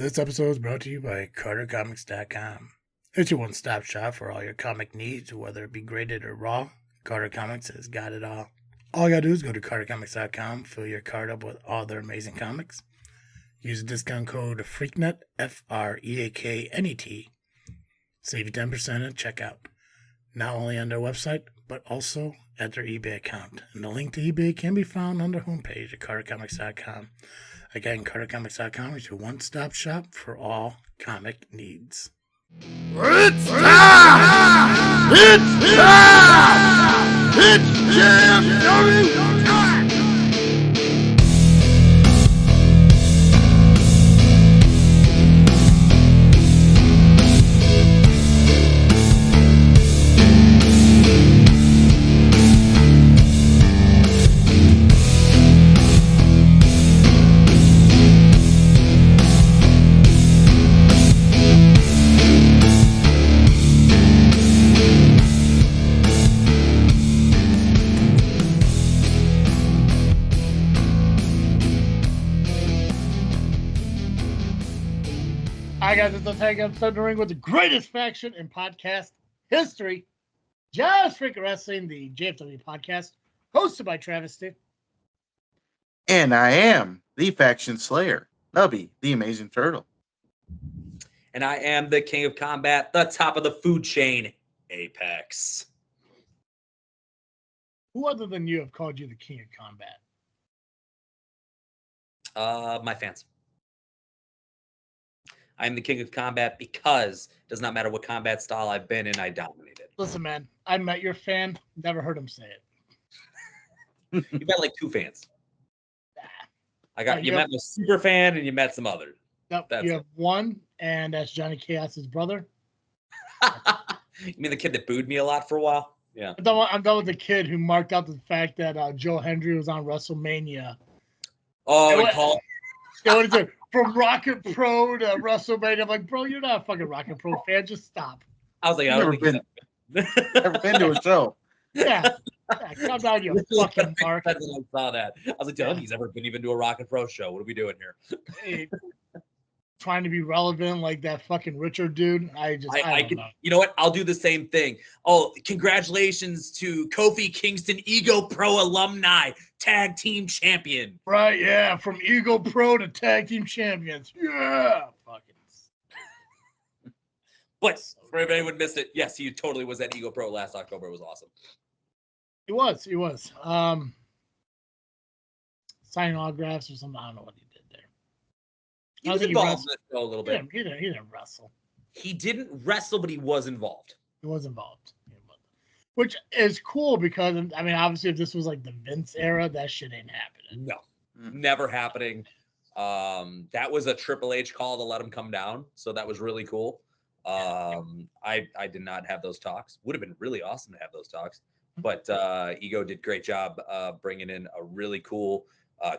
This episode is brought to you by CarterComics.com. It's your one-stop shop for all your comic needs, whether it be graded or raw. Carter Comics has got it all. All you gotta do is go to CarterComics.com, fill your card up with all their amazing comics. Use the discount code FREAKNET, FREAKNET. Save you 10% at checkout. Not only on their website, but also at their eBay account. And the link to eBay can be found on their homepage at CarterComics.com. Again, CarterComics.com is your one-stop shop for all comic needs. It's time! It's time! It's JFW time! Hi guys, it's the tag episode of the ring with the greatest faction in podcast history. Just Freakin Wrestling, the JFW Podcast, hosted by Travesty. And I am the faction slayer, Nubby, the amazing turtle. And I am the king of combat, the top of the food chain, Apex. Who other than you have called you the king of combat? My fans. I'm the king of combat because it does not matter what combat style I've been in, I dominated. Listen, man, I met your fan, never heard him say it. You've got like two fans. Nah. You met my super fan and you met some others. Nope, you have one, and that's Johnny Chaos's brother. You mean the kid that booed me a lot for a while? Yeah. I'm done with the kid who marked out the fact that Joe Hendry was on WrestleMania. Oh, and called. From Rocket Pro to WrestleMania. I'm like, bro, you're not a fucking Rocket Pro fan. Just stop. I was like, Never been to a show. Yeah, calm down, you fucking Mark. I saw that. I was like, dude, he's ever been even to a Rocket Pro show. What are we doing here? Hey, trying to be relevant like that fucking Richard dude. I don't know. You know what? I'll do the same thing. Oh, congratulations to Kofi Kingston, Ego Pro alumni, tag team champion. Right, yeah, from Ego Pro to tag team champions. Yeah, fucking. But for if anyone missed it, yes, he totally was at Ego Pro last October. It was awesome. He was. Signing autographs or something. I don't know what he did there. He was involved in the show a little bit. He didn't wrestle. He didn't wrestle, but he was involved. He was involved. Which is cool because, I mean, obviously, if this was like the Vince era, that shit ain't happening. No, never happening. That was a Triple H call to let him come down. So that was really cool. I did not have those talks. Would have been really awesome to have those talks. But Ego did a great job bringing in a really cool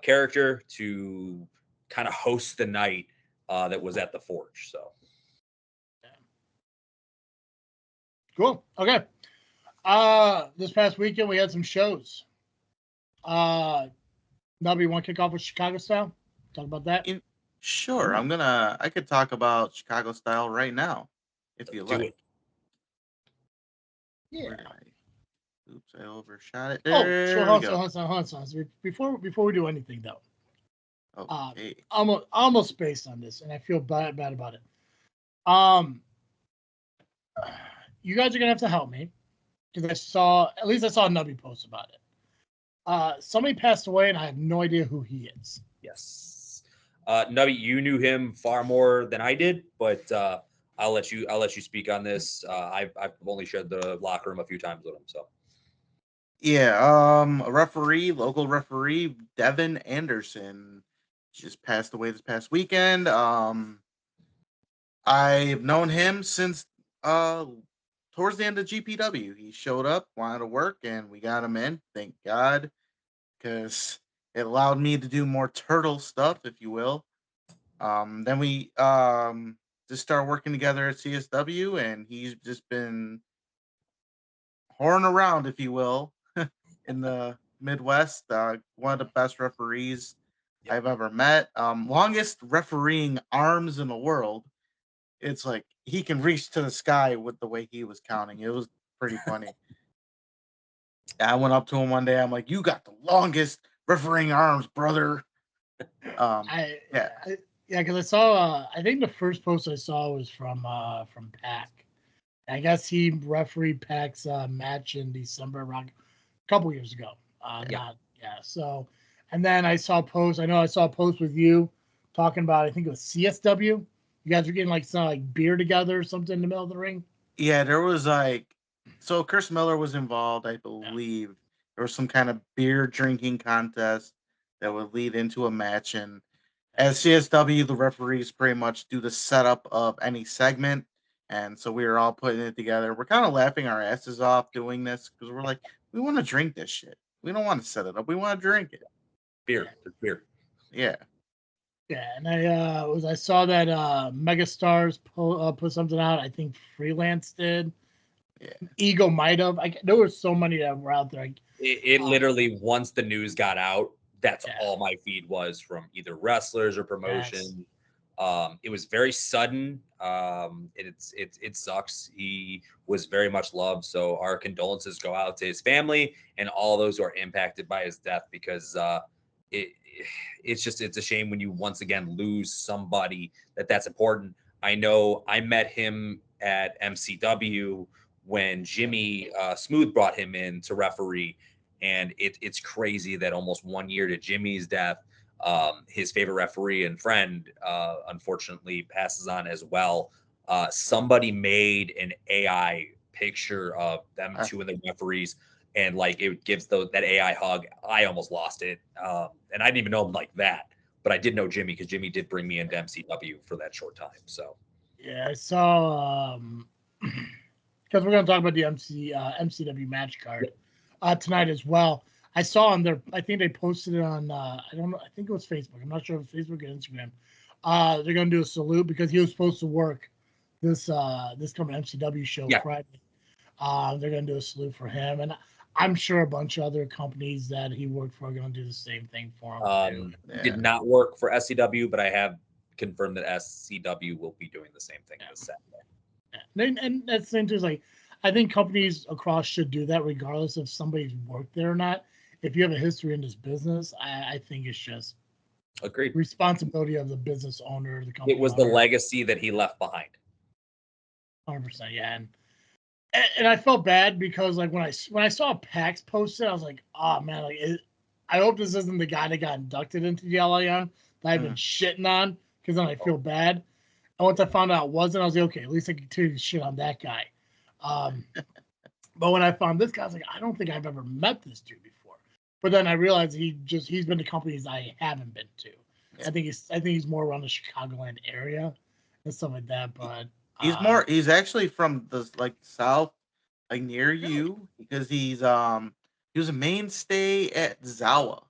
character to kind of host the night that was at the Forge. So cool. Okay. This past weekend we had some shows. Nubby, want to kick off with Chicago style? Talk about that? Sure. I could talk about Chicago style right now, if you like. it. Yeah. Oops, I overshot it. Hold on. So before we do anything though, okay. I'm almost spaced on this, and I feel bad about it. You guys are gonna have to help me because I saw a Nubby post about it. Somebody passed away, and I have no idea who he is. Yes. Nubby, you knew him far more than I did, but I'll let you speak on this. I've only shared the locker room a few times with him. So Yeah, a local referee, Devin Anderson, just passed away this past weekend. I've known him since towards the end of GPW. He showed up, wanted to work, and we got him in. Thank God, because it allowed me to do more turtle stuff, if you will. Then we just started working together at CSW, and he's just been whoring around, if you will, in the Midwest. One of the best referees Yep. I've ever met. Longest refereeing arms in the world. It's like he can reach to the sky with the way he was counting. It was pretty funny. I went up to him one day. I'm like, "You got the longest refereeing arms, brother." Yeah. Because I saw. I think the first post I saw was from Pac. I guess he refereed Pac's match in December, around a couple years ago. So, and then I saw a post. I know I saw a post with you talking about. I think it was CSW. You guys were getting like some like beer together or something in the middle of the ring. Yeah, there was so Chris Miller was involved, I believe. There was some kind of beer drinking contest that would lead into a match. And as CSW, the referees pretty much do the setup of any segment. And so we were all putting it together. We're kind of laughing our asses off doing this because we're like, we want to drink this shit. We don't want to set it up. We want to drink it. Beer. Beer. Yeah. Yeah, and I saw that Megastars put something out. I think Freelance did. Yeah. Ego might have. There were so many that were out there. It literally, once the news got out, that's all my feed was from either wrestlers or promotion. Yes. It was very sudden. It sucks. He was very much loved. So our condolences go out to his family and all those who are impacted by his death, because it's a shame when you once again lose somebody that's important. I know I met him at MCW when Jimmy Smooth brought him in to referee. And it's crazy that almost 1 year to Jimmy's death, his favorite referee and friend, unfortunately passes on as well. Somebody made an AI picture of them two and the referees, and like it gives that AI hug. I almost lost it. And I didn't even know him like that, but I did know Jimmy because Jimmy did bring me into MCW for that short time. So yeah, I saw because we're going to talk about the MCW match card tonight as well. I saw on their, I think they posted it on, I don't know, I think it was Facebook. I'm not sure if it's Facebook or Instagram. They're going to do a salute because he was supposed to work this coming MCW show Friday. They're going to do a salute for him. And I'm sure a bunch of other companies that he worked for are going to do the same thing for him. Did not work for SCW, but I have confirmed that SCW will be doing the same thing this Saturday. And that's the same too, is like, I think companies across should do that regardless if somebody's worked there or not. If you have a history in this business, I think it's just agreed responsibility of the business owner, the company. It was the legacy that he left behind. 100%, yeah. And I felt bad because like when I saw PAX posted, I was like, oh man, like I hope this isn't the guy that got inducted into the LIM that I've been shitting on, because then I feel bad. And once I found out it wasn't, I was like, okay, at least I can continue to shit on that guy. But when I found this guy, I was like, I don't think I've ever met this dude before. But then I realized he's been to companies I haven't been to. Yeah. I think he's more around the Chicagoland area and stuff like that. But he's actually from the south, like near you, because he was a mainstay at Zawa.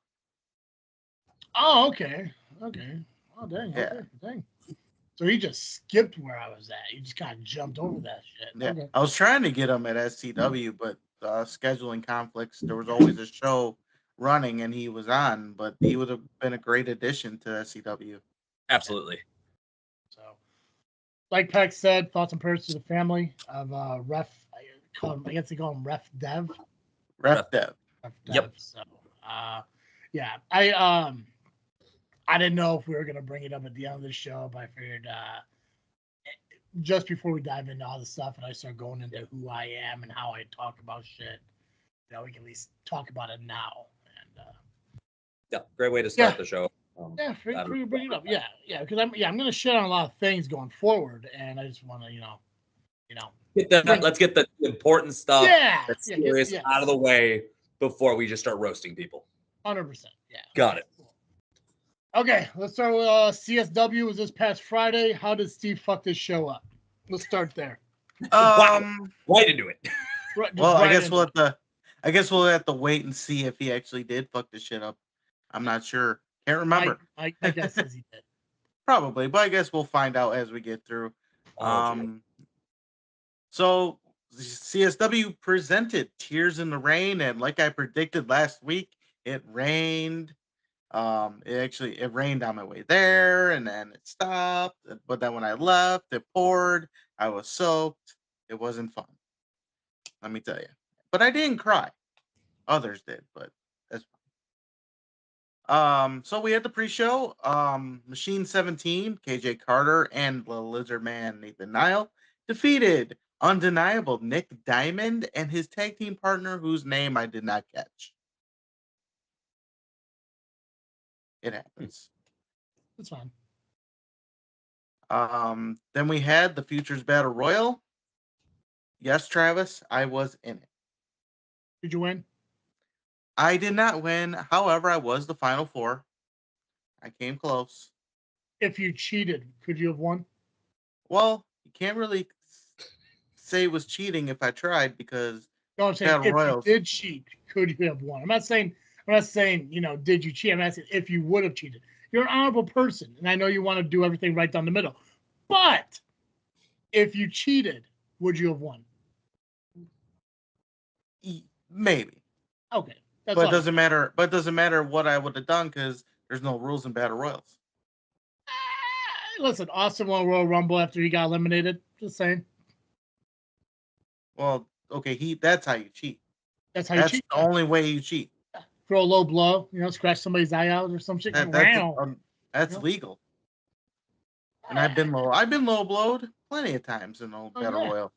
Oh, okay. Oh, dang. Yeah. Okay, dang. So he just skipped where I was at. He just kind of jumped over that shit. Yeah. Okay. I was trying to get him at SCW, but scheduling conflicts. There was always a show running, and he was on. But he would have been a great addition to SCW. Absolutely. So, like Peck said, thoughts and prayers to the family of Ref. I guess they call him Ref Dev. Ref Dev. Yep. So, yeah, I didn't know if we were gonna bring it up at the end of the show, but I figured just before we dive into all the stuff and I start going into who I am and how I talk about shit, we can at least talk about it now. And great way to start the show. Bring it up. Yeah, because I'm gonna shit on a lot of things going forward, and I just want to, let's get the important stuff that's serious out of the way before we just start roasting people. 100%. Yeah. Got it. Okay, let's start with CSW. Was this past Friday? How did Steve fuck this show up? Let's start there. Right into it. Well, I guess we'll have to wait and see if he actually did fuck this shit up. I'm not sure. Can't remember. I guess as he did. Probably, but I guess we'll find out as we get through. So CSW presented Tears in the Rain, and like I predicted last week, it rained. It rained on my way there, and then it stopped. But then when I left, it poured. I was soaked. It wasn't fun. Let me tell you. But I didn't cry. Others did, but that's fine. So we had the pre-show. Machine 17, KJ Carter, and the Lizard Man Nathan Nile defeated Undeniable Nick Diamond and his tag team partner, whose name I did not catch. It happens. That's fine. Then we had the Futures Battle Royal. Yes, Travis, I was in it. Did you win? I did not win. However, I was the final four. I came close. If you cheated, could you have won? Well, you can't really say it was cheating if I tried because No, I'm saying Battle if Royals. you did cheat, could you have won? I'm not saying, did you cheat? I'm asking if you would have cheated. You're an honorable person, and I know you want to do everything right down the middle. But if you cheated, would you have won? Maybe. Okay. But it doesn't matter. But it doesn't matter what I would have done because there's no rules in Battle Royals. Listen, Austin won Royal Rumble after he got eliminated. Just saying. Well, okay, that's how you cheat. That's how you cheat. That's the only way you cheat. Throw a low blow, scratch somebody's eye out or some shit. That's legal. And I've been low blowed plenty of times in old Battle Royal.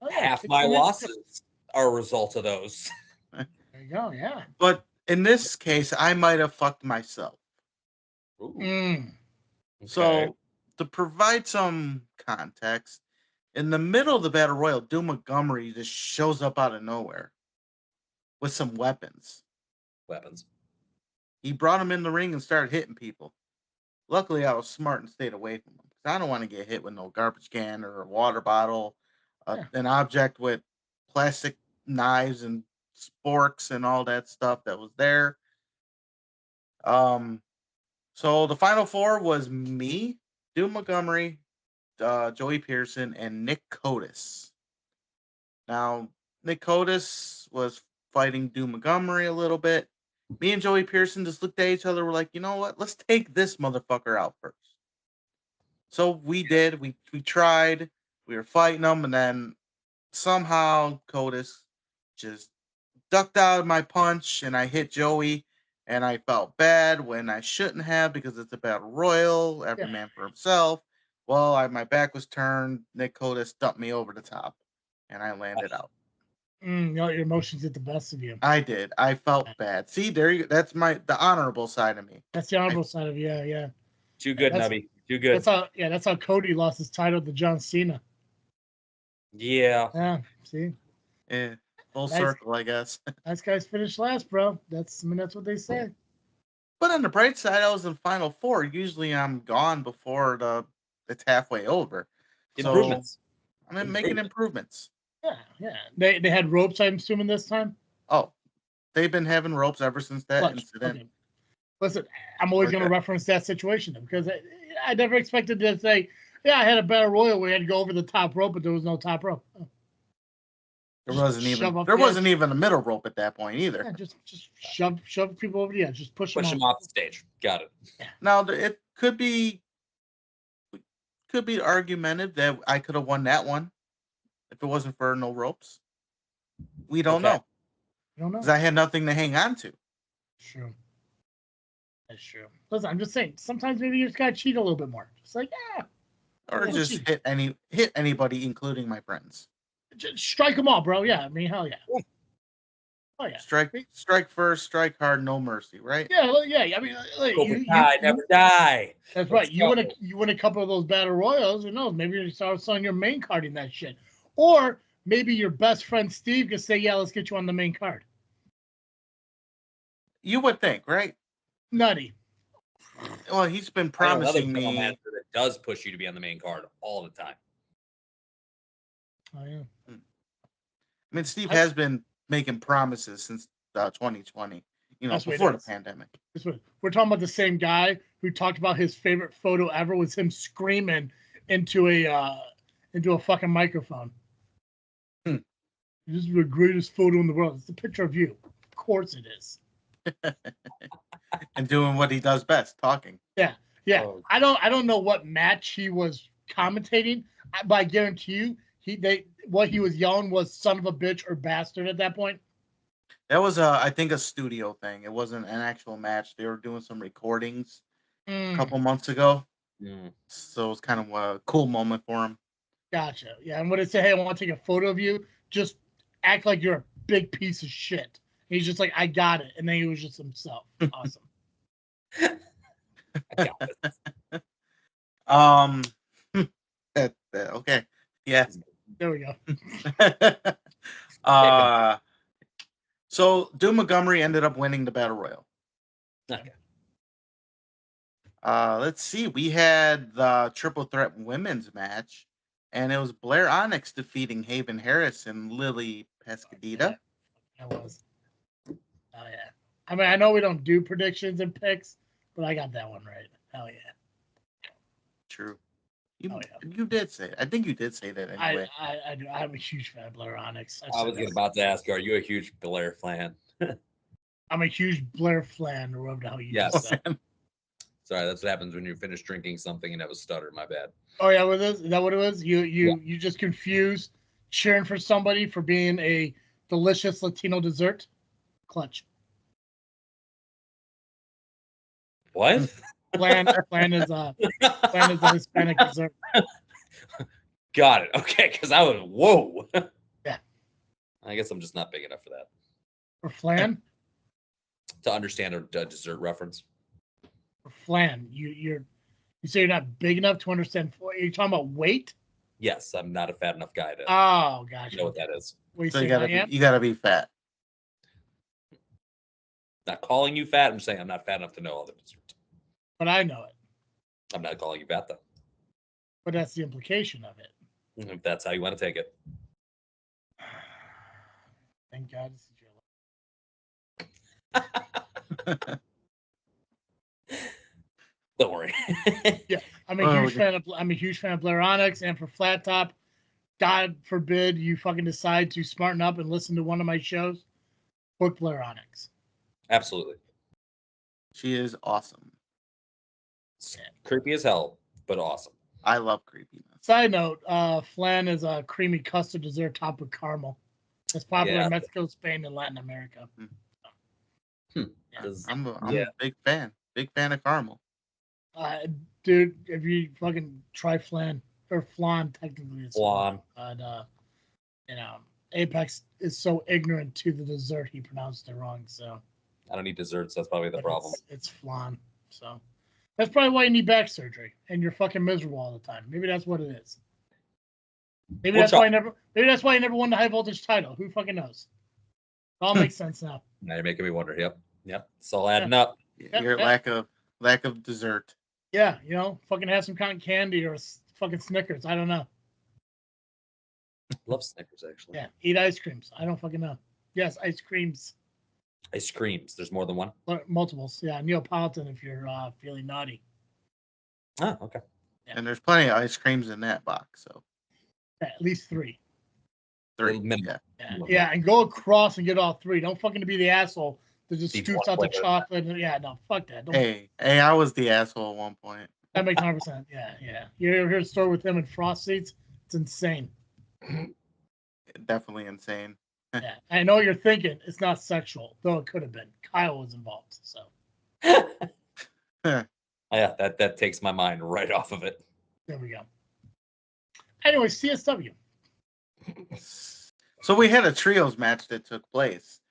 Half my losses are a result of those. There you go, yeah. But in this case, I might have fucked myself. Okay. So to provide some context, in the middle of the Battle Royal, Doom Montgomery just shows up out of nowhere with some weapons. He brought him in the ring and started hitting people. Luckily, I was smart and stayed away from him because I don't want to get hit with no garbage can or a water bottle, an object with plastic knives and sporks and all that stuff that was there. So the final four was me, Doom Montgomery, Joey Pearson, and Nick Codis. Now, Nick Codis was fighting Doom Montgomery a little bit. Me and Joey Pearson just looked at each other. We're like, you know what? Let's take this motherfucker out first. So we did. We tried. We were fighting him, and then somehow Codis just ducked out of my punch, and I hit Joey, and I felt bad when I shouldn't have because it's a battle royal, every man for himself. Well, my back was turned. Nick Codis dumped me over the top, and I landed out. Your emotions get the best of you. I did. I felt bad. See, there you. That's the honorable side of me. That's the honorable side of you. Yeah. Too good, Nubby. Too good. That's how Cody lost his title to John Cena. Yeah. Yeah. See. Yeah. Full circle, I guess. Nice guys finish last, bro. That's what they say. But on the bright side, I was in Final Four. Usually, I'm gone before it's halfway over. Improvements. So I'm making improvements. Yeah. They had ropes, I'm assuming, this time? Oh, they've been having ropes ever since that incident. Okay. Listen, I'm always going to reference that situation because I never expected to say, I had a battle royal where we had to go over the top rope, but there was no top rope. There wasn't even a middle rope at that point either. Yeah, just shove people over the edge. Just push them off the stage. Got it. Yeah. Now it could be argumented that I could have won that one if it wasn't for no ropes. We don't know. Because I had nothing to hang on to. True. That's true. Listen, I'm just saying. Sometimes maybe you just gotta cheat a little bit more. Just like or just hit anybody, including my friends. Just strike them all, bro. Yeah, I mean, hell yeah. Oh yeah. Strike first, strike hard, no mercy, right? Yeah. I mean, you never die. That's right. You win a couple of those battle royals. Who knows? Maybe you start on your main card in that shit, or maybe your best friend Steve can say, "Yeah, let's get you on the main card." You would think, right? Nutty. Well, he's been promising me. That does push you to be on the main card all the time. Oh yeah. I mean, Steve has been making promises since 2020. Before the pandemic. We're talking about the same guy who talked about his favorite photo ever was him screaming into a fucking microphone. This is the greatest photo in the world. It's a picture of you. Of course it is. and doing what he does best, talking. Yeah. Oh. I don't know what match he was commentating, but I guarantee you, what he was yelling was "son of a bitch" or "bastard" at that point. That was I think a studio thing. It wasn't an actual match. They were doing some recordings a couple months ago, so it was kind of a cool moment for him. Gotcha. Yeah, and when it said, "Hey, I want to take a photo of you," just act like you're a big piece of shit. He's just like, "I got it," and then he was just himself. Awesome. I got it. Okay, yeah. There we go. So Doom Montgomery ended up winning the Battle Royal. Okay. Let's see. We had the triple threat women's match, and it was Blair Onyx defeating Haven Harris and Lily Pescadita. That was. Oh yeah. I mean, I know we don't do predictions and picks, but I got that one right. Hell yeah. True. Oh, You did say it. I think you did say that anyway. I do. I'm a huge fan of Blair Onyx. I was about to ask you, are you a huge Blair fan? I'm a huge Blair fan, or whatever the hell you just said. Sorry, that's what happens when you finish drinking something and have a stutter. My bad. Oh yeah, is that what it was? You just confused cheering for somebody for being a delicious Latino dessert. Clutch. What? Flan is a Hispanic dessert. Got it. Okay, because I was whoa. Yeah. I guess I'm just not big enough for that. For flan? To understand a dessert reference. For flan, you say you're not big enough to understand. You're talking about weight? Yes, I'm not a fat enough guy to gotcha. know what that is. What So you gotta be fat. Not calling you fat. I'm saying I'm not fat enough to know all the desserts. But I know it. I'm not calling you fat though. But that's the implication of it. If that's how you want to take it. Thank God this is your life. Don't worry. Yeah, I'm a huge fan of Blair Onyx, and for Flat Top, God forbid you fucking decide to smarten up and listen to one of my shows. Book Blair Onyx. Absolutely. She is awesome. Creepy as hell, but awesome. I love creepiness. Side note, flan is a creamy custard dessert topped with caramel. It's popular in Mexico, Spain, and Latin America. Yeah. I'm a big fan. Big fan of caramel. Dude, if you fucking try flan, or flan, technically it's flan. But, Apex is so ignorant to the dessert, he pronounced it wrong, so. I don't eat desserts. That's probably the problem. It's flan, so. That's probably why you need back surgery, and you're fucking miserable all the time. Maybe that's what it is. Maybe that's why you never won the high voltage title. Who fucking knows? It all makes sense now. Now you're making me wonder. Yep. It's all adding up. Your lack of dessert. Yeah, fucking have some cotton candy or fucking Snickers. I don't know. Love Snickers, actually. Yeah, eat ice creams. I don't fucking know. Yes, ice creams. Ice creams. There's more than one? Multiples. Yeah, Neapolitan if you're feeling naughty. Oh, okay. Yeah. And there's plenty of ice creams in that box, so. Yeah, at least 3. 3. Yeah, and go across and get all 3. Don't fucking be the asshole that just scoots out the chocolate. Yeah, no, fuck that. Hey, I was the asshole at one point. That makes 100%. Yeah. You're here to store with him in frost seats. It's insane. Definitely insane. Yeah, I know you're thinking it's not sexual, though it could have been. Kyle was involved, so. Yeah, that takes my mind right off of it. There we go. Anyway, CSW. So we had a trios match that took place.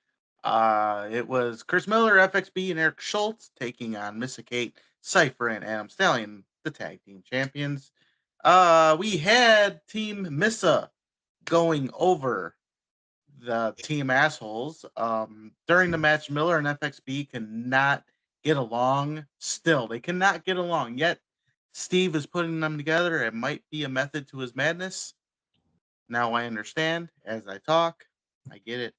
It was Chris Miller, FXB, and Eric Schultz taking on Missa Kate, Cypher, and Adam Stallion, the tag team champions. We had Team Missa going over the team assholes. During the match, Miller and FXB cannot get along. Still, they cannot get along. Yet, Steve is putting them together. It might be a method to his madness. Now I understand as I talk. I get it.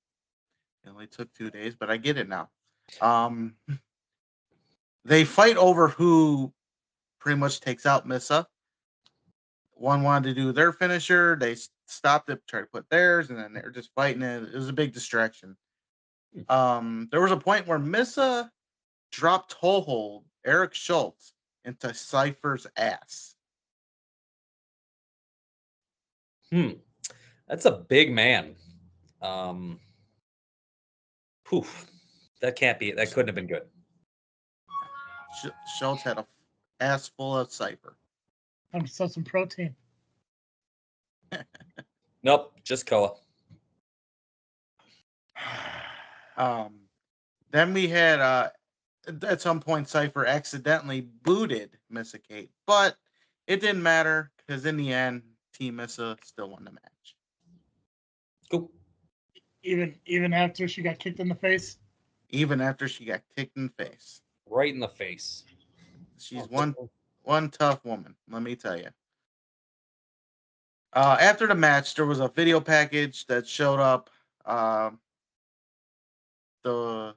It only took 2 days, but I get it now. They fight over who pretty much takes out Missa. One wanted to do their finisher. They stopped it, tried to put theirs, and then they were just fighting it. It was a big distraction. There was a point where Missa drop toe hold Eric Schultz into Cypher's ass. That's a big man. Poof. That couldn't have been good. Schultz had a ass full of Cypher. I'm just some protein. Nope, just Koa. Then we had at some point Cypher accidentally booted Missa Kate, but it didn't matter because in the end, Team Missa still won the match. Cool. Even after she got kicked in the face. Even after she got kicked in the face. Right in the face. She's one tough woman, let me tell you. After the match, there was a video package that showed up. The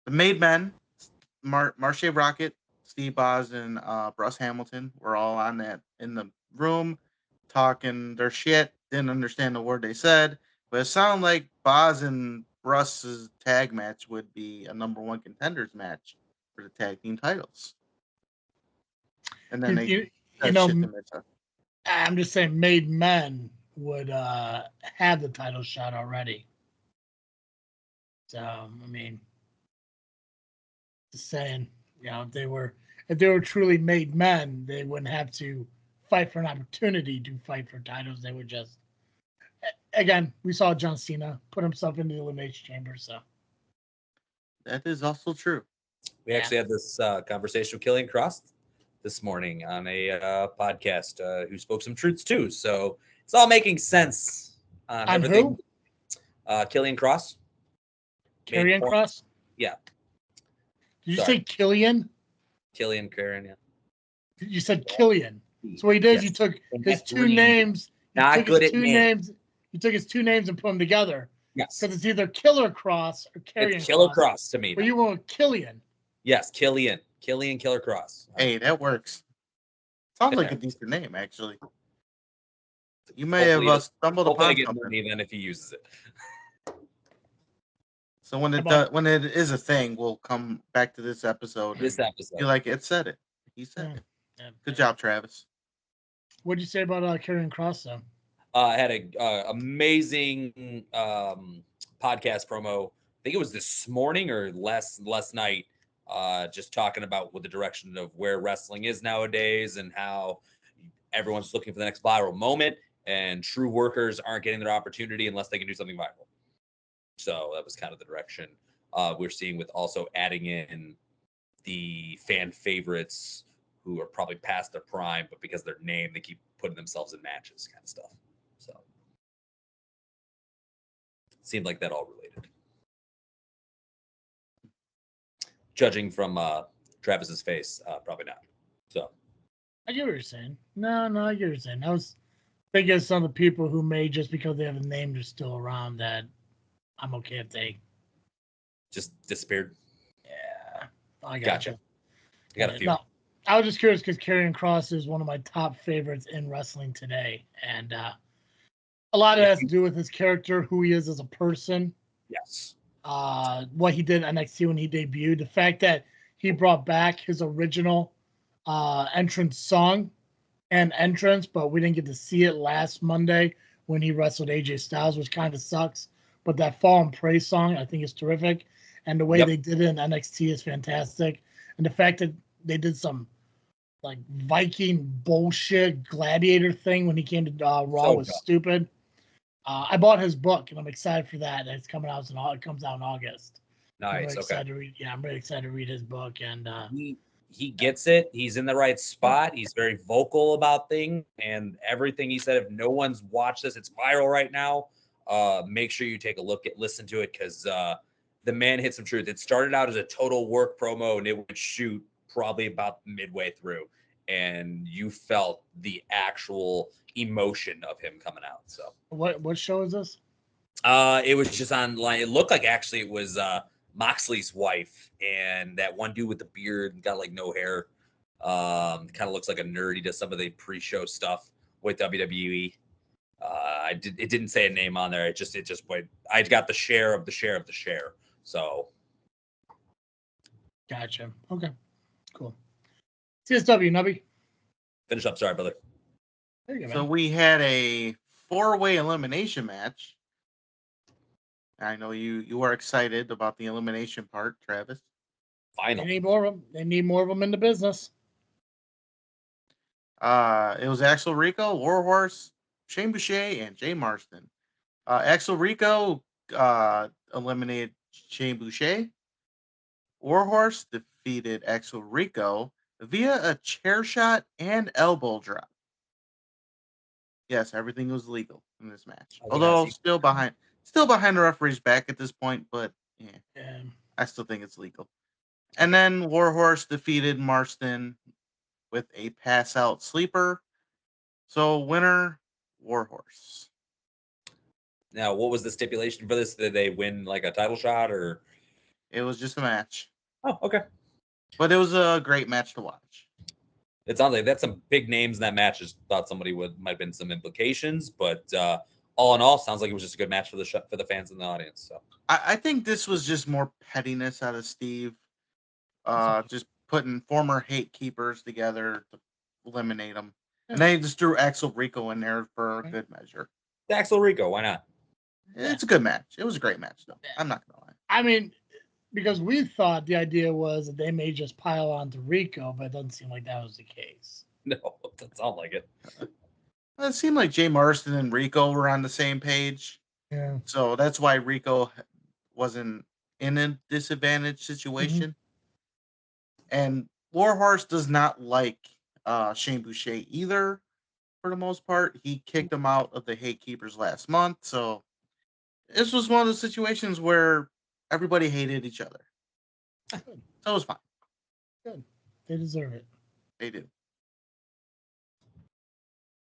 Made Men, Marche Rocket, Steve Boz, and Bruce Hamilton were all on that in the room talking their shit. Didn't understand the word they said, but it sounded like Boz and Bruce's tag match would be a number one contenders match for the tag team titles. And then you shit know, to Missa. I'm just saying, Made Men would have the title shot already. So I mean, just saying, you know, if they were truly made men, they wouldn't have to fight for an opportunity to fight for titles. They would just, again, we saw John Cena put himself into the Elimination Chamber, so That is also true. We actually had this conversation with Killian Cross this morning on a podcast who spoke some truths too. So it's all making sense on everything. Who? Killian Cross. Karrion Kross? Yeah. Did you say Killian? Killian Karrion, yeah. You said Killian. So what he did is he took his two names. He took his two names and put them together. Yes. Because it's either Killer Cross or Karrion It's Killer Kross. Cross to me. But you went with Killian. Yes, Killian Killer Cross. Hey, that works. Sounds like a decent name, actually. You may have stumbled upon something. Then if he uses it. So when it is a thing, we'll come back to this episode. You're like, it said it. He said it. Yeah. Good job, Travis. What did you say about Karrion Kross, though? I had a amazing podcast promo. I think it was this morning or last night. Just talking about what the direction of where wrestling is nowadays and how everyone's looking for the next viral moment, and true workers aren't getting their opportunity unless they can do something viral. So that was kind of the direction we're seeing, with also adding in the fan favorites who are probably past their prime, but because of their name, they keep putting themselves in matches, kind of stuff. So it seemed like that all related. Judging from Travis's face, probably not. So I get what you're saying. No, I get what you're saying. I was thinking of some of the people who may, just because they have a name, they're still around, that I'm okay if they just disappeared. Yeah, I gotcha. I got a few. No, I was just curious because Karrion Kross is one of my top favorites in wrestling today, and a lot of it has to do with his character, who he is as a person. Yes. What he did in NXT when he debuted, the fact that he brought back his original entrance song and entrance, but we didn't get to see it last Monday when he wrestled AJ Styles, which kind of sucks. But that Fall and Pray song, I think, is terrific. And the way they did it in NXT is fantastic. And the fact that they did some like Viking bullshit gladiator thing when he came to Raw was stupid. I bought his book, and I'm excited for that. It's coming out it comes out in August. Nice. I'm really excited to read. Yeah, I'm really excited to read his book. And he gets it. He's in the right spot. He's very vocal about things and everything he said. If no one's watched this, it's viral right now. Make sure you take a listen to it, because the man hit some truth. It started out as a total work promo, and it would shoot probably about midway through, and you felt the actual emotion of him coming out. So what show is this? It was just online. It looked like actually it was Moxley's wife and that one dude with the beard and got like no hair. Kind of looks like a nerd. He does some of the pre-show stuff with WWE. It didn't say a name on there. It just went. I got the share of the share of the share. So Gotcha. Okay. Cool. CSW, Nubby. Finish up. Sorry, brother. There you go, So man. we had a 4-way elimination match. I know you are excited about the elimination part, Travis. They Final. need more of them. They need more of them in the business. It was Axel Rico, Warhorse, Shane Boucher, and Jay Marston. Axel Rico eliminated Shane Boucher. Warhorse defeated Axel Rico via a chair shot and elbow drop. Yes, everything was legal in this match. I was gonna Although ask still behind the referee's back at this point, but yeah, And I still think it's legal. And then Warhorse defeated Marston with a pass out sleeper. So winner, Warhorse. Now, what was the stipulation for this? Did they win like a title shot or? It was just a match, Oh, okay. but it was a great match to watch. It sounds like that's some big names in that match. Just thought somebody might have been some implications, but all in all, sounds like it was just a good match for the fans in the audience. So I think this was just more pettiness out of Steve. Just putting former hate keepers together to eliminate them. And they just threw Axel Rico in there for a good measure. Axel Rico, why not? It's a good match. It was a great match, though. I'm not going to lie. I mean, because we thought the idea was that they may just pile on to Rico, but it doesn't seem like that was the case. No, it doesn't sound like it. It seemed like Jay Marston and Rico were on the same page. Yeah. So that's why Rico wasn't in a disadvantaged situation. And Warhorse does not like Shane Boucher either, for the most part. He kicked him out of the Hate Keepers last month. So this was one of those situations where everybody hated each other. So it was fine. Good. They deserve it. They do.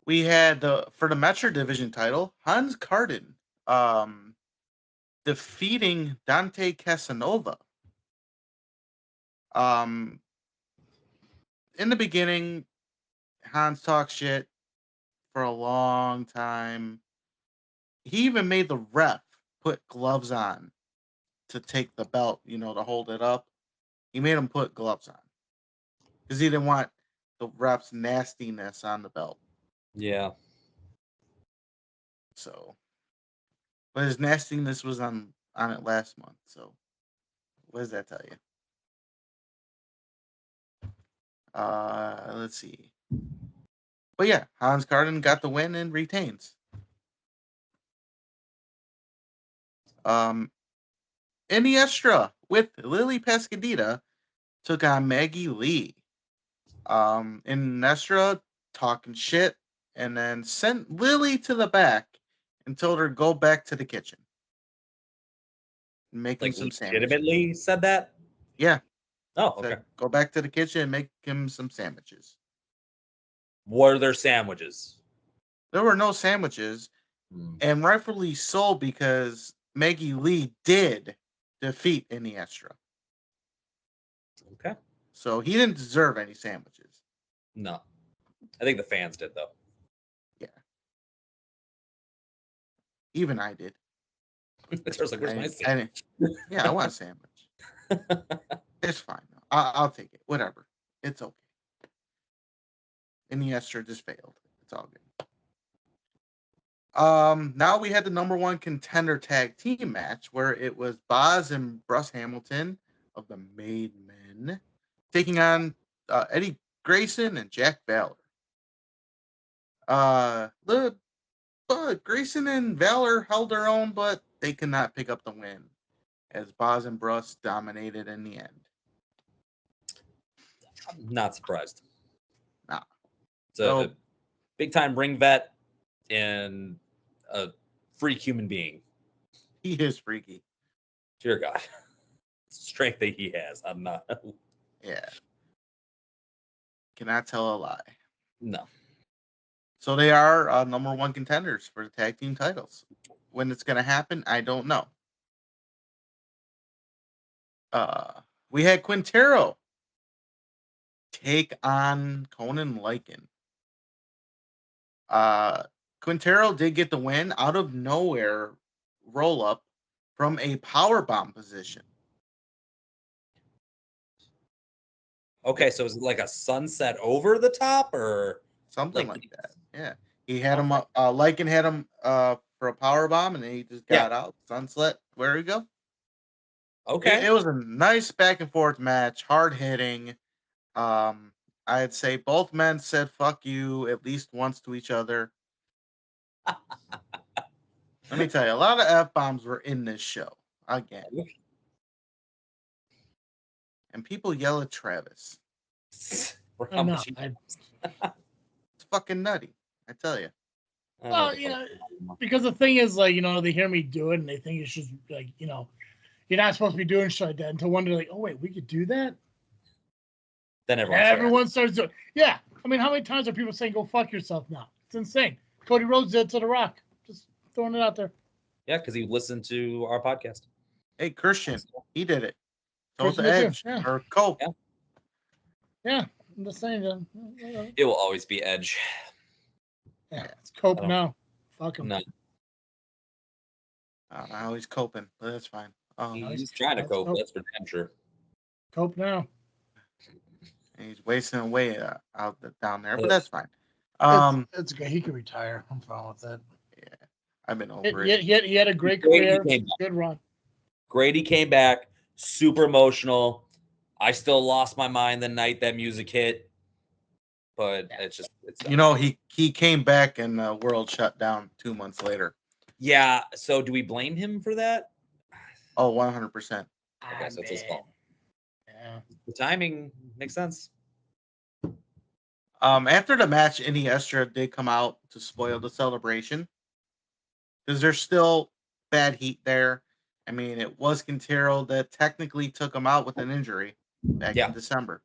We had for the Metro Division title, Hans Carden defeating Dante Casanova. In the beginning, Hans talked shit for a long time. He even made the ref put gloves on to take the belt, to hold it up. He made him put gloves on because he didn't want the ref's nastiness on the belt. Yeah. So, but his nastiness was on it last month. So, what does that tell you? Let's see. But yeah, Hans Carden got the win and retains. Iniestra with Lily Pescadita took on Maggie Lee. Iniestra talking shit and then sent Lily to the back and told her go back to the kitchen. Make him Like some sandwiches. legitimately said that? Yeah. Oh, Said, okay. go back to the kitchen and make him some sandwiches. Were there sandwiches? There were no sandwiches, and rightfully so because Maggie Lee did defeat Iniestra. Okay. So he didn't deserve any sandwiches. No. I think the fans did, though. Yeah. Even I did. I was like, where's my sandwich? Yeah, I want a sandwich. It's fine. I'll take it. Whatever. It's okay. Iniestra just failed. It's all good. Now we had the number one contender tag team match where it was Boz and Bruce Hamilton of the Made Men taking on Eddie Grayson and Jack Valor. Grayson and Valor held their own, but they could not pick up the win as Boz and Bruce dominated in the end. I'm not surprised. Nah. It's a big time ring vet and a freak human being. He is freaky. Dear God. Strength that he has. I'm not. Yeah. Cannot tell a lie. No. So they are number one contenders for the tag team titles. When it's going to happen, I don't know. We had Quintero take on Conan Lycan. Quintero did get the win out of nowhere roll up from a powerbomb position. Okay, so is it like a sunset over the top or Something like like that. Yeah. He had him up. Lycan had him for a power bomb, and then he just got out. Sunset. Where we go? okay? It was a nice back and forth match, hard hitting. I'd say both men said "fuck you" at least once to each other. Let me tell you, a lot of F bombs were in this show again, and people yell at Travis. For I how know. much he- It's fucking nutty. I tell you. I don't know Well, what the you fuck know, I'm talking about. because the thing is, like, they hear me do it and they think it's just like, you're not supposed to be doing shit like that until one day, like, oh wait, we could do that. Then And everyone's everyone starts doing. Yeah, I mean, how many times are people saying, "Go fuck yourself"? Now it's insane. Cody Rhodes did it to The Rock. Just throwing it out there. yeah, because he listened to our podcast. Hey, Christian, he did it. So it's Christian did too, Edge yeah. or Cope. Yeah. Yeah, I'm just saying. It will always be Edge. Yeah, it's Cope I don't- now. Fuck him. No, I don't know how he's coping, but that's fine. he's trying to That's cope. Cope. That's for damn sure. Cope now. He's wasting away down there, but Yes. that's fine. It's okay. He can retire. I'm fine with that. Yeah, I've been over it. He had a great Great, he career. came back. Good run. Grady came back, super emotional. I still lost my mind the night that music hit, but it's He came back and the world shut down 2 months later. yeah. So do we blame him for that? Oh, 100%. Okay, so it's his fault. Yeah. The timing makes sense. After the match, Iniestra did come out to spoil the celebration because there's still bad heat there. I mean, it was Quintero that technically took him out with an injury back in December.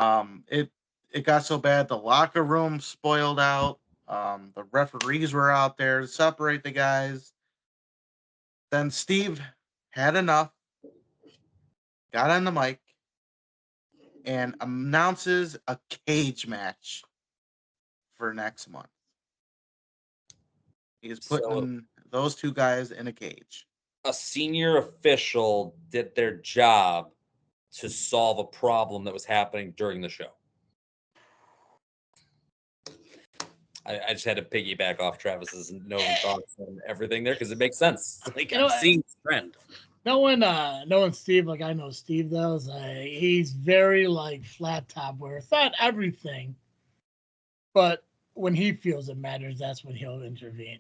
It got so bad the locker room spoiled out. The referees were out there to separate the guys. Then Steve had enough, got on the mic, and announces a cage match for next month. He is putting those two guys in a cage. A senior official did their job to solve a problem that was happening during the show. I just had to piggyback off Travis's thoughts and everything there because it makes sense. Like I'm seeing this trend. Knowing Steve, like I know Steve though, is he's very like flat top where it's not everything, but when he feels it matters, that's when he'll intervene.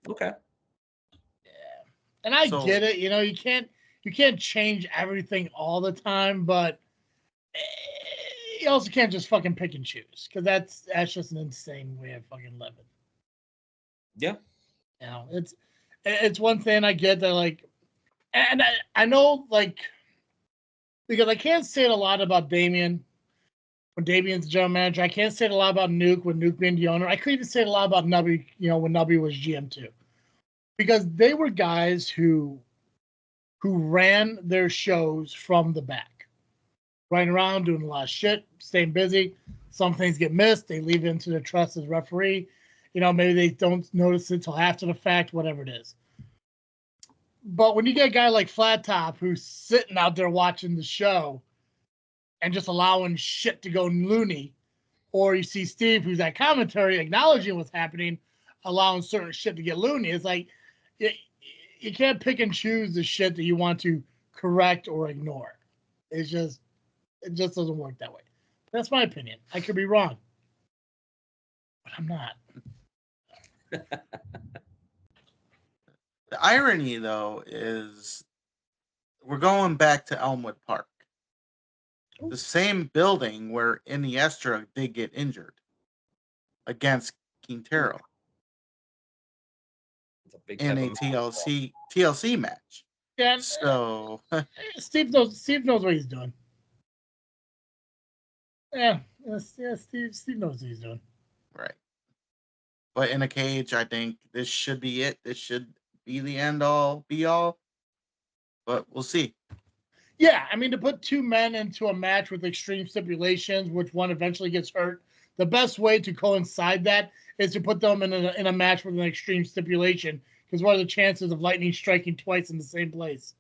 Okay. Yeah, and I get it. You can't change everything all the time, but you also can't just fucking pick and choose because that's just an insane way of fucking living. Yeah. It's one thing I get that like, and I know like because I can't say it a lot about Damien when Damien's the general manager. I can't say it a lot about Nuke when Nuke being the owner. I couldn't even say it a lot about Nubby, when Nubby was GM too, because they were guys who ran their shows from the back, running around doing a lot of shit, staying busy. Some things get missed. They leave it into the trust as referee. Maybe they don't notice it till after the fact, whatever it is. But when you get a guy like Flat Top who's sitting out there watching the show and just allowing shit to go loony, or you see Steve who's at commentary acknowledging what's happening, allowing certain shit to get loony, it's like you can't pick and choose the shit that you want to correct or ignore. It just doesn't work that way. That's my opinion. I could be wrong, but I'm not. The irony, though, is we're going back to Elmwood Park, the same building where Iniestra did get injured against Quintero in a TLC match. Yeah. So Steve knows what he's doing. Yeah. Steve knows what he's doing. Right. But in a cage, I think this should be it. This should be the end all be all. But we'll see. Yeah, I mean, to put two men into a match with extreme stipulations, which one eventually gets hurt, the best way to coincide that is to put them in a match with an extreme stipulation. Because what are the chances of lightning striking twice in the same place?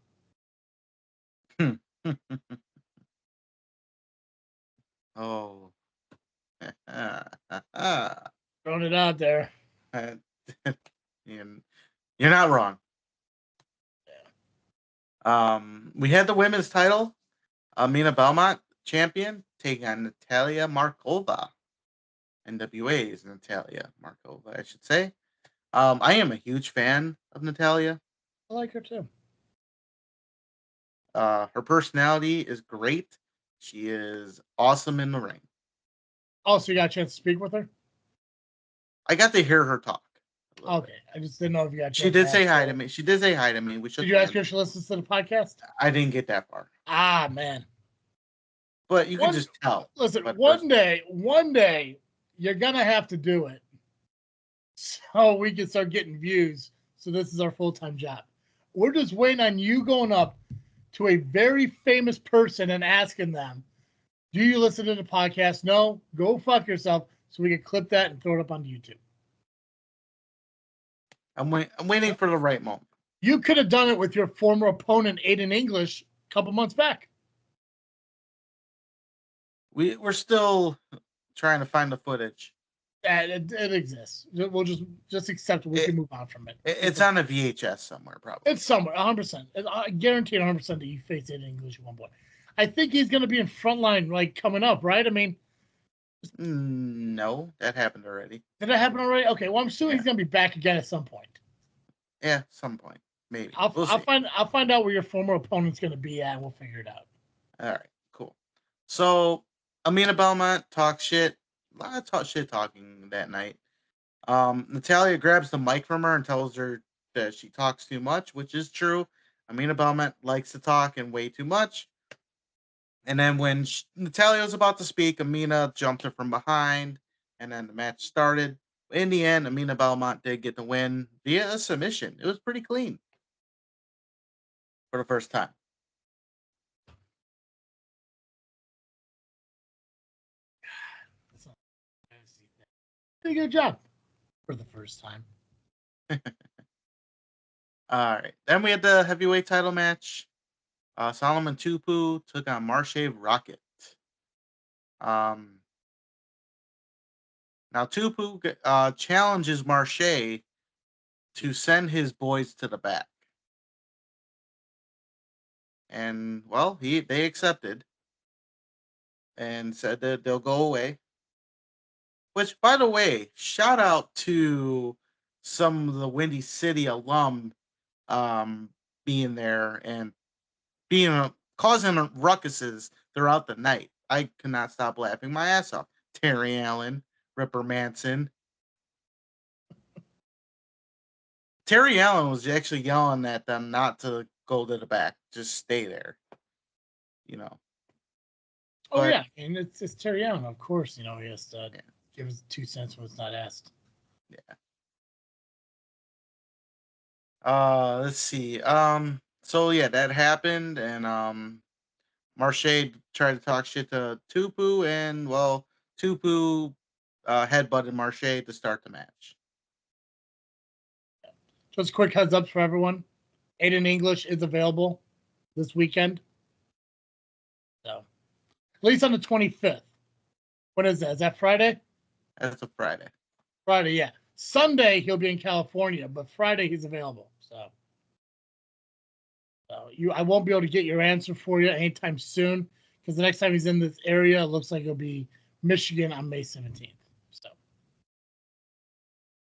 Oh. Throwing it out there. And you're not wrong. We had the women's title. Mina Belmont, champion, taking on Natalia Markova. NWA's Natalia Markova, I should say. I am a huge fan of Natalia. I like her too. Her personality is great. She is awesome in the ring. Oh, so you got a chance to speak with her? I got to hear her talk. Okay, I just didn't know if you got a chance. She did to say ask hi her. to me. She did say hi to me. We shook Did you ask her hands. if she listens to the podcast? I didn't get that far, Ah, man. but you can just tell. Listen, But one day, you're gonna have to do it, so we can start getting views. So this is our full-time job. We're just waiting on you going up to a very famous person and asking them, "Do you listen to the podcast?" No, go fuck yourself. So we can clip that and throw it up on YouTube. I'm waiting for the right moment. You could have done it with your former opponent, Aiden English, a couple months back. We're still trying to find the footage. It exists. We'll just accept it. We can move on from it. It's on a VHS somewhere, probably. It's somewhere, 100%. I guarantee 100% that you faced Aiden English at one point. I think he's going to be in Frontline, like, coming up, right? I mean, no, that happened already. did that happen already? Okay, well, I'm assuming he's going to be back again at some point. Yeah, some point, maybe. I'll find out where your former opponent's going to be at, and we'll figure it out. All right, cool. So, Amina Belmont talks shit. A lot of shit talking that night. Natalia grabs the mic from her and tells her that she talks too much, which is true. Amina Belmont likes to talk and way too much. And then when Natalia was about to speak, Amina jumped her from behind, and then the match started. In the end, Amina Belmont did get the win via a submission. It was pretty clean for the first time. Did a good job for the first time. All right. Then we had the heavyweight title match. Solomon Tupu took on Marshay Rocket. Now Tupu challenges Marshay to send his boys to the back. And well, they accepted and said that they'll go away. Which, by the way, shout out to some of the Windy City alum being there and causing ruckuses throughout the night. I could not stop laughing my ass off. Terry Allen, Ripper Manson. Terry Allen was actually yelling at them not to go to the back, just stay there. Oh, yeah. I mean, it's Terry Allen, of course. He has to give his 2 cents when it's not asked. Yeah. Let's see. So yeah, that happened, and Marshay tried to talk shit to Tupu, and well, Tupu headbutted Marshay to start the match. Just a quick heads up for everyone. Aiden English is available this weekend. So, at least on the 25th. When is that? Is that Friday? That's a Friday. Friday, yeah. Sunday, he'll be in California, but Friday, he's available. So I won't be able to get your answer for you anytime soon, because the next time he's in this area, it looks like it'll be Michigan on May 17th. So,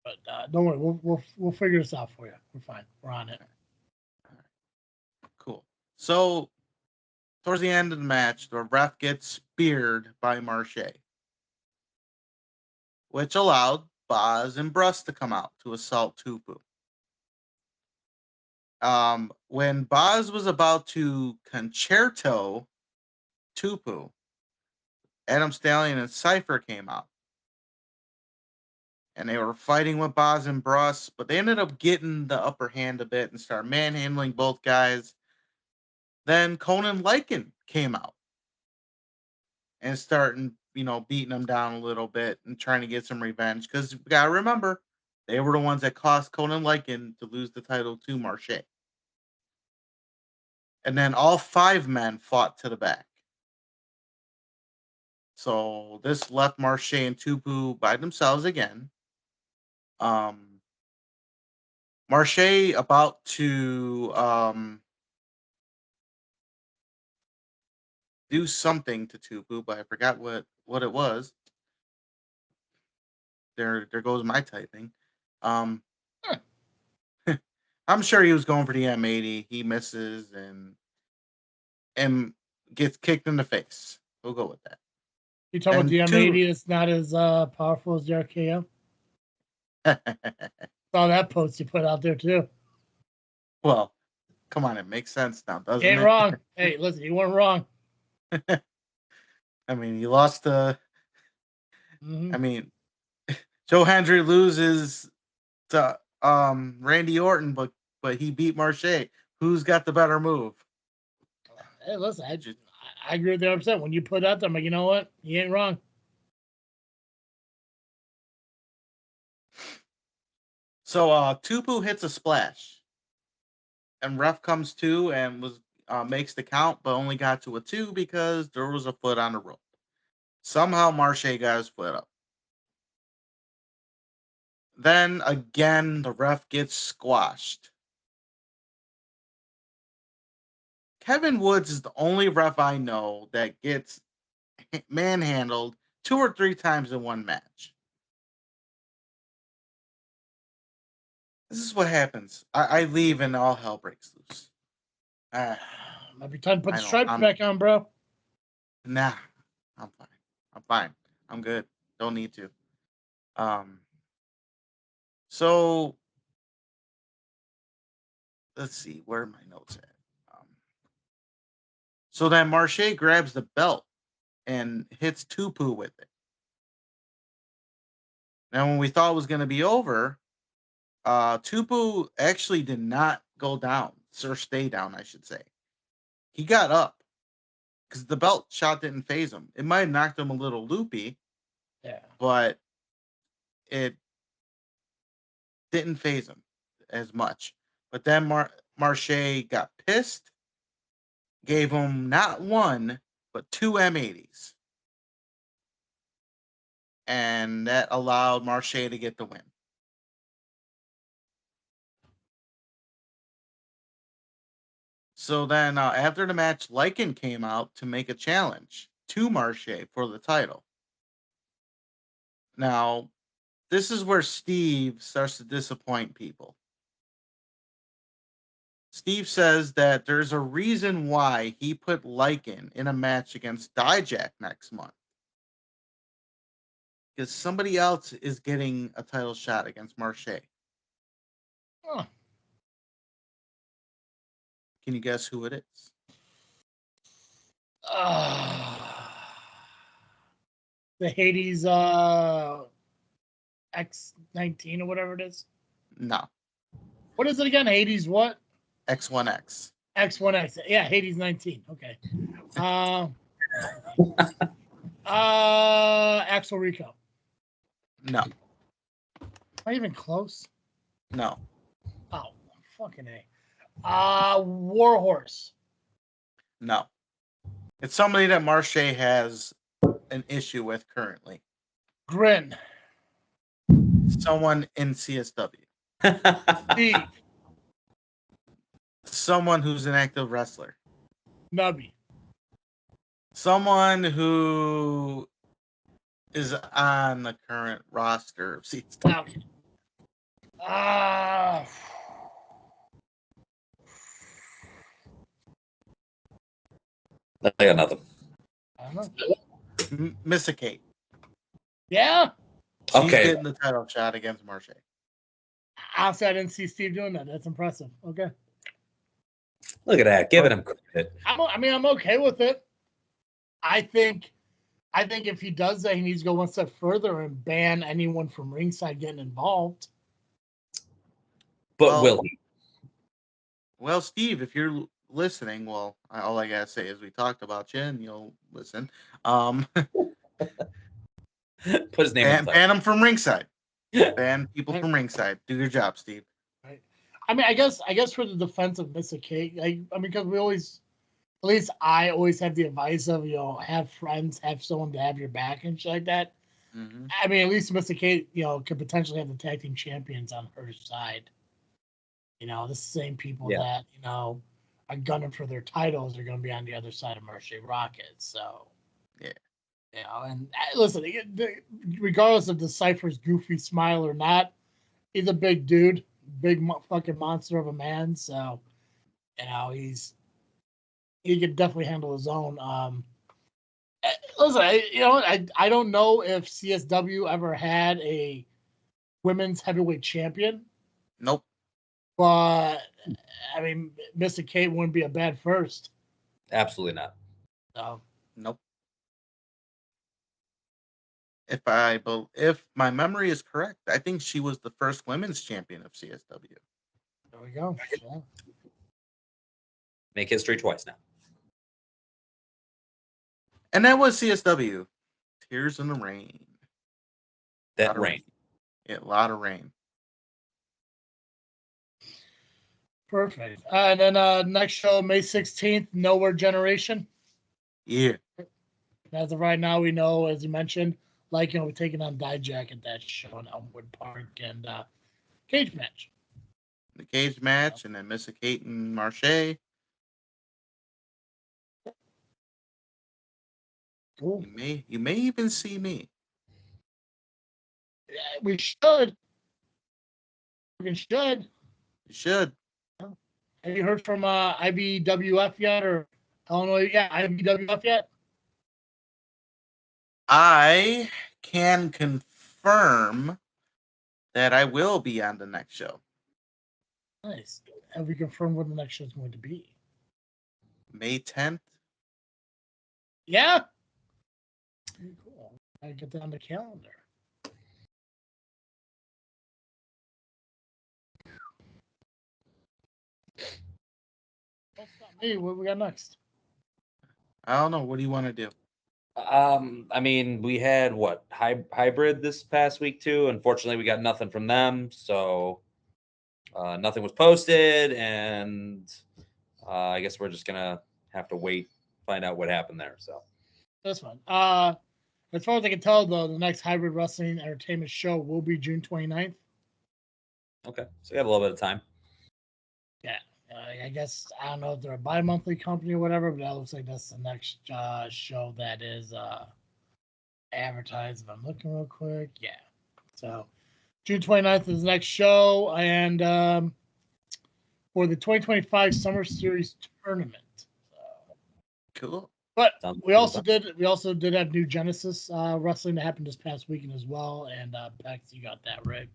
but don't worry, we'll figure this out for you. We're fine. We're on it. Cool. So, towards the end of the match, the ref gets speared by Marshay, which allowed Boz and Bruss to come out to assault Tupu. When Boz was about to concerto Tupu, Adam Stallion and Cypher came out. And they were fighting with Boz and Bruss, but they ended up getting the upper hand a bit and started manhandling both guys. Then Conan Lycan came out and started, beating them down a little bit and trying to get some revenge. Because we got to remember, they were the ones that caused Conan Lycan to lose the title to Marshay. And then all 5 men fought to the back. So this left Marche and Tupu by themselves again. Marche about to do something to Tupu, but I forgot what it was. There goes my typing. I'm sure he was going for the M80. He misses and gets kicked in the face. We'll go with that. You talking about And the M80 that's not as powerful as the RKO? Saw that post you put out there too. Well, come on, it makes sense now, doesn't You ain't it? wrong. Hey, listen, you weren't wrong. I mean, you lost to. Mhm. I mean, Joe Hendry loses to Randy Orton, but he beat Marche. Who's got the better move? Hey, listen, I agree with you 100%. When you put out there, I'm like, you know what? You ain't wrong. So Tupu hits a splash, and ref comes to and makes the count, but only got to a 2 because there was a foot on the rope. Somehow Marche got his foot up. Then again, the ref gets squashed. Kevin Woods is the only ref I know that gets manhandled 2 or 3 times in one match. This is what happens. I leave and all hell breaks loose. Might be time to put I the know, stripes I'm- back on, bro. Nah, I'm fine. I'm fine. I'm good. Don't need to. So let's see, where are my notes at? So then Marche grabs the belt and hits Tupu with it. Now, when we thought it was going to be over, Tupu actually did not go down, or stay down, I should say. He got up because the belt shot didn't phase him. It might have knocked him a little loopy, Yeah. but it didn't phase him as much. But then Marche got pissed, gave him not 1, but 2 M80s. And that allowed Marche to get the win. So then after the match, Lycan came out to make a challenge to Marche for the title. Now, this is where Steve starts to disappoint people. Steve says that there's a reason why he put Lycan in a match against Dijak next month. Because somebody else is getting a title shot against Marche. Huh. Can you guess who it is? The Hades X19 or whatever it is. No. What is it again? Hades what? X1X. X1X. Yeah, Hades 19. Okay. Axel Rico. No. Not even close. No. Oh, fucking A. Warhorse. No. It's somebody that Marche has an issue with currently. Grin. Someone in CSW. Steve. Someone who's an active wrestler. Nubby. Someone who is on the current roster of CSW. Okay. I got nothing. I don't know. Missa Kate. Yeah. She's Okay. getting the title shot against Marche. Honestly, I didn't see Steve doing that. That's impressive. Okay. Look at that. Giving him credit. I'm okay with it. I think if he does that, he needs to go one step further and ban anyone from ringside getting involved. But will he? Well, Steve, if you're listening, well, all I gotta say is we talked about you and you'll listen. Put his name in the Ban him from ringside. Ban people from ringside. Do your job, Steve. Right. I mean, I guess for the defense of Missa Kate, because we always at least I always have the advice of, have friends, have someone to have your back and shit like that. Mm-hmm. I mean, at least Mr. Kate, could potentially have the tag team champions on her side. The same people that, are gunning for their titles are going to be on the other side of Mercy Rocket. So, yeah. And listen, regardless of the Cypher's goofy smile or not, he's a big dude, big fucking monster of a man. So, he could definitely handle his own. Listen, I don't know if CSW ever had a women's heavyweight champion. Nope. But I mean, Mr. Kate wouldn't be a bad first. Absolutely not. So. Nope. If my memory is correct, I think she was the first women's champion of CSW. There we go. Yeah. Make history twice now. And that was CSW. Tears in the Rain. That rain. Yeah, a lot of rain. Perfect. And then next show, May 16th, Nowhere Generation. Yeah. As of right now, we know, as you mentioned, we're taking on Dijak at that show in Elmwood Park and cage match. The cage match, and then Mr. Kate and Marche. Cool. You may even see me. Yeah, we should. We should. You should. Have you heard from IBWF yet, or Illinois? Yeah, IBWF yet? I can confirm that I will be on the next show. Nice. Have we confirmed what the next show is going to be? May 10th. Yeah. Very cool. I get that on the calendar. That's not me. What we got next? I don't know. What do you want to do? I mean, we had hybrid this past week too. Unfortunately, we got nothing from them, so nothing was posted, and I guess we're just gonna have to wait, find out what happened there. So that's fine. As far as I can tell, though, the next hybrid wrestling entertainment show will be June 29th. Okay, so we have a little bit of time. Yeah, I guess I don't know if they're a bi-monthly company or whatever, but that looks like that's the next show that is advertised. If I'm looking real quick, yeah. So June 29th is the next show, and for the 2025 Summer Series tournament. So. Cool. But we also did have New Genesis wrestling that happened this past weekend as well, and Pex, you got that right.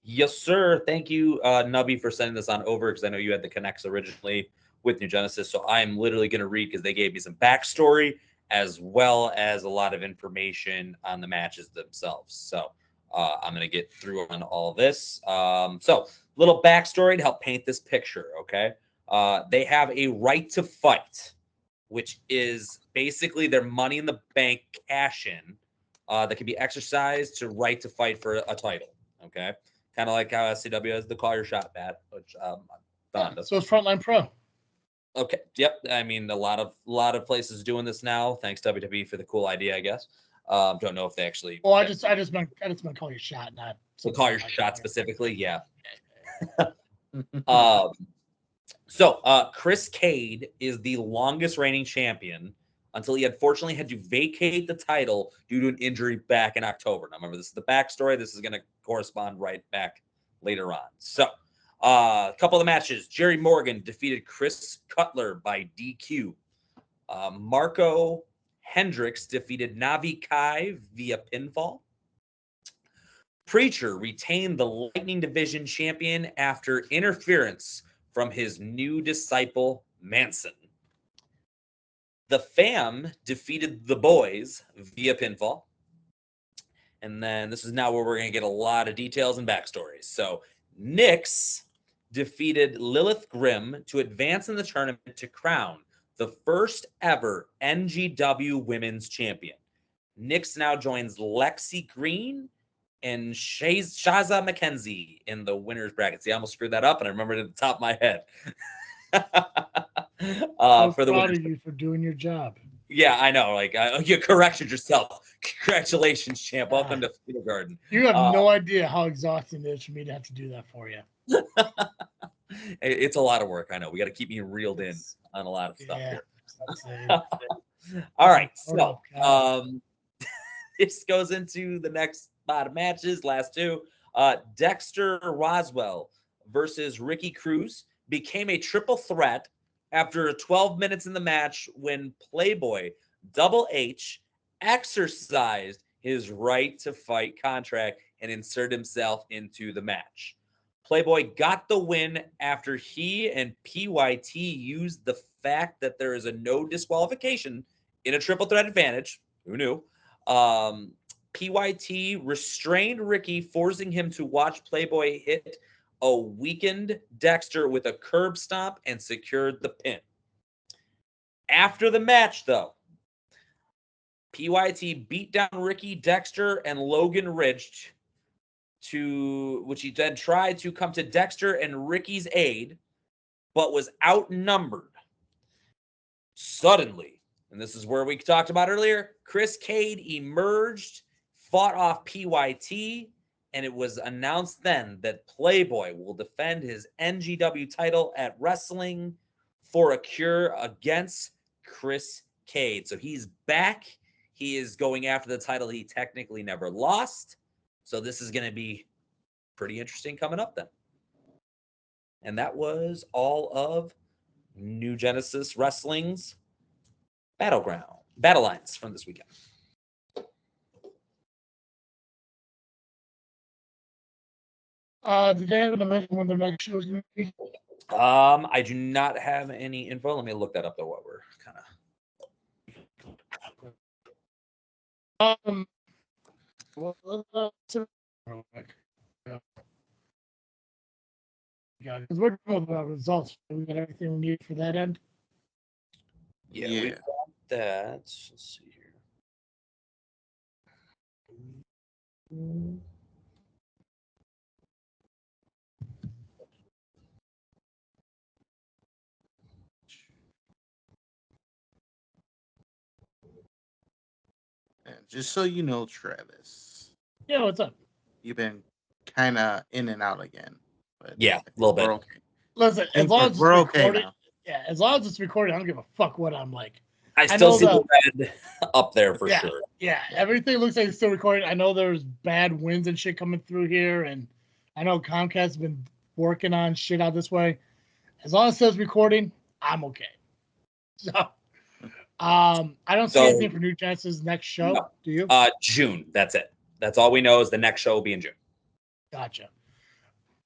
Yes, sir. Thank you, Nubby, for sending this on over, because I know you had the connects originally with New Genesis. So I'm literally going to read, because they gave me some backstory as well as a lot of information on the matches themselves. So I'm going to get through on all this. So little backstory to help paint this picture, okay? They have a right to fight, which is basically their Money in the Bank cash-in that can be exercised to right to fight for a title, okay? Kind of like how SCW has the call your shot bat, which so it's Frontline Pro. Okay. Yep. I mean, a lot of places doing this now. Thanks WWE for the cool idea, I guess. Don't know if they actually. Well, I just meant call your shot, not. So call your shot specifically, yeah. So Chris Cade is the longest reigning champion until he unfortunately had to vacate the title due to an injury back in October. Now, remember, this is the backstory. This is going to correspond right back later on. So, a couple of the matches. Jerry Morgan defeated Chris Cutler by DQ. Marco Hendricks defeated Navi Kai via pinfall. Preacher retained the Lightning Division champion after interference from his new disciple, Manson. The Fam defeated the Boys via pinfall. And then this is now where we're going to get a lot of details and backstories. So Nyx defeated Lilith Grimm to advance in the tournament to crown the first ever NGW Women's Champion. Nyx now joins Lexi Green and Shaza McKenzie in the winner's bracket. See, I almost screwed that up, and I remembered it at the top of my head. So for the proud win. of you for doing your job. Yeah, I know. Like you corrected yourself. Congratulations, champ. Welcome to Field Garden. You have no idea how exhausting it is for me to have to do that for you. It's a lot of work. I know. We got to keep me reeled in on a lot of stuff Yeah. here. All right. So Oh, this goes into the next spot of matches, last two. Dexter Roswell versus Ricky Cruz became a triple threat after 12 minutes in the match when Playboy Double H exercised his right to fight contract and inserted himself into the match. Playboy got the win after he and PYT used the fact that there is a no disqualification in a triple threat advantage. Who knew? PYT restrained Ricky, forcing him to watch Playboy hit a weakened Dexter with a curb stomp and secured the pin. After the match, though, PYT beat down Ricky, Dexter, and Logan Ridge, which he then tried to come to Dexter and Ricky's aid, but was outnumbered. Suddenly, and this is where we talked about earlier, Chris Cade emerged, fought off PYT, and it was announced then that Playboy will defend his NGW title at Wrestling for a cure against Chris Cade. So he's back. He is going after the title he technically never lost. So this is going to be pretty interesting coming up then. And that was all of New Genesis Wrestling's battle lines from this weekend. Did they have an mention when the next show is going to be? I do not have any info. Let me look that up though while we're kind of. Well, real quick. Yeah, because we're talking about results. We got everything we need for that end. Yeah, we got that. Let's see here. And just so you know, Travis. Yeah, what's up? You've been kind of in and out again. But yeah, a little bit. We're okay. Listen, as long as we're it's okay recorded, now. yeah, as long as it's recorded, I don't give a fuck what I'm like. I still see the red up there for sure. Yeah, everything looks like it's still recording. I know there's bad winds and shit coming through here, and I know Comcast's been working on shit out this way. As long as it says recording, I'm okay. So, I don't see anything for New Genesis next show. No. Do you? June. That's it. That's all we know is the next show will be in June. Gotcha.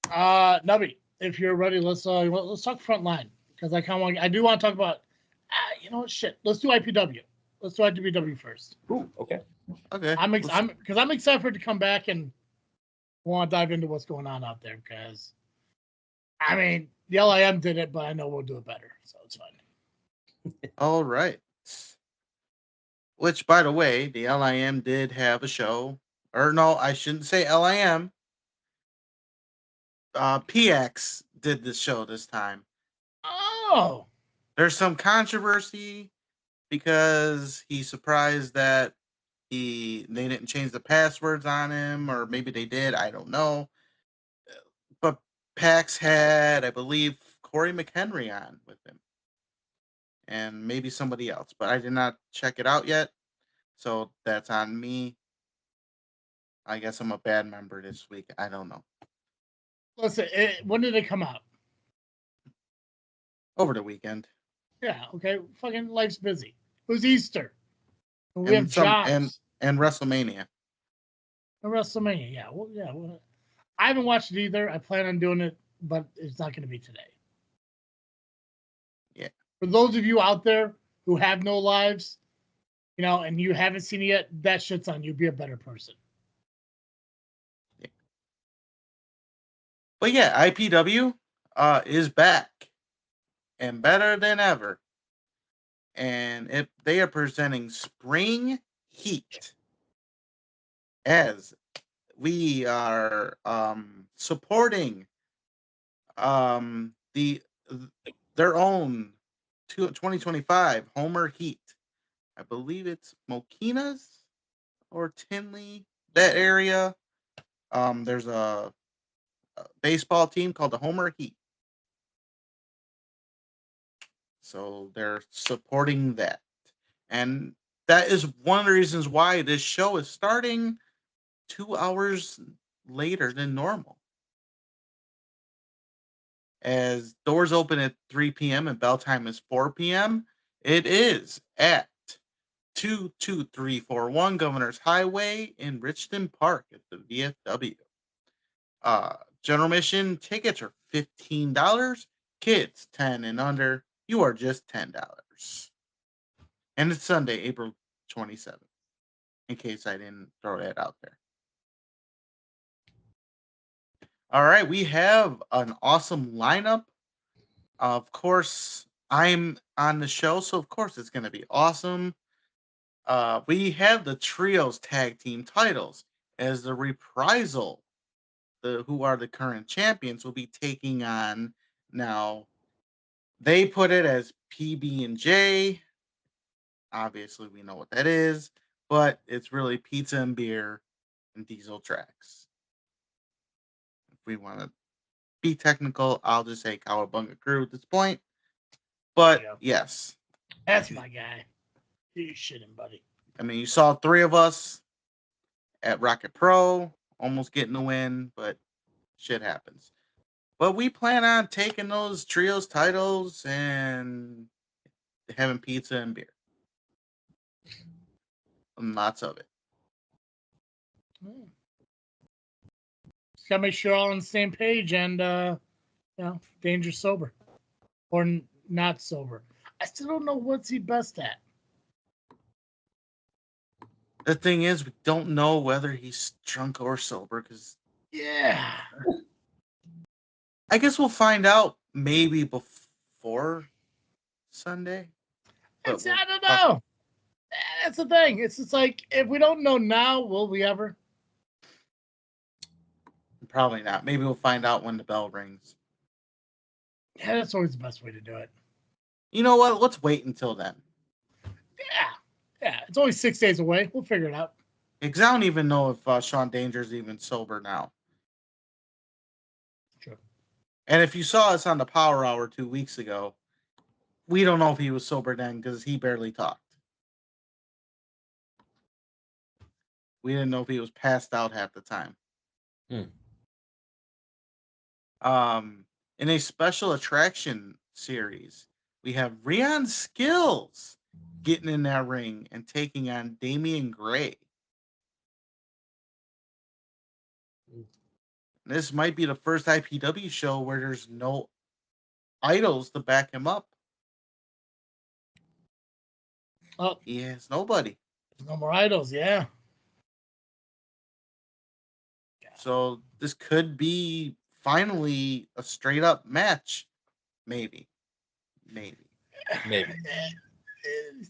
Nubby, if you're ready, let's talk Frontline because I do want to talk about. You know what? Shit. Let's do IPW. Let's do IWW first. Ooh, okay. Okay. I'm excited for it to come back and want to dive into what's going on out there because, I mean, the LIM did it, but I know we'll do it better, so it's fine. All right. Which, by the way, the LIM did have a show. Or no, I shouldn't say LIM. PX did the show this time. Oh. There's some controversy because he's surprised that they didn't change the passwords on him, or maybe they did. I don't know. But PAX had, I believe, Corey McHenry on with him. And maybe somebody else, but I did not check it out yet. So that's on me. I guess I'm a bad member this week. I don't know. Listen, when did it come out? Over the weekend. Yeah, okay. Fucking life's busy. It was Easter. We have jobs. And WrestleMania. And WrestleMania, yeah. Well, yeah. Well, I haven't watched it either. I plan on doing it, but it's not going to be today. Yeah. For those of you out there who have no lives, and you haven't seen it yet, that shit's on you. Be a better person. Yeah. But yeah, IPW is back and better than ever. And they are presenting Spring Heat as we are supporting their own 2025 Homer Heat. I believe it's Mokinas or Tinley, that area. There's a baseball team called the Homer Heat. So they're supporting that. And that is one of the reasons why this show is starting 2 hours later than normal. As doors open at 3 p.m. and bell time is 4 p.m., it is at 22341 Governor's Highway in Richmond Park at the VFW. General admission tickets are $15. Kids 10 and under, you are just $10. And it's Sunday, April 27th, in case I didn't throw that out there. All right, we have an awesome lineup. Of course, I'm on the show, so of course it's going to be awesome. We have the Trios Tag Team titles as the Reprisal, who are the current champions, will be taking on now. They put it as PB&J. Obviously, we know what that is, but it's really Pizza and Beer and Dizzle Tracks. If we want to be technical, I'll just say Cowabunga Crew at this point. But yes, That's my guy. You shitting, buddy. I mean, you saw 3 of us at Rocket Pro almost getting the win, but shit happens. But we plan on taking those trios titles and having pizza and beer. And lots of it. Just gotta make sure all on the same page and dangerous sober. Or not sober. I still don't know what's he best at. The thing is, we don't know whether he's drunk or sober because I guess we'll find out maybe before Sunday. I don't know. That's the thing. It's just like, if we don't know now, will we ever? Probably not. Maybe we'll find out when the bell rings. Yeah, that's always the best way to do it. You know what? Let's wait until then. Yeah. It's only 6 days away. We'll figure it out. Because I don't even know if Sean Danger's even sober now. True. And if you saw us on the Power Hour 2 weeks ago, we don't know if he was sober then because he barely talked. We didn't know if he was passed out half the time. In a special attraction series, we have Rion Skills getting in that ring and taking on Damian Gray. This might be the first IPW show where there's no idols to back him up. Oh, he has nobody. There's no more idols, yeah. So this could be finally a straight up match. Maybe.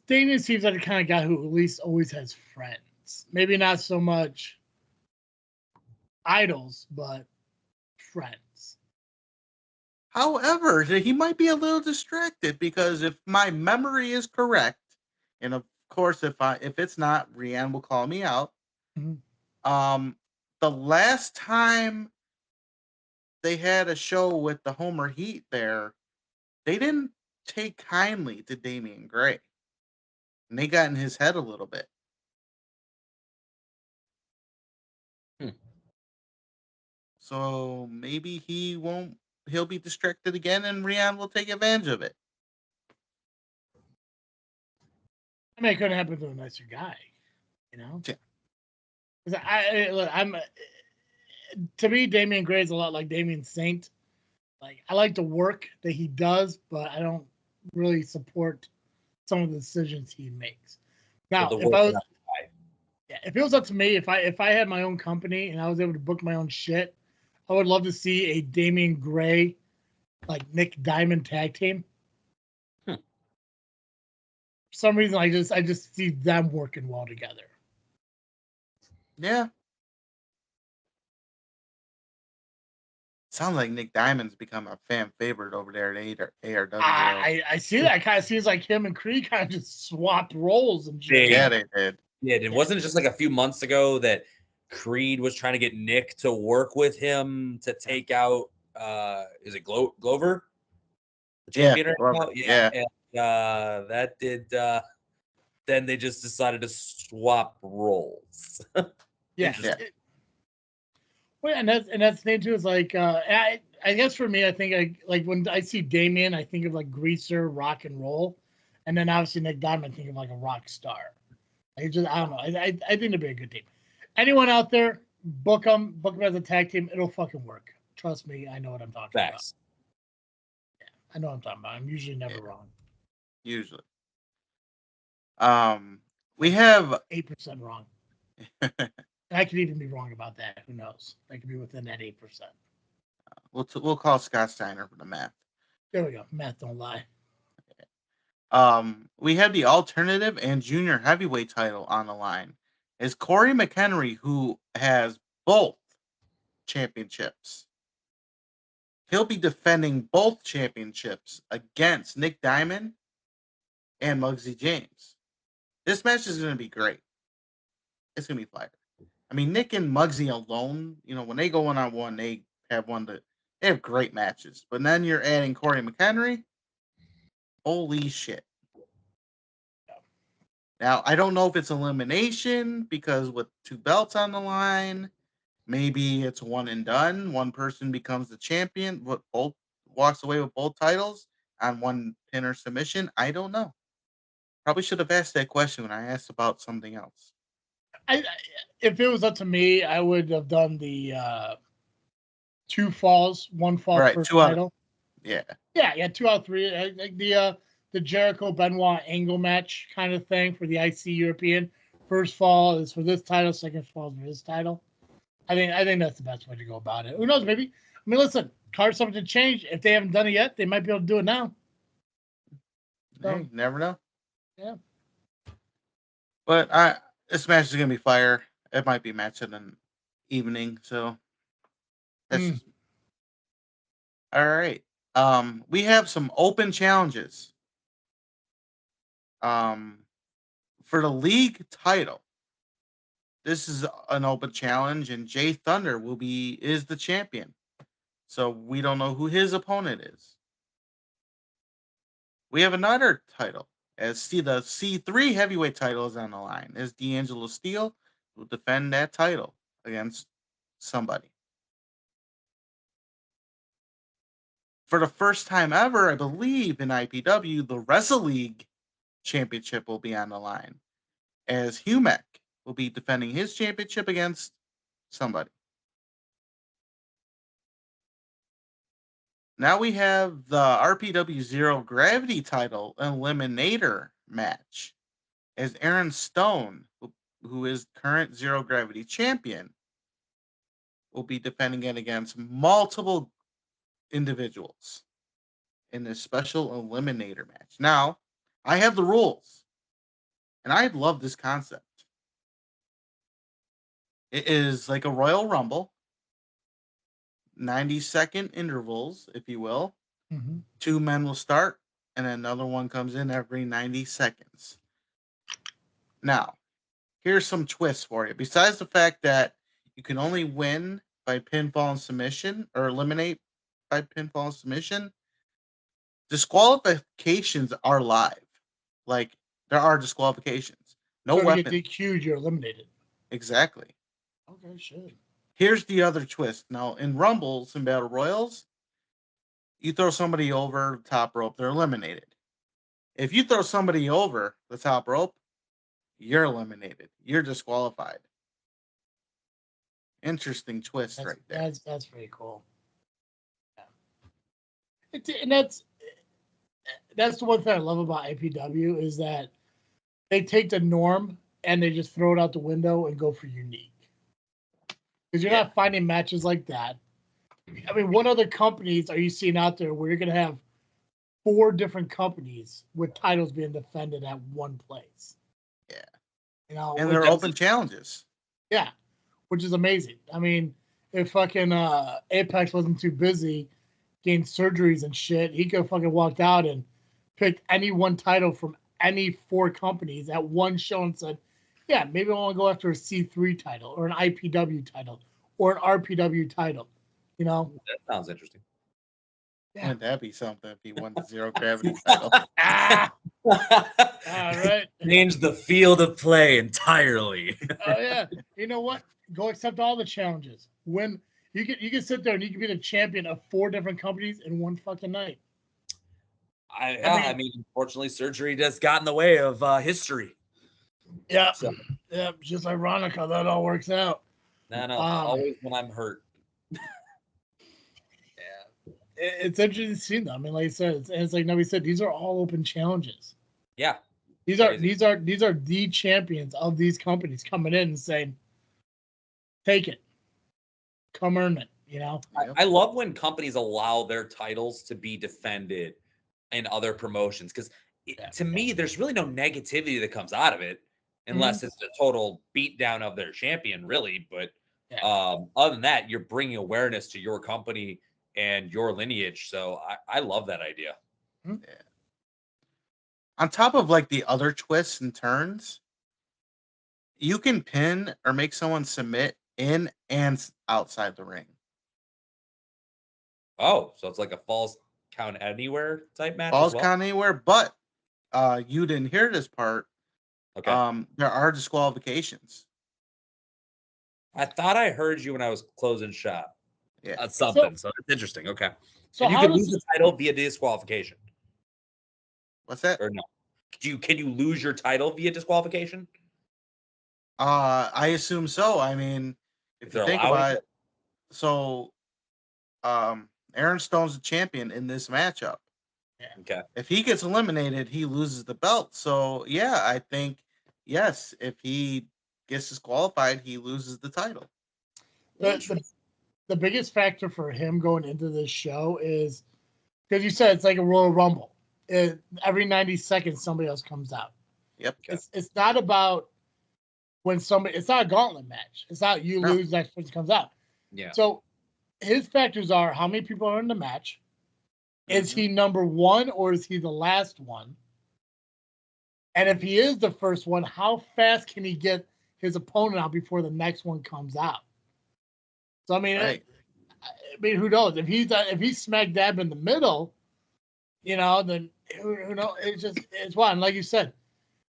Damian seems like the kind of guy who at least always has friends. Maybe not so much idols, but friends. However, he might be a little distracted because if my memory is correct, and of course if it's not, Rianne will call me out. Mm-hmm. The last time they had a show with the Homer Heat there, they didn't take kindly to Damian Gray. And they got in his head a little bit. So maybe he'll be distracted again and Rian will take advantage of it. I mean, it couldn't happen to a nicer guy, you know? Yeah. To me, Damian Gray is a lot like Damian Saint. Like, I like the work that he does, but I don't really support some of the decisions he makes. Now, if it was up to me, if I had my own company and I was able to book my own shit, I would love to see a Damian Gray, like Nick Diamond tag team. For some reason, I just see them working well together. Yeah. Sounds like Nick Diamond's become a fan favorite over there at ARW. though. I see that. It kind of seems like him and Creed kind of just swapped roles and shit. Yeah, they did. Yeah, it wasn't just like a few months ago that Creed was trying to get Nick to work with him to take out is it Glover? The champion right Glover, now? yeah. And that did then they just decided to swap roles. Yeah. Interesting. Well, and that's the thing too. Is like I guess for me, I think like when I see Damien, I think of like greaser, rock and roll, and then obviously Nick Diamond, I think of like a rock star. I don't know. I think it'd be a good team. Anyone out there, book them as a tag team. It'll fucking work. Trust me, I know what I'm talking Facts. about. Yeah, I know what I'm talking about. I'm usually never wrong. Usually. We have 8% wrong. I could even be wrong about that. Who knows? I could be within that 8%. we'll call Scott Steiner for the math. There we go. Math don't lie. We have the alternative and junior heavyweight title on the line. Is Corey McHenry, who has both championships. He'll be defending both championships against Nick Diamond and Muggsy James. This match is going to be great. It's going to be fire. I mean, Nick and Muggsy alone, when they go one-on-one, they have great matches. But then you're adding Corey McHenry. Holy shit. Now, I don't know if it's elimination because with 2 belts on the line, maybe it's one and done. One person becomes the champion, but both walks away with both titles on one pin or submission. I don't know. Probably should have asked that question when I asked about something else. If it was up to me, I would have done the 2 falls, 1 fall Right, first 2 out. title. Yeah. Yeah, 2 out of 3. Like the Jericho Benoit angle match kind of thing for the IC European. First fall is for this title, second fall is for this title. I think that's the best way to go about it. Who knows? Maybe. I mean, listen, card something to change. If they haven't done it yet, they might be able to do it now. So, Hey, never know. Yeah. But this match is gonna be fire. It might be match of the evening, so that's just all right. We have some open challenges. For the league title. This is an open challenge, and Jay Thunder is the champion. So we don't know who his opponent is. We have another title. The C3 heavyweight title is on the line. As D'Angelo Steele will defend that title against somebody. For the first time ever, I believe, in IPW, the Wrestle League championship will be on the line. As Humek will be defending his championship against somebody. Now we have the RPW Zero Gravity title eliminator match. As Aaron Stone, who is current Zero Gravity champion, will be defending it against multiple individuals in this special eliminator match. Now, I have the rules, and I love this concept. It is like a Royal Rumble, 90-second intervals, if you will. 2 men will start, and another one comes in every 90 seconds. Now, here's some twists for you. Besides the fact that you can only win by pinfall and submission, or eliminate by pinfall and submission, disqualifications are live. Like, there are disqualifications. No so weapon. To get DQ'd, you're eliminated. Exactly. Okay, shit. Here's the other twist. Now, in Rumbles and Battle Royals, you throw somebody over the top rope, they're eliminated. If you throw somebody over the top rope, you're eliminated. You're disqualified. Interesting twist right there. That's pretty cool. Yeah. And that's the one thing I love about IPW is that they take the norm and they just throw it out the window and go for unique. Because you're not finding matches like that. I mean, what other companies are you seeing out there where you're going to have 4 different companies with titles being defended at one place? Yeah. You know, And they're open challenges. Yeah, which is amazing. I mean, if fucking Apex wasn't too busy getting surgeries and shit, he could have fucking walked out and picked any one title from any 4 companies at one show and said, yeah, maybe I want to go after a C3 title or an IPW title or an RPW title. You know? That sounds interesting. Yeah. Wouldn't that be something if he won the Zero Gravity title? All right. Change the field of play entirely. Oh yeah. You know what? Go accept all the challenges. When you can sit there and you can be the champion of 4 different companies in one fucking night. I mean, unfortunately, surgery just got in the way of history. Yeah. So, Yeah. Just ironic how that all works out. no, always when I'm hurt. It's interesting to see them. I mean, like I said, it's like Nubby said, these are all open challenges. Yeah. These are the champions of these companies coming in and saying, take it. Come earn it, you know? I love when companies allow their titles to be defended in other promotions because to me, there's really no negativity that comes out of it unless it's a total beatdown of their champion, really. But other than that, you're bringing awareness to your company and your lineage. So I love that idea. Yeah. On top of like the other twists and turns, you can pin or make someone submit in and outside the ring. Oh, so it's like a falls count anywhere type match Falls as well? count anywhere, but you didn't hear this part. Okay. There are disqualifications. I thought I heard you when I was closing shop. Yeah. That's something. So it's interesting. Okay. So and you how can does lose the title via disqualification. What's that? Or no? Can you lose your title via disqualification? I assume so. I mean, if you they're think allowing about it, so Aaron Stone's the champion in this matchup. Okay. If he gets eliminated, he loses the belt. So yeah, I think yes, if he gets disqualified, he loses the title. the biggest factor for him going into this show is because you said it's like a Royal Rumble. Every 90 seconds, somebody else comes out. Yep. It's not about when somebody. It's not a gauntlet match. It's not you lose, next person comes out. Yeah. So his factors are how many people are in the match. Is he number 1 or is he the last one? And if he is the first one, how fast can he get his opponent out before the next one comes out? So I mean, who knows? If he's smack dab in the middle, you know, then who knows? It's one. Like you said,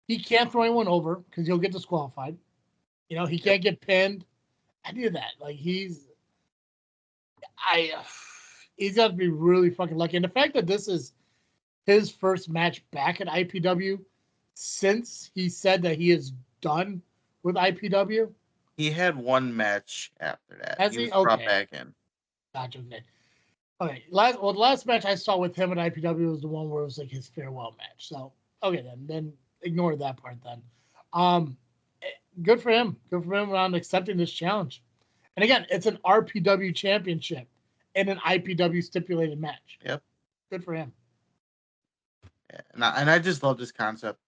he can't throw anyone over because he'll get disqualified. You know, he can't get pinned. I knew that. Like he's got to be really fucking lucky. And the fact that this is his first match back at IPW since he said that he is done with IPW. He had one match after that. Has he he? was brought Okay. back in. Gotcha. Okay. The last match I saw with him at IPW was the one where it was like his farewell match. So okay, then ignore that part then. Good for him. Good for him on accepting this challenge. And again, it's an RPW championship in an IPW stipulated match. Yep. Good for him. Yeah. And I just love this concept.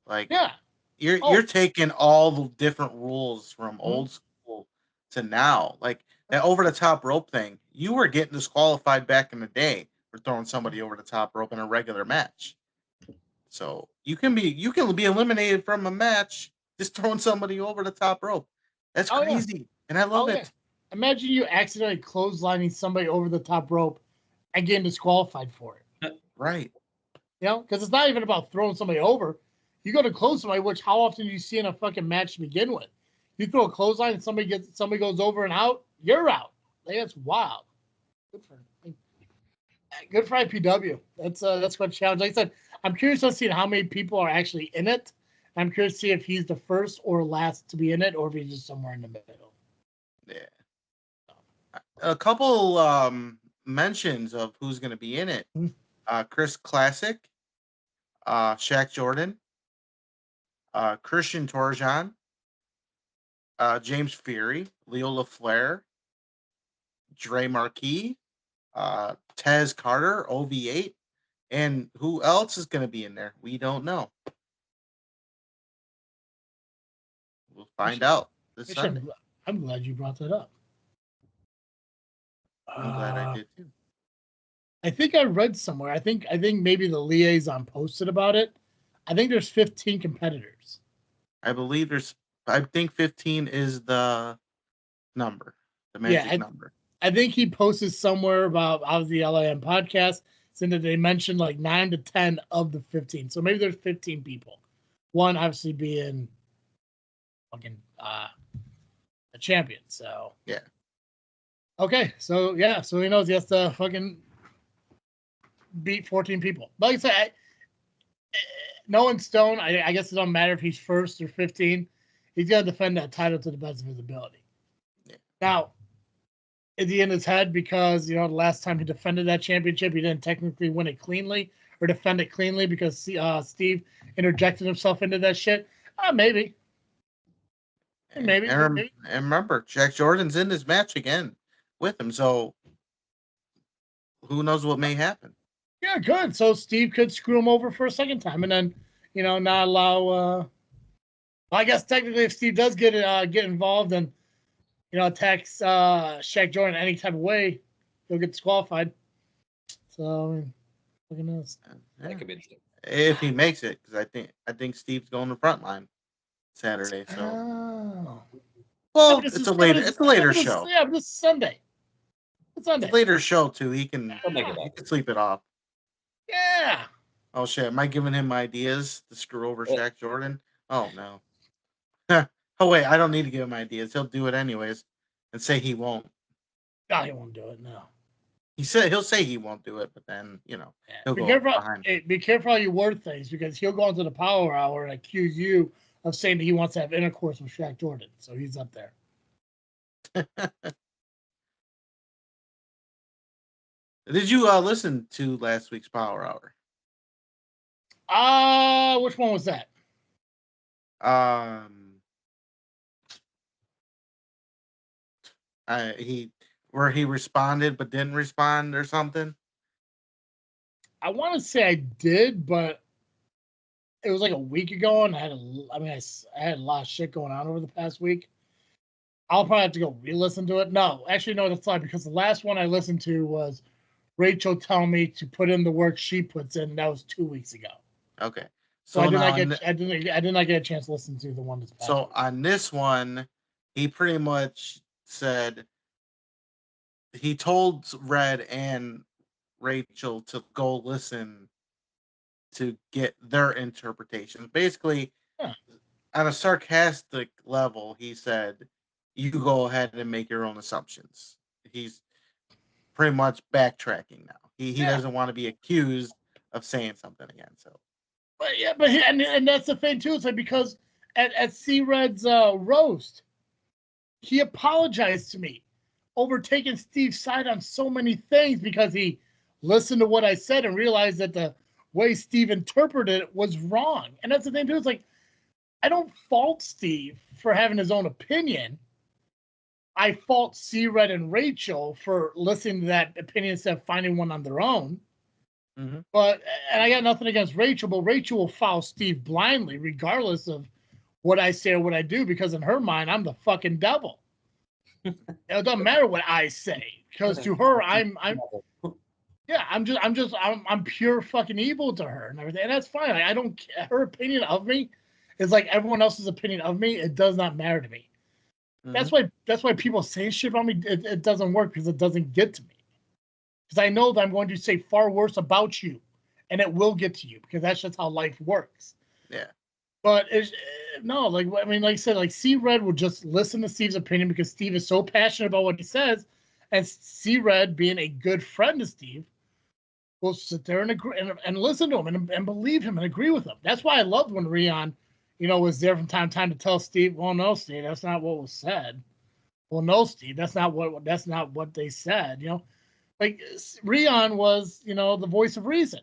Like, yeah, you're taking all the different rules from old school to now. Like that over the top rope thing. You were getting disqualified back in the day for throwing somebody over the top rope in a regular match. So you can be eliminated from a match just throwing somebody over the top rope. That's crazy. Yeah. And I love it. Yeah. Imagine you accidentally clotheslining somebody over the top rope and getting disqualified for it. Right. You know, because it's not even about throwing somebody over. You go to close somebody, which how often do you see in a fucking match to begin with? You throw a clothesline and somebody goes over and out, you're out. Like, that's wild. Good for IPW. That's quite a challenge. Like I said, I'm curious to see how many people are actually in it. I'm curious to see if he's the first or last to be in it, or if he's just somewhere in the middle. Yeah. A couple mentions of who's going to be in it. Chris Classic, Shaq Jordan, Christian Torjan, James Fury, Leo LaFleur, Dre Marquis, Tez Carter, OV8, and who else is going to be in there? We don't know. We'll find out this Sunday. I'm glad you brought that up. I'm glad I did too. I think I read somewhere. I think maybe the liaison posted about it. I think there's 15 competitors. I think 15 is the number, the magic number. I think he posted somewhere about the LIM podcast, saying that they mentioned like 9 to 10 of the 15. So maybe there's 15 people. One obviously being fucking a champion. So yeah. Okay, so yeah, so he knows he has to fucking beat 14 people. But like I said, knowing Stone, I guess it don't matter if he's first or 15. He's gonna defend that title to the best of his ability. Yeah. Now, is he in his head because the last time he defended that championship, he didn't technically win it cleanly or defend it cleanly because Steve interjected himself into that shit? Maybe. Maybe. And remember, Jack Jordan's in this match again with him, so who knows what may happen? Yeah, good. So Steve could screw him over for a second time, and then not allow. Well, I guess technically, if Steve does get involved and attacks Shaq Jordan any type of way, he'll get disqualified. So, look at this. That could be interesting if he makes it, because I think Steve's going to Frontline Saturday. So, well, it's a later show. Yeah, but this is Sunday. It's Sunday. It's a later show too. He can sleep it off. Yeah. Oh shit! Am I giving him ideas to screw over Shaq Jordan? Oh no. Oh wait, I don't need to give him ideas. He'll do it anyways, and say he won't. No, he won't do it. No. He'll say he won't do it, but then he'll be go careful. behind. Hey, be careful how you word things because he'll go into the Power Hour and accuse you of saying that he wants to have intercourse with Shaq Jordan. So he's up there. Did you listen to last week's Power Hour? Which one was that? He responded but didn't respond or something. I want to say I did, but it was like a week ago, and I had a lot of shit going on over the past week. I'll probably have to go re-listen to it. No, actually, no, that's not because the last one I listened to was Rachel telling me to put in the work she puts in. That was 2 weeks ago. Okay, so I did not get a chance to listen to the one that's past week. On this one, he pretty much said he told Red and Rachel to go listen to get their interpretation. Basically, on a sarcastic level, he said, "You go ahead and make your own assumptions." He's pretty much backtracking now. He doesn't want to be accused of saying something again. So, and that's the thing too. It's like because at C Red's roast, he apologized to me over taking Steve's side on so many things because he listened to what I said and realized that the way Steve interpreted it was wrong. And that's the thing too. It's like I don't fault Steve for having his own opinion. I fault C-Red and Rachel for listening to that opinion instead of finding one on their own. Mm-hmm. And I got nothing against Rachel, but Rachel will follow Steve blindly, regardless of what I say or what I do, because in her mind, I'm the fucking devil. It doesn't matter what I say, because to her, I'm pure fucking evil to her and everything, and that's fine. I don't. Her opinion of me is like everyone else's opinion of me. It does not matter to me. Mm-hmm. That's why people say shit about me. It doesn't work because it doesn't get to me. Because I know that I'm going to say far worse about you, and it will get to you because that's just how life works. Yeah. But like I said, like C-Red will just listen to Steve's opinion because Steve is so passionate about what he says, and C-Red, being a good friend to Steve, will sit there and agree and listen to him and believe him and agree with him. That's why I loved when Rion, was there from time to time to tell Steve, well, no, Steve, that's not what was said. Well, no, Steve, that's not what they said. Like Rion was, the voice of reason.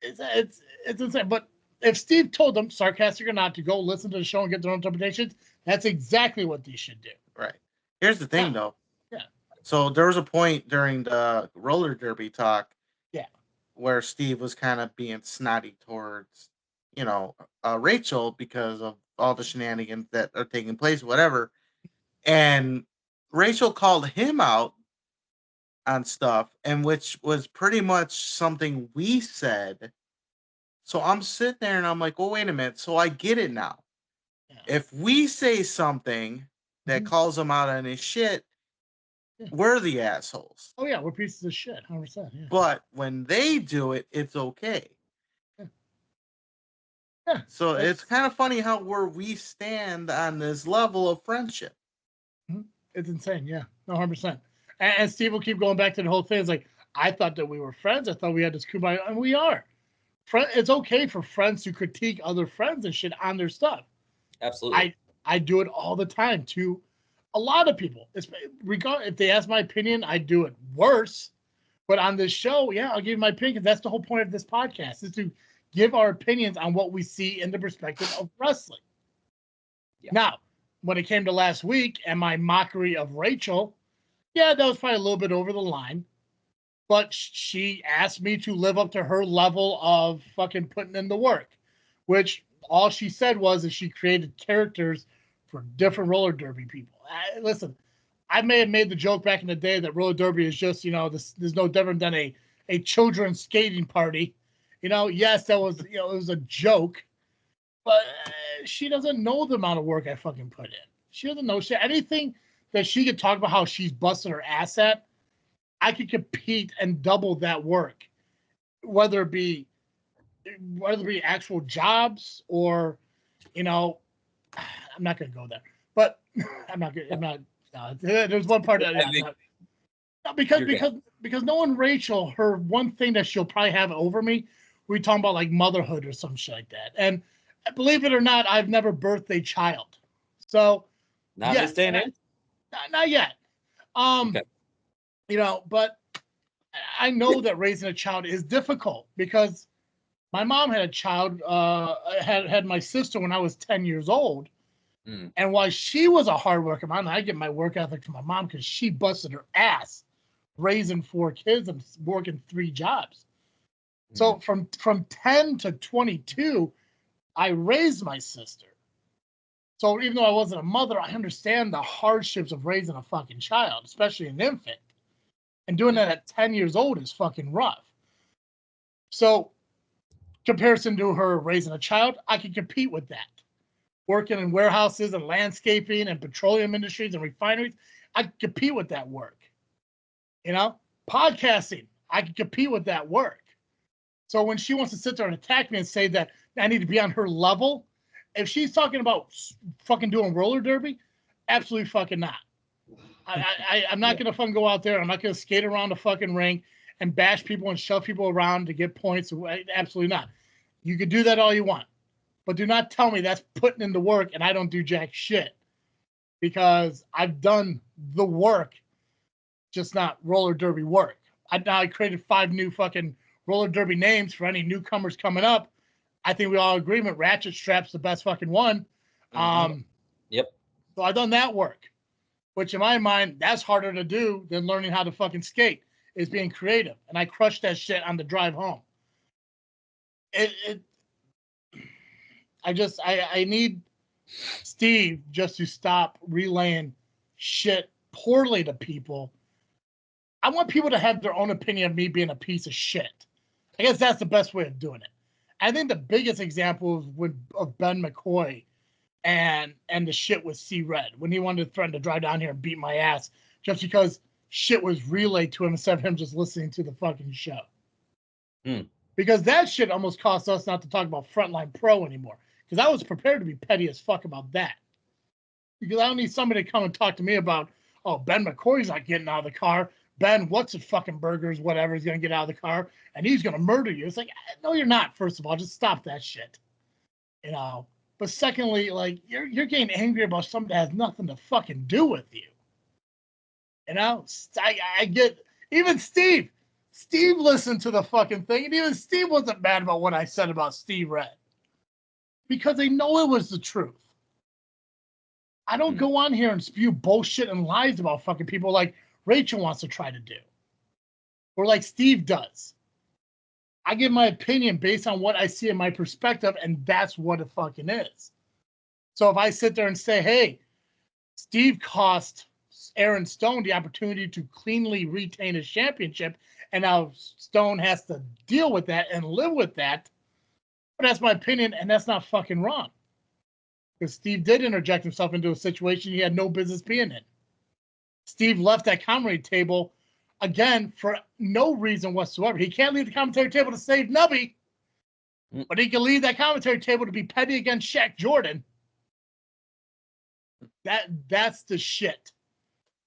It's insane. But if Steve told them, sarcastic or not, to go listen to the show and get their own interpretations, that's exactly what they should do. Right. Here's the thing, though. Yeah. So there was a point during the roller derby talk, where Steve was kind of being snotty towards, Rachel because of all the shenanigans that are taking place, whatever. And Rachel called him out on stuff, and which was pretty much something we said. So I'm sitting there and I'm like, well, wait a minute. So I get it now. Yeah. If we say something that calls him out on his shit, we're the assholes. Oh yeah, we're pieces of shit, 100%. Yeah. But when they do it, it's okay. Yeah. So it's kind of funny how we stand on this level of friendship. It's insane. Yeah, 100%. And Steve will keep going back to the whole thing. It's like, I thought that we were friends. I thought we had this kumbaya, and we are. It's okay for friends to critique other friends and shit on their stuff. Absolutely. I do it all the time to a lot of people. If they ask my opinion, I do it worse. But on this show, yeah, I'll give you my opinion. That's the whole point of this podcast, is to give our opinions on what we see in the perspective of wrestling. Yeah. Now, when it came to last week and my mockery of Rachel, yeah, that was probably a little bit over the line. But she asked me to live up to her level of fucking putting in the work, which all she said was that she created characters for different roller derby people. Listen, I may have made the joke back in the day that roller derby is just, there's no different than a children's skating party. Yes, that was, it was a joke, but she doesn't know the amount of work I fucking put in. She doesn't know shit. Anything that she could talk about how she's busted her ass at, I could compete and double that work, whether it be actual jobs or, I'm not going to go there, but there's one part that because knowing Rachel, her one thing that she'll probably have over me, we talking about like motherhood or some shit like that. And believe it or not, I've never birthed a child. So not this day and age? Not yet. Okay. But I know that raising a child is difficult because my mom had a child, had my sister when I was 10 years old. And while she was a hard worker, I get my work ethic from my mom because she busted her ass raising 4 kids and working 3 jobs. So from 10 to 22, I raised my sister. So even though I wasn't a mother, I understand the hardships of raising a fucking child, especially an infant. And doing that at 10 years old is fucking rough. So comparison to her raising a child, I can compete with that. Working in warehouses and landscaping and petroleum industries and refineries, I can compete with that work. Podcasting, I can compete with that work. So when she wants to sit there and attack me and say that I need to be on her level, if she's talking about fucking doing roller derby, absolutely fucking not. I'm not going to fucking go out there. I'm not going to skate around the fucking ring and bash people and shove people around to get points. Absolutely not. You can do that all you want. But do not tell me that's putting in the work and I don't do jack shit. Because I've done the work, just not roller derby work. I created 5 new fucking roller derby names for any newcomers coming up. I think we all agree with Ratchet Strap's the best fucking one. Yep. So I've done that work, which in my mind, that's harder to do than learning how to fucking skate, is being creative. And I crushed that shit on the drive home. I need Steve just to stop relaying shit poorly to people. I want people to have their own opinion of me being a piece of shit. I guess that's the best way of doing it. I think the biggest example of Ben McCoy and the shit with C-Red when he wanted to threaten to drive down here and beat my ass just because shit was relayed to him instead of him just listening to the fucking show. Because that shit almost cost us not to talk about Frontline Pro anymore. Because I was prepared to be petty as fuck about that. Because I don't need somebody to come and talk to me about, oh, Ben McCoy's not getting out of the car. Ben, what's it fucking burgers, whatever, is going to get out of the car, and he's going to murder you. It's like, no, you're not, first of all. Just stop that shit. But secondly, like, you're getting angry about something that has nothing to fucking do with you. I get, even Steve listened to the fucking thing, and even Steve wasn't mad about what I said about Steve Red. Because they know it was the truth. I don't go on here and spew bullshit and lies about fucking people like Rachel wants to try to do. Or like Steve does. I give my opinion based on what I see in my perspective, and that's what it fucking is. So if I sit there and say, hey, Steve cost Aaron Stone the opportunity to cleanly retain his championship, and now Stone has to deal with that and live with that. But that's my opinion, and that's not fucking wrong. Because Steve did interject himself into a situation he had no business being in. Steve left that commentary table, again, for no reason whatsoever. He can't leave the commentary table to save Nubby, but he can leave that commentary table to be petty against Shaq Jordan. That's the shit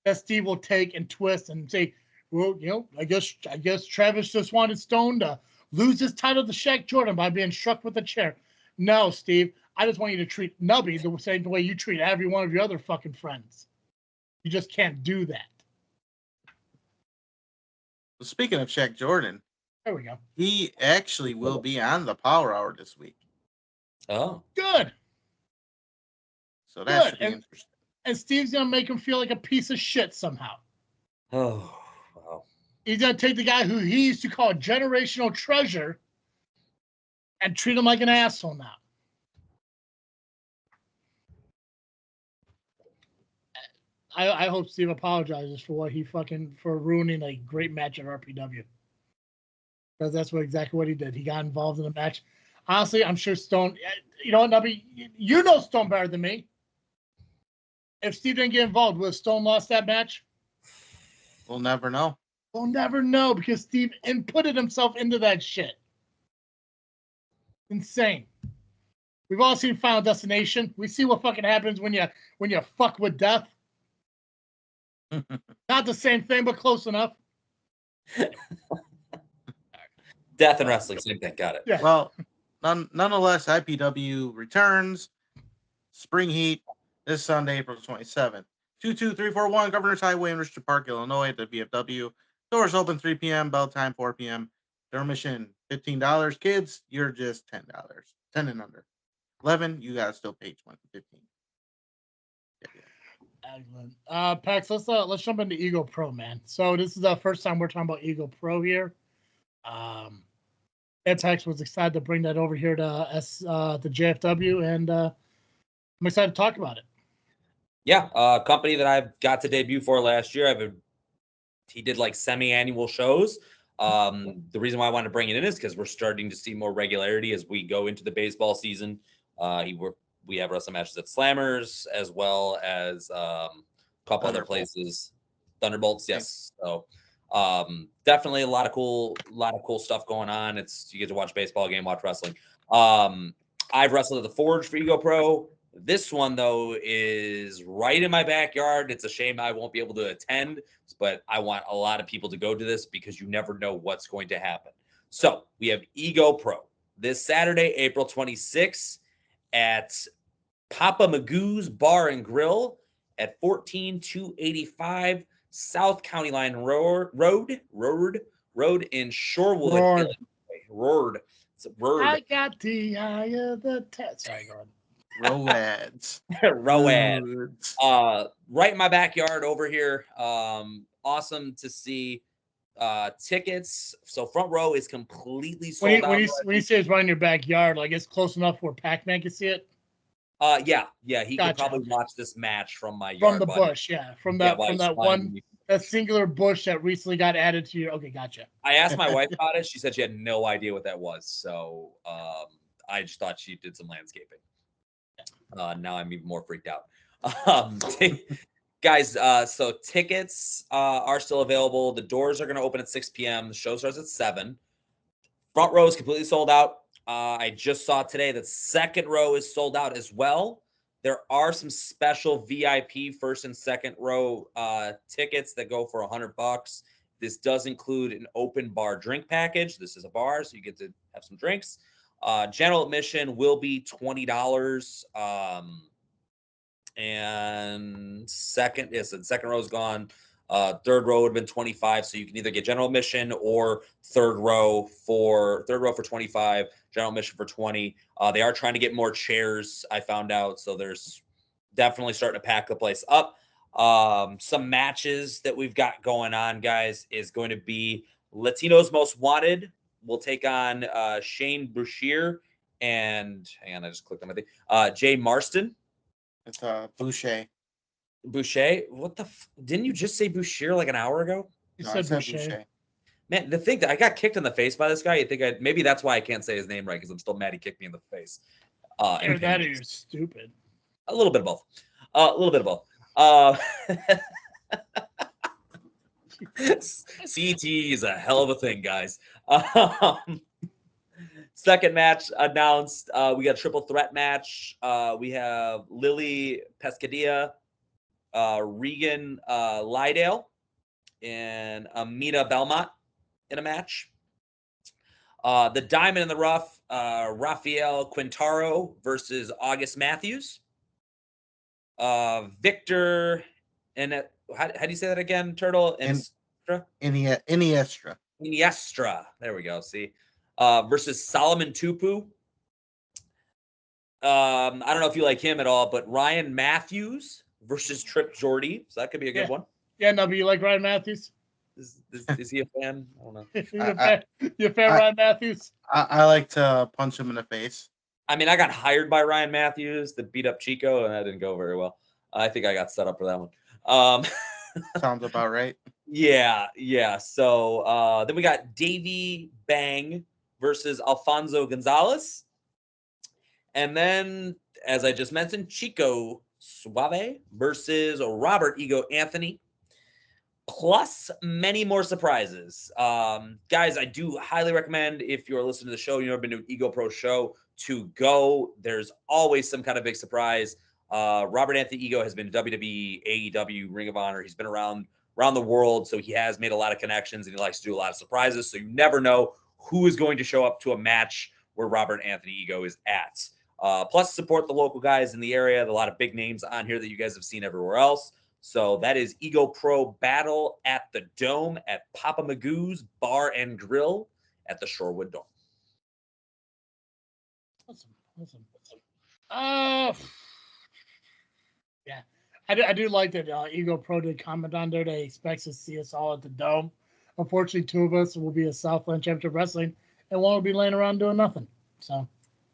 that Steve will take and twist and say, well, I guess Travis just wanted Stone to lose his title to Shaq Jordan by being struck with a chair. No, Steve, I just want you to treat Nubby the same way you treat every one of your other fucking friends. You just can't do that. Well, speaking of Shaq Jordan, there we go. He actually will be on the Power Hour this week. Oh, good. So that should be interesting. And Steve's gonna make him feel like a piece of shit somehow. Oh, wow. He's gonna take the guy who he used to call a generational treasure and treat him like an asshole now. I hope Steve apologizes for what he for ruining a great match at RPW. Because that's exactly what he did. He got involved in the match. Honestly, I'm sure Stone, you know what, Nubby, you know Stone better than me. If Steve didn't get involved, would Stone lost that match? We'll never know. We'll never know because Steve inputted himself into that shit. Insane. We've all seen Final Destination. We see what fucking happens when you fuck with death. Not the same thing, but close enough. Death and wrestling, same thing. Got it. Yeah. Well, nonetheless, IPW returns. Spring Heat this Sunday, April 27th. 22341 Governor's Highway in Richmond Park, Illinois at the VFW. Doors open 3 p.m., bell time 4 p.m. Admission $15. Kids, you're just $10. 10 and under. 11, you gotta still pay 15. Excellent. Pax, let's jump into Ego Pro, man. So this is the first time we're talking about Ego Pro here. Pax was excited to bring that over here to the JFW, and I'm excited to talk about it. Yeah, a company that I've got to debut for last year. He did like semi-annual shows. The reason why I wanted to bring it in is because we're starting to see more regularity as we go into the baseball season. We have wrestling matches at Slammers as well as a couple other places. Thunderbolts, yes. So definitely a lot of cool stuff going on. You get to watch baseball game, watch wrestling. I've wrestled at the Forge for Ego Pro. This one though is right in my backyard. It's a shame I won't be able to attend, but I want a lot of people to go to this because you never know what's going to happen. So we have Ego Pro this Saturday, April 26th at Papa Magoo's Bar and Grill at 14285 South County Line Road in Shorewood, Illinois. Road. I got the eye of the test. Sorry, go on. Roads. Roads. Right in my backyard over here. Awesome to see. Tickets. So front row is completely sold out. When you say it's right in your backyard, like it's close enough where Pac-Man can see it. Yeah. He could probably watch this match from my yard. From the bush, from that one that singular bush that recently got added to your. Okay, gotcha. I asked my wife about it. She said she had no idea what that was. So I just thought she did some landscaping. Now I'm even more freaked out. Guys, so tickets are still available. The doors are going to open at 6 p.m. The show starts at 7. Front row is completely sold out. I just saw today that second row is sold out as well. There are some special VIP first and second row tickets that go for $100. This does include an open bar drink package. This is a bar, so you get to have some drinks. General admission will be $20. And second row is gone. Third row would have been 25, so you can either get general admission or third row for 25, general admission for 20. They are trying to get more chairs, I found out, so there's definitely starting to pack the place up. Some matches that we've got going on, guys, is going to be Latinos Most Wanted. We'll take on Shane Boucher and hang on, I just clicked on my thing. Jay Marston. It's Boucher. Boucher? What the? Didn't you just say Boucher like an hour ago? You No, I said said Boucher. Boucher. Man, the thing that I got kicked in the face by this guy, you think maybe that's why I can't say his name right because I'm still mad he kicked me in the face. Either that or you're stupid. A little bit of both. A little bit of both. CT is a hell of a thing, guys. Second match announced. We got a triple threat match. We have Lily Pescadilla, Regan Lydale, and Amina Belmont in a match. The Diamond in the Rough, Rafael Quintaro versus August Matthews. Victor, and how do you say that again, Turtle? Iniestra. There we go. See, versus Solomon Tupu. I don't know if you like him at all, but Ryan Matthews versus Trip Jordy. So that could be a good one. Yeah, no, but you like Ryan Matthews? Is he a fan? I don't know. You a fan, Ryan Matthews? I like to punch him in the face. I mean, I got hired by Ryan Matthews to beat up Chico, and that didn't go very well. I think I got set up for that one. Sounds about right. Yeah. So then we got Davey Bang versus Alfonso Gonzalez. And then, as I just mentioned, Chico Suave versus Robert Ego Anthony. Plus many more surprises. Guys, I do highly recommend, if you're listening to the show, you've never been to an Ego Pro show, to go. There's always some kind of big surprise. Robert Anthony Ego has been WWE, AEW, Ring of Honor. He's been around the world, so he has made a lot of connections, and he likes to do a lot of surprises. So you never know who is going to show up to a match where Robert Anthony Ego is at. Plus, support the local guys in the area. There are a lot of big names on here that you guys have seen everywhere else. So that is Ego Pro Battle at the Dome at Papa Magoo's Bar and Grill at the Shorewood Dome. Awesome. Yeah, I do like that Ego Pro did comment on there that he expects to see us all at the Dome. Unfortunately, two of us will be at Southland Championship Wrestling, and one will be laying around doing nothing. So.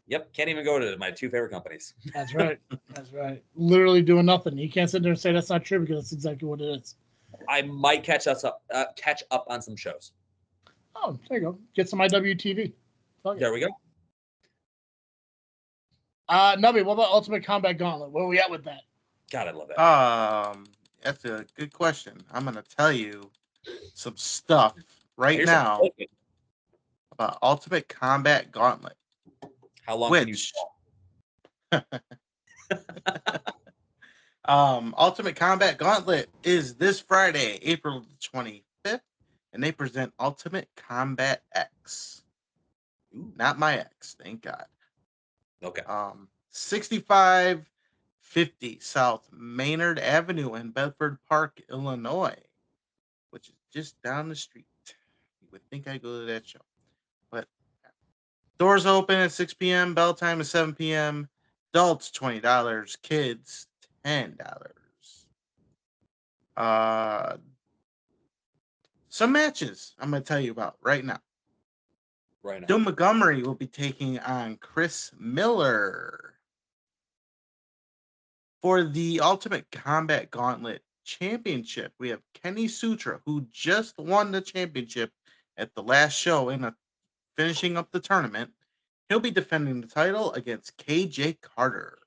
Yep, can't even go to my two favorite companies. That's right. Literally doing nothing. You can't sit there and say that's not true because that's exactly what it is. I might catch up on some shows. Oh, there you go. Get some IWTV. There we go. Nubby, what about Ultimate Combat Gauntlet? Where are we at with that? God, I love that. That's a good question. I'm gonna tell you some stuff right now about Ultimate Combat Gauntlet. How long can you Ultimate Combat Gauntlet is this Friday, April 25th, and they present Ultimate Combat X. Ooh, not my X, thank God. Okay. 6550 South Maynard Avenue in Bedford Park, Illinois, which is just down the street. You would think I go to that show, but doors open at 6 p.m. Bell time is 7 p.m. Adults $20, kids $10. Some matches I'm going to tell you about right now. Bill Montgomery will be taking on Chris Miller. For the Ultimate Combat Gauntlet Championship, we have Kenny Sutra, who just won the championship at the last show in finishing up the tournament. He'll be defending the title against KJ Carter.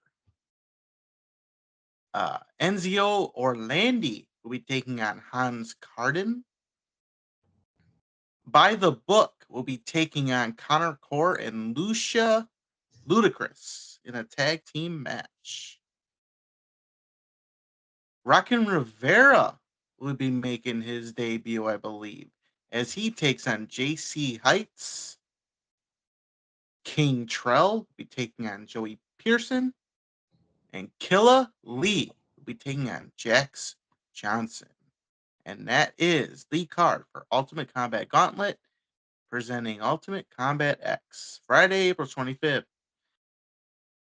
Enzio Orlandi will be taking on Hans Carden. By the Book will be taking on Connor Core and Lucia Ludacris in a tag team match. Rockin' Rivera will be making his debut, I believe, as he takes on JC Heights. King Trell will be taking on Joey Pearson. And Killa Lee will be taking on Jax Johnson. And that is the card for Ultimate Combat Gauntlet, presenting Ultimate Combat X, Friday, April 25th.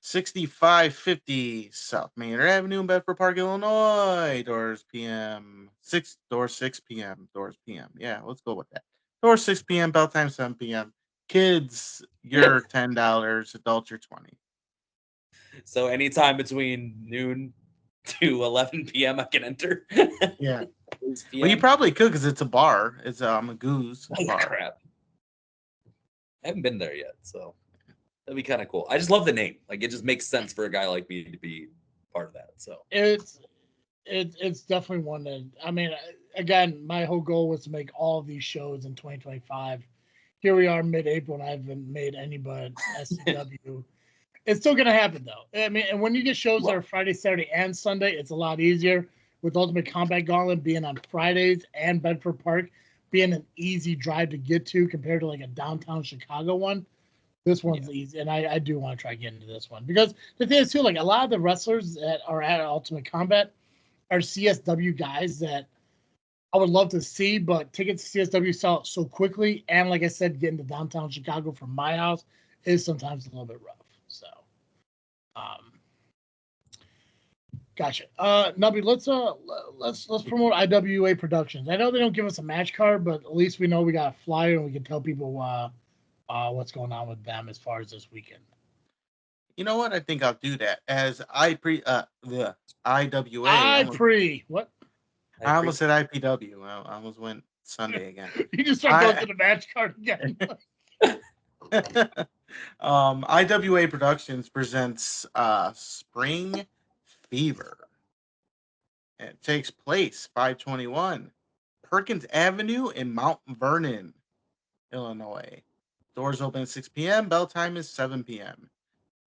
6550 South Maynard Avenue in Bedford Park, Illinois. Doors 6 p.m. Yeah, let's go with that. Doors 6 p.m. Bell time 7 p.m. Kids, you're $10. Adults, you're $20. So anytime between noon to 11 p.m. I can enter. Yeah. 6 Well, you p.m. probably could because it's a bar. It's a Magoo's Oh, bar. crap. I haven't been there yet, so that'd be kind of cool. I just love the name. Like, it just makes sense for a guy like me to be part of that. So It's definitely one that, I mean, again, my whole goal was to make all of these shows in 2025. Here we are mid-April, and I haven't made any but SCW. It's still going to happen, though. I mean, and when you get shows that are Friday, Saturday, and Sunday, it's a lot easier. With Ultimate Combat Gauntlet being on Fridays and Bedford Park being an easy drive to get to compared to like a downtown Chicago one. This one's easy, and I do want to try getting into this one because the thing is too, like a lot of the wrestlers that are at Ultimate Combat are CSW guys that I would love to see, but tickets to CSW sell out so quickly, and like I said, getting to downtown Chicago from my house is sometimes a little bit rough. So, gotcha. Nubby, let's promote IWA Productions. I know they don't give us a match card, but at least we know we got a flyer and we can tell people what's going on with them as far as this weekend. You know what? I think I'll do that as the IWA. What? I almost said IPW. I almost went Sunday again. You just start going to the match card again. IWA Productions presents Spring Fever. It takes place 521 Perkins Avenue in Mount Vernon, Illinois. Doors open at 6 p.m. Bell time is 7 p.m.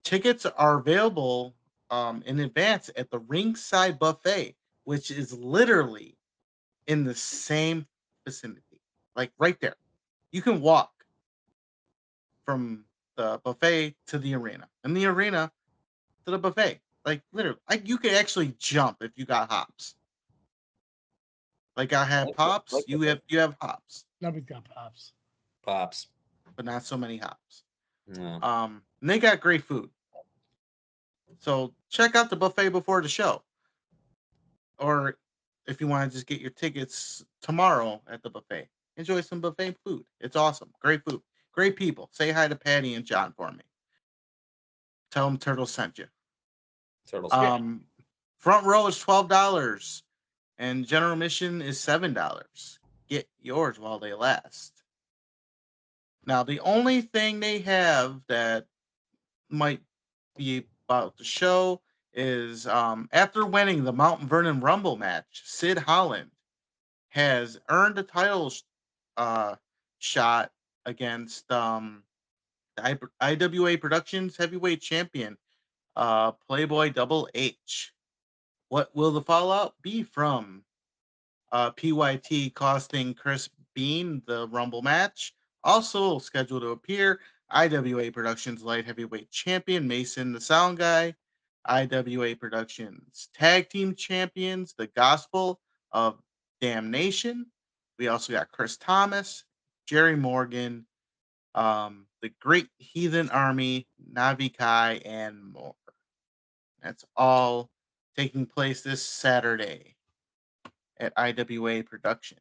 Tickets are available in advance at the Ringside Buffet, which is literally in the same vicinity, like right there. You can walk from the buffet to the arena, and the arena to the buffet. Like literally, you could actually jump if you got hops. Like I have pops, you have hops. Nubby's got pops. Pops, but not so many hops. No. And they got great food. So check out the buffet before the show. Or if you want to just get your tickets tomorrow at the buffet, enjoy some buffet food. It's awesome. Great food. Great people. Say hi to Patty and John for me. Tell them Turtle sent you. Turtles. Front row is $12 and general admission is $7. Get yours while they last. Now, the only thing they have that might be about the show is after winning the Mount Vernon Rumble match, Sid Holland has earned a title shot against the IWA Productions heavyweight champion, Playboy Double H. What will the fallout be from PYT costing Chris Bean the Rumble match? Also scheduled to appear, IWA Productions light heavyweight champion Mason the Sound Guy, IWA Productions tag team champions, the Gospel of Damnation. We also got Chris Thomas, Jerry Morgan, the Great Heathen Army, Navi Kai, and more. That's all taking place this Saturday at IWA Productions.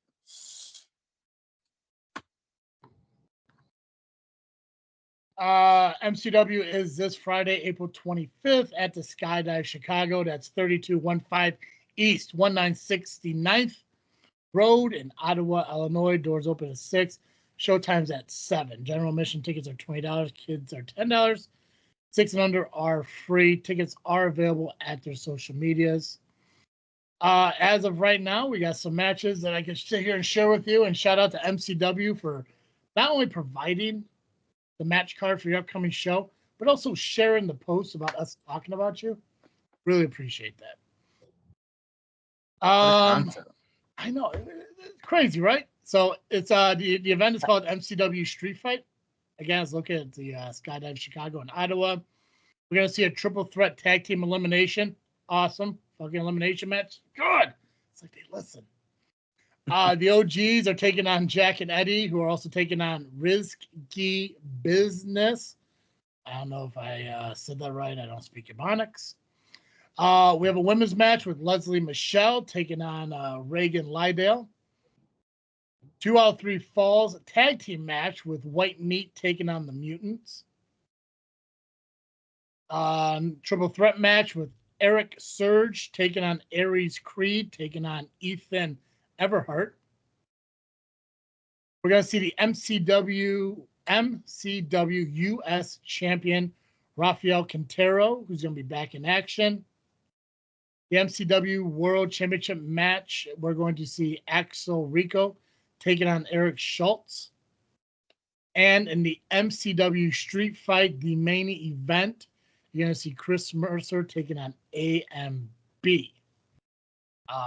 MCW is this Friday, April 25th at the Skydive Chicago. That's 3215 East 1969th Road in Ottawa, Illinois. Doors open at 6. Showtime's at 7. General admission tickets are $20. Kids are $10. 6 and under are free. Tickets are available at their social medias. As of right now, we got some matches that I can sit here and share with you. And shout out to MCW for not only providing the match card for your upcoming show, but also sharing the posts about us talking about you. Really appreciate that. I know, it's crazy, right? So it's the event is called MCW Street Fight. Again, it's located at the Skydive Chicago in Ottawa. We're gonna see a triple threat tag team elimination. Awesome, fucking elimination match. Good. It's like they listen. The OGs are taking on Jack and Eddie, who are also taking on Risky Business. I don't know if I said that right. I don't speak Ebonics. We have a women's match with Leslie Michelle taking on Reagan Lydale. 2 out of 3 falls tag team match with White Meat taking on the Mutants. Triple threat match with Eric Surge taking on Aries Creed, taking on Ethan Everhart. We're going to see the MCW US champion Rafael Quintero, who's going to be back in action. The MCW World Championship match, we're going to see Axel Rico taking on Eric Schultz. And in the MCW Street Fight, the main event, you're going to see Chris Mercer taking on AMB.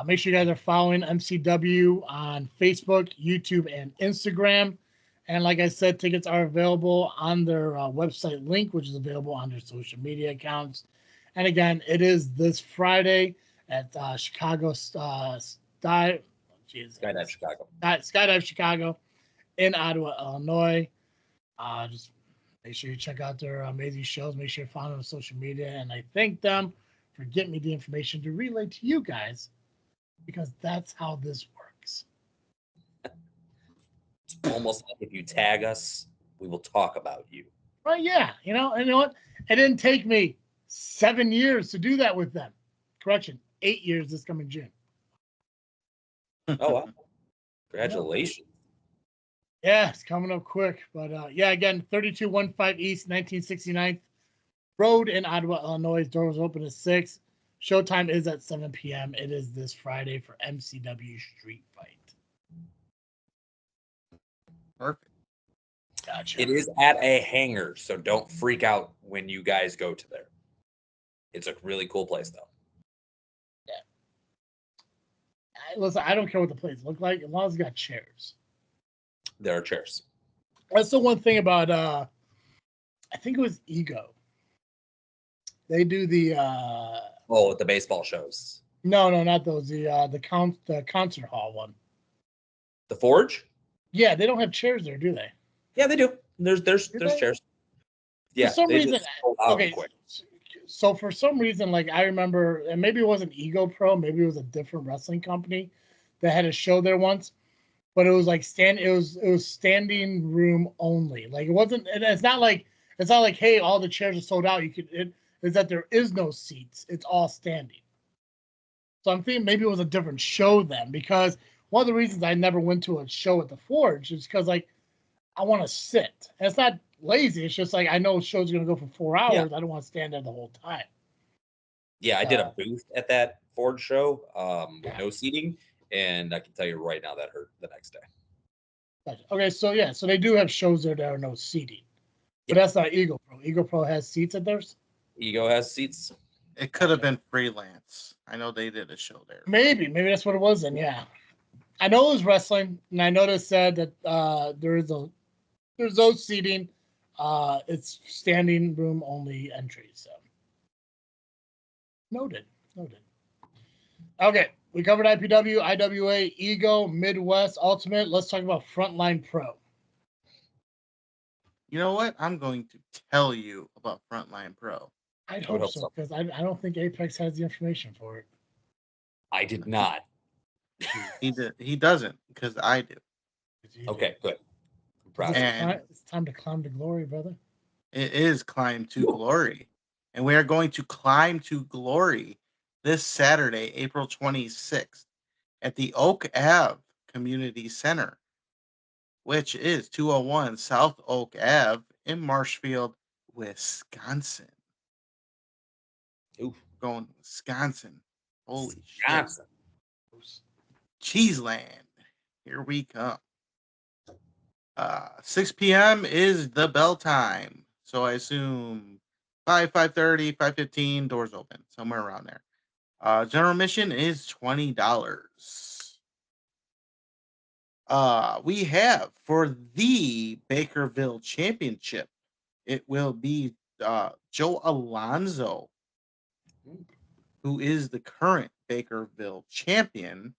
Make sure you guys are following MCW on Facebook, YouTube, and Instagram. And like I said, tickets are available on their website link, which is available on their social media accounts. And again, it is this Friday at Chicago Skydive Chicago. Skydive Chicago in Ottawa, Illinois. Just make sure you check out their amazing shows. Make sure you follow them on social media. And I thank them for getting me the information to relay to you guys, because that's how this works. It's almost like if you tag us, we will talk about you. Well, yeah, and you know what? It didn't take me 7 years to do that with them. Correction, 8 years this coming June. Oh, wow. Congratulations. Yeah, it's coming up quick. But again, 3215 East, 1969th Road in Ottawa, Illinois. Doors open at 6. Showtime is at 7 p.m. It is this Friday for MCW Street Fight. Perfect. Gotcha. It is at a hangar, so don't freak out when you guys go to there. It's a really cool place, though. Listen, I don't care what the place look like as long as it's got chairs. There are chairs. That's the one thing about I think it was Ego. They do the the baseball shows. No, not those. The concert hall one. The Forge? Yeah, they don't have chairs there, do they? Yeah, they do. There's chairs. Yeah, For some they reason, just sold out okay. quick. So for some reason, like I remember, and maybe it wasn't Ego Pro, maybe it was a different wrestling company that had a show there once, but it was like it was standing room only. Like it wasn't. It's not like hey, all the chairs are sold out. Is that there is no seats. It's all standing. So I'm thinking maybe it was a different show then, because one of the reasons I never went to a show at the Forge is because like I want to sit. And it's not lazy. It's just like I know the show's going to go for 4 hours. Yeah. I don't want to stand there the whole time. Yeah, I did a booth at that Ford show with Yeah. no seating, and I can tell you right now that hurt the next day. Gotcha. Okay, so they do have shows there that are no seating. But that's not Eagle Pro. Eagle Pro has seats at theirs? Ego has seats. It could have been freelance. I know they did a show there. Maybe that's what it was then, yeah. I know it was wrestling, and I know they said that there's no seating. It's standing room only entry, so. Noted. Okay, we covered IPW, IWA, Ego, Midwest, Ultimate. Let's talk about Frontline Pro. You know what? I'm going to tell you about Frontline Pro. I'd would hope hope so, so. because I don't think Apex has the information for it. I did not. He doesn't, because I do. Okay, good. I'm proud of you. And It's time to climb to glory, brother. it is Climb to Glory. And we are going to climb to glory this Saturday, April 26th, at the Oak Ave Community Center, which is 201 South Oak Ave in Marshfield, Wisconsin. Ooh, Going to Wisconsin. Holy Wisconsin. shit. Cheeseland. Here we come. 6 p.m. is the bell time. So I assume 5:30, 5:15, doors open, somewhere around there. General admission is $20. We have for the Bakerville Championship, it will be Joe Alonzo, who is the current Bakerville champion.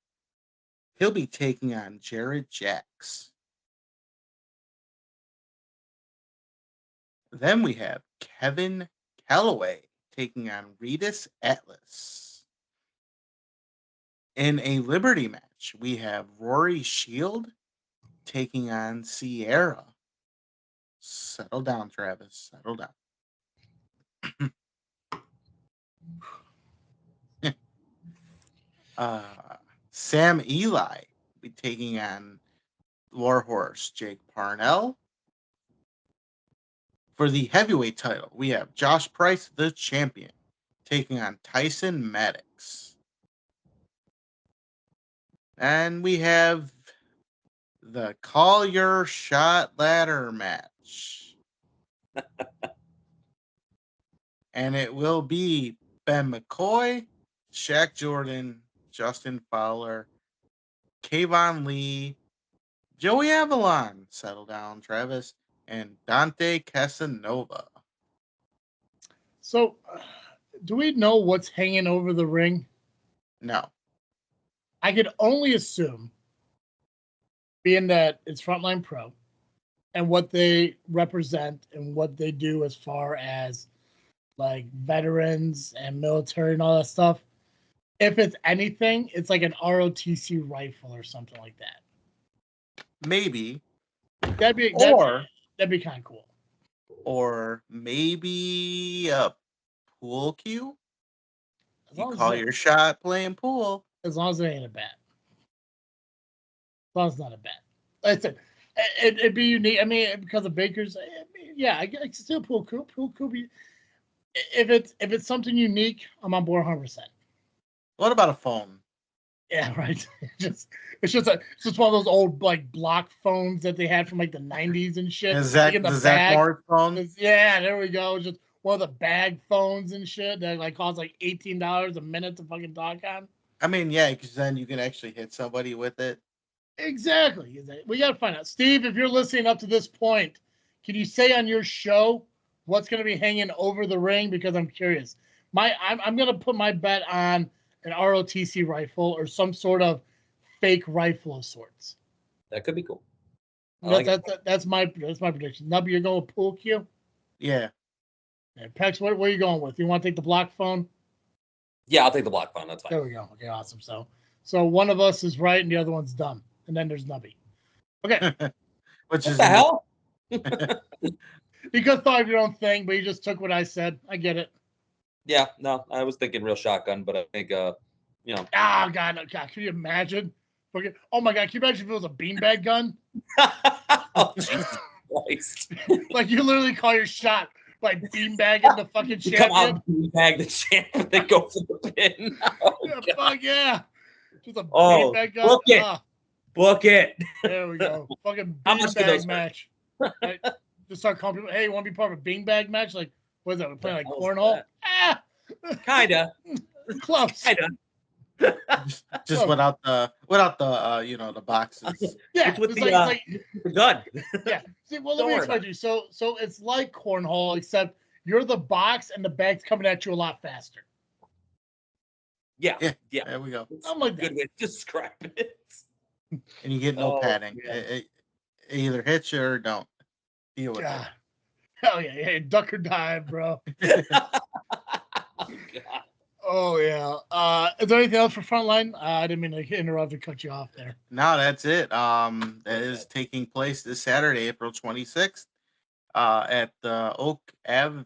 He'll be taking on Jared Jacks. Then we have Kevin Calloway taking on Redis Atlas. In a Liberty match, we have Rory Shield taking on Sierra. Settle down, Travis. Settle down. Sam Eli will be taking on Warhorse Jake Parnell. For the heavyweight title, we have Josh Price, the champion, taking on Tyson Maddox. And we have the Call Your Shot ladder match. And it will be Ben McCoy, Shaq Jordan, Justin Fowler, Kayvon Lee, Joey Avalon, settle down, Travis, and Dante Casanova. So, do we know what's hanging over the ring? No. I could only assume, being that it's Frontline Pro and what they represent and what they do as far as like veterans and military and all that stuff. If it's anything, it's like an ROTC rifle or something like that. Maybe. That'd be kind of cool. Or maybe a pool cue. You call your shot playing pool. As long as it ain't a bat. As long as it's not a bat. Like I said, it'd be unique. I mean, because of Baker's, I can still pool cue. If it's something unique, I'm on board 100%. What about a phone? Yeah, right. It's just one of those old like block phones that they had from like the 90s and shit. The Zach Morris phone? Yeah, there we go. Just one of the bag phones and shit that like cost like $18 a minute to fucking talk on. I mean, yeah, because then you can actually hit somebody with it. Exactly. We got to find out. Steve, if you're listening up to this point, can you say on your show what's going to be hanging over the ring? Because I'm curious. I'm going to put my bet on an ROTC rifle or some sort of fake rifle of sorts. That could be cool. That's my prediction. Nubby, you're going with pool cue? Yeah. Pex, what are you going with? You want to take the block phone? Yeah, I'll take the block phone. That's fine. There we go. Okay, awesome. So one of us is right and the other one's dumb. And then there's Nubby. Okay. What the hell? You could have thought of your own thing, but you just took what I said. I get it. Yeah, no, I was thinking real shotgun, but I think, Oh, God. Can you imagine? Oh, my God. Can you imagine if it was a beanbag gun? Oh, Jesus Christ. Like, you literally call your shot by beanbagging the fucking champion. Come out, beanbag the champ, and then go for the pin. Oh, yeah, fuck yeah. Just a beanbag gun. Book it. Book it. There we go. Fucking beanbag match. Right? Just start calling people, hey, you want to be part of a beanbag match? Like, what is that? We're playing like cornhole? Kinda. Close. Kinda. Just without the the boxes. Yeah, it's with the gun. Yeah. See, well, let me explain to you. So it's like cornhole, except you're the box and the bag's coming at you a lot faster. Yeah. There we go. I'm like good way to describe it. And you get no padding. It either hits you or don't. Deal with it. Hell yeah. Hey, duck or dive, bro. God. Oh, yeah. Is there anything else for Frontline? I didn't mean to interrupt and cut you off there. No, that's it. That is taking place this Saturday, April 26th, at the Oak Ave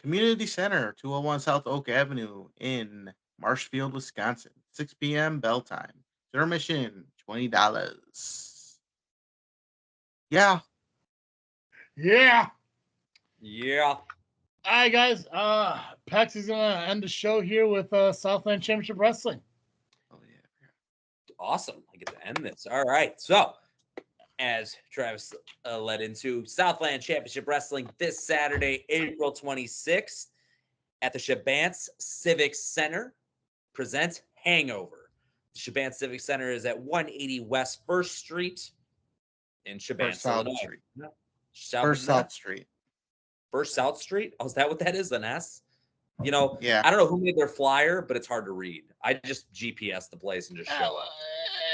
Community Center, 201 South Oak Avenue in Marshfield, Wisconsin. 6 p.m. bell time. Intermission, $20. Yeah. All right, guys. Pax is going to end the show here with Southland Championship Wrestling. Oh, yeah. Awesome. I get to end this. All right. So, as Travis led into, Southland Championship Wrestling this Saturday, April 26th at the Shabance Civic Center presents Hangover. The Shabance Civic Center is at 180 West 1st Street in Shabance, Illinois. First South Street. First South Street? Oh, is that what that is? An S? You know, yeah. I don't know who made their flyer, but it's hard to read. I just GPS the place and just show up.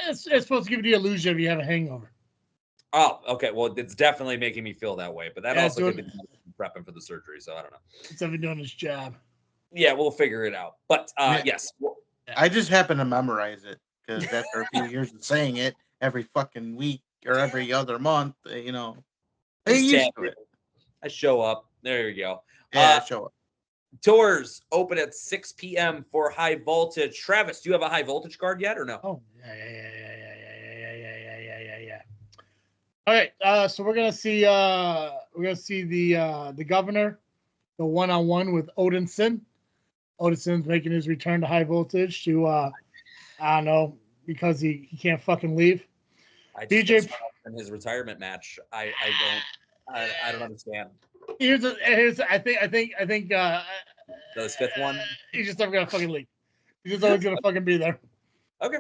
It's supposed to give you the illusion of you have a hangover. Oh, okay. Well, it's definitely making me feel that way, but that also could be prepping for the surgery, so I don't know. It's even doing his job. Yeah, we'll figure it out. But yes. I just happen to memorize it because after a few years of saying it every fucking week or every other month, I used to it. I show up. There you go. Yeah, show up. Doors open at 6 p.m. for High Voltage. Travis, do you have a High Voltage card yet or no? Oh, yeah. All right, so we're gonna see the governor, the one-on-one with Odinson. Odison's making his return to High Voltage to I don't know, because he can't fucking leave. DJ in his retirement match. I don't understand. Here's I think This fifth one. He's just never gonna fucking leave. He's just always gonna fucking be there. Okay.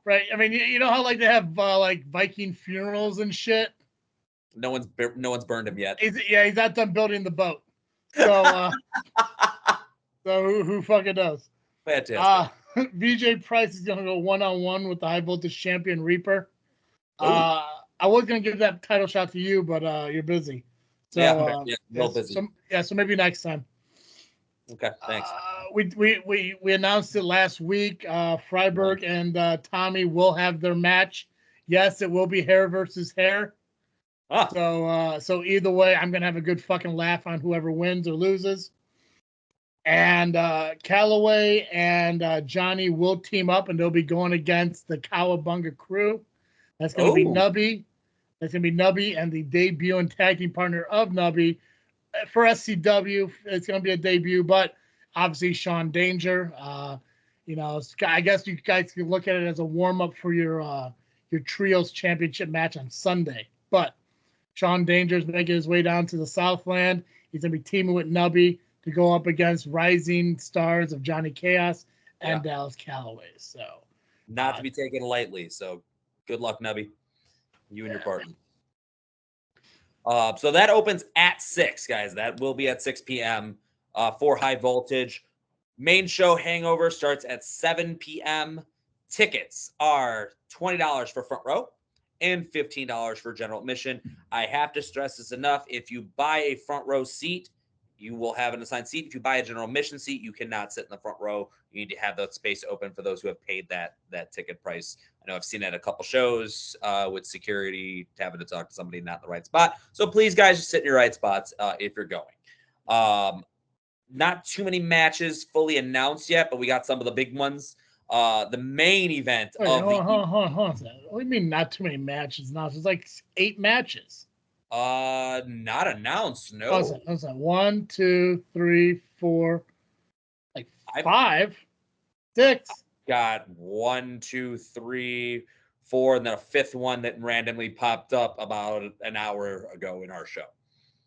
Right. I mean, you know how like they have like Viking funerals and shit. No one's burned him yet. He's not done building the boat. So so who fucking knows? Fantastic. VJ Price is gonna go one-on-one with the High Voltage champion Reaper. I was gonna give that title shot to you, but you're busy. So real busy. So maybe next time. Okay, thanks. We announced it last week. Freiberg and Tommy will have their match. Yes, it will be hair versus hair. So either way, I'm gonna have a good fucking laugh on whoever wins or loses. And Callaway and Johnny will team up, and they'll be going against the Cowabunga crew. That's gonna be Nubby. That's gonna be Nubby and the debut and tag team partner of Nubby for SCW. It's gonna be a debut, but obviously Sean Danger. I guess you guys can look at it as a warm up for your trios championship match on Sunday. But Sean Danger is making his way down to the Southland. He's gonna be teaming with Nubby to go up against rising stars of Johnny Chaos and Dallas Callaway. So not to be taken lightly. So good luck, Nubby. You and your partner. So that opens at 6, guys. That will be at 6 p.m. For High Voltage. Main show Hangover starts at 7 p.m. Tickets are $20 for front row and $15 for general admission. I have to stress this enough. If you buy a front row seat, you will have an assigned seat. If you buy a general admission seat, you cannot sit in the front row. You need to have that space open for those who have paid that ticket price. I know I've seen that a couple shows with security having to talk to somebody not in the right spot. So please, guys, just sit in your right spots if you're going. Not too many matches fully announced yet, but we got some of the big ones. The main event hold on. What do you mean not too many matches now? It's like 8 matches. Not announced. No. What's that? 1, 2, 3, 4, like 5, 6. Got 1, 2, 3, 4, and then a 5th one that randomly popped up about an hour ago in our show.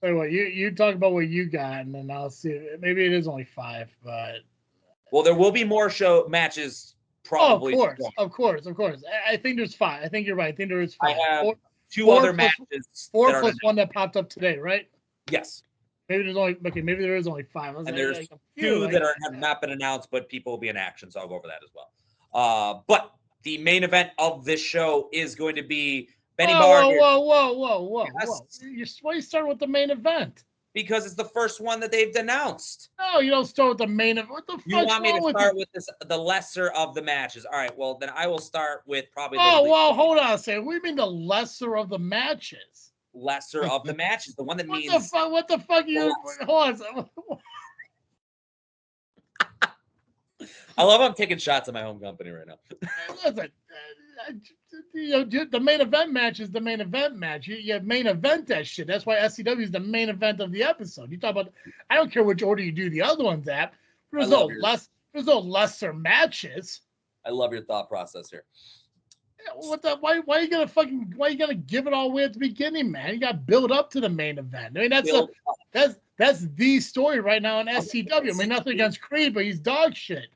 Wait, what? You talk about what you got, and then I'll see. Maybe it is only 5, but well, there will be more show matches. Probably. Of course. I think there's 5. I think you're right. I think there is 5. I have 2 other matches. 4 plus 1 that popped up today, right? Yes. Maybe maybe there is only 5. And there's 2 that have not been announced, but people will be in action, so I'll go over that as well. But the main event of this show is going to be Benny Barger. Whoa. Yes. Why you start with the main event? Because it's the first one that they've announced. No, you don't start with the main event. What the fuck? You want me to start with the lesser of the matches? All right, well, then I will start with probably hold on a second. What do you mean the lesser of the matches? Lesser of the matches. The one that means... What the fuck are you... Hold on. I love I'm taking shots at my home company right now. Listen, the main event match is the main event match. You main event that shit. That's why SCW is the main event of the episode. You talk about... I don't care which order you do the other ones at. There's no lesser matches. I love your thought process here. Why are you gonna give it all away at the beginning, man? You got to build up to the main event. I mean, that's the story right now in SCW. I mean, nothing against Creed, but he's dog shit.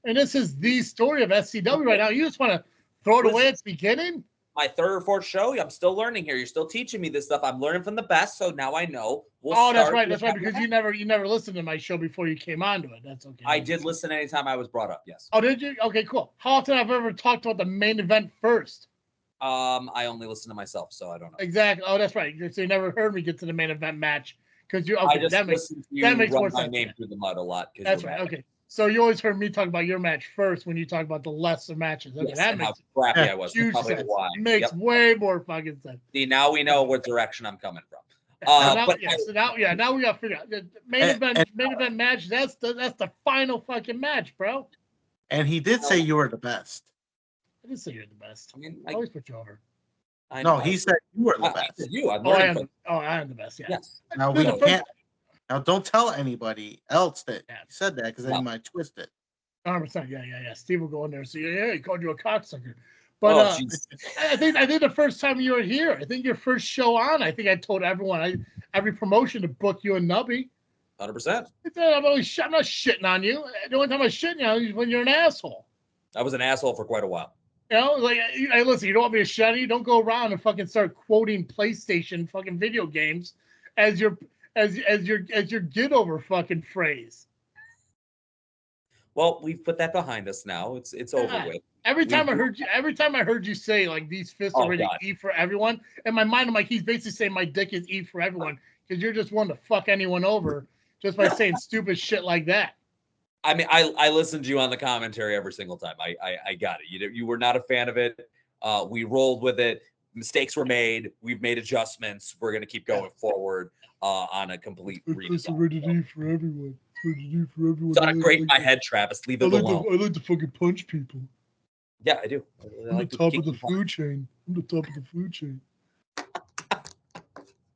And this is the story of SCW right now. You just want to throw it away at the beginning? My 3rd or 4th show, I'm still learning here. You're still teaching me this stuff. I'm learning from the best, so now I know. That's right. Because you never listened to my show before you came onto it. That's okay. I did listen anytime I was brought up. Yes. Oh, did you? Okay, cool. How often have I ever talked about the main event first? I only listen to myself, so I don't know. Exactly. Oh, that's right. So you never heard me get to the main event match because you. Okay, that makes more sense. Name through the mud a lot. That's right. Okay. So you always heard me talk about your match first when you talk about the lesser matches. Okay, yes, that makes how crappy I was. Huge sense. Why. Makes way more fucking sense. See, now we know what direction I'm coming from. Now But we got to figure out the main event match. That's the final fucking match, bro. And he did say you were the best. I didn't say you're the best. I mean, I always put you over. He said you were the best. You, I'm I learning am the best. Yeah. Yes. Now we can't. Now don't tell anybody else that you said that because then you might twist it. 100%. Yeah. Steve will go in there and say, "Yeah, he called you a cocksucker." But I think the first time you were here, I think your first show on, I think I told everyone, every promotion to book you and Nubby. 100%. I'm not shitting on you. The only time I'm shitting on you is when you're an asshole. I was an asshole for quite a while. You know, like, hey, listen, you don't want me to shut you. Don't go around and fucking start quoting PlayStation fucking video games as your get over fucking phrase. Well, we've put that behind us now. It's over with. Every time I heard you say like these fists are ready to eat for everyone, in my mind I'm like, he's basically saying my dick is eat for everyone because you're just one to fuck anyone over just by saying stupid shit like that. I mean, I listened to you on the commentary every single time. I got it. You were not a fan of it. We rolled with it. Mistakes were made. We've made adjustments. We're gonna keep going forward on a complete redesign. Ready to eat for everyone. Ready to eat for everyone. It's not great in my head, Travis. Leave it alone. I like to fucking punch people. Yeah, I do. I'm the top of the food chain. I'm the top of the food chain.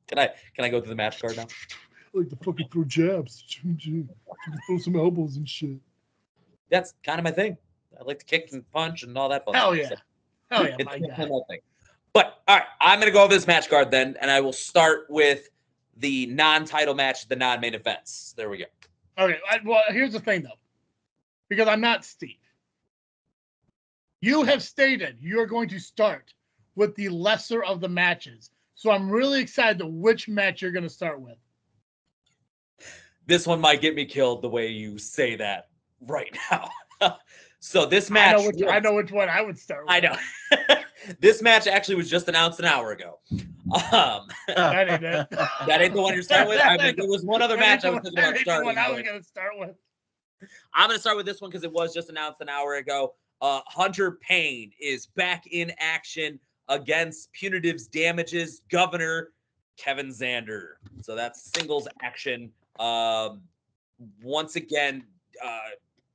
Can I go through the match card now? I like to fucking throw jabs. Throw some elbows and shit. That's kind of my thing. I like to kick and punch and all that fun Hell stuff. Yeah. Hell yeah, It's my kind God. of my thing. But all right, I'm gonna go over this match card then, and I will start with the non-title match, the non-main events. There we go. Okay, well, here's the thing though, because I'm not Steve. You have stated you're going to start with the lesser of the matches, so I'm really excited to which match you're going to start with. This one might get me killed the way you say that right now. So this match, I know which one I would start with. I know. This match actually was just announced an hour ago. That ain't it. That ain't the one you're starting with. I mean, there was one other match I was thinking about starting. I was going to start with. I'm going to start with this one because it was just announced an hour ago. Hunter Payne is back in action against Punitive's Damages Governor Kevin Zander. So that's singles action. Once again,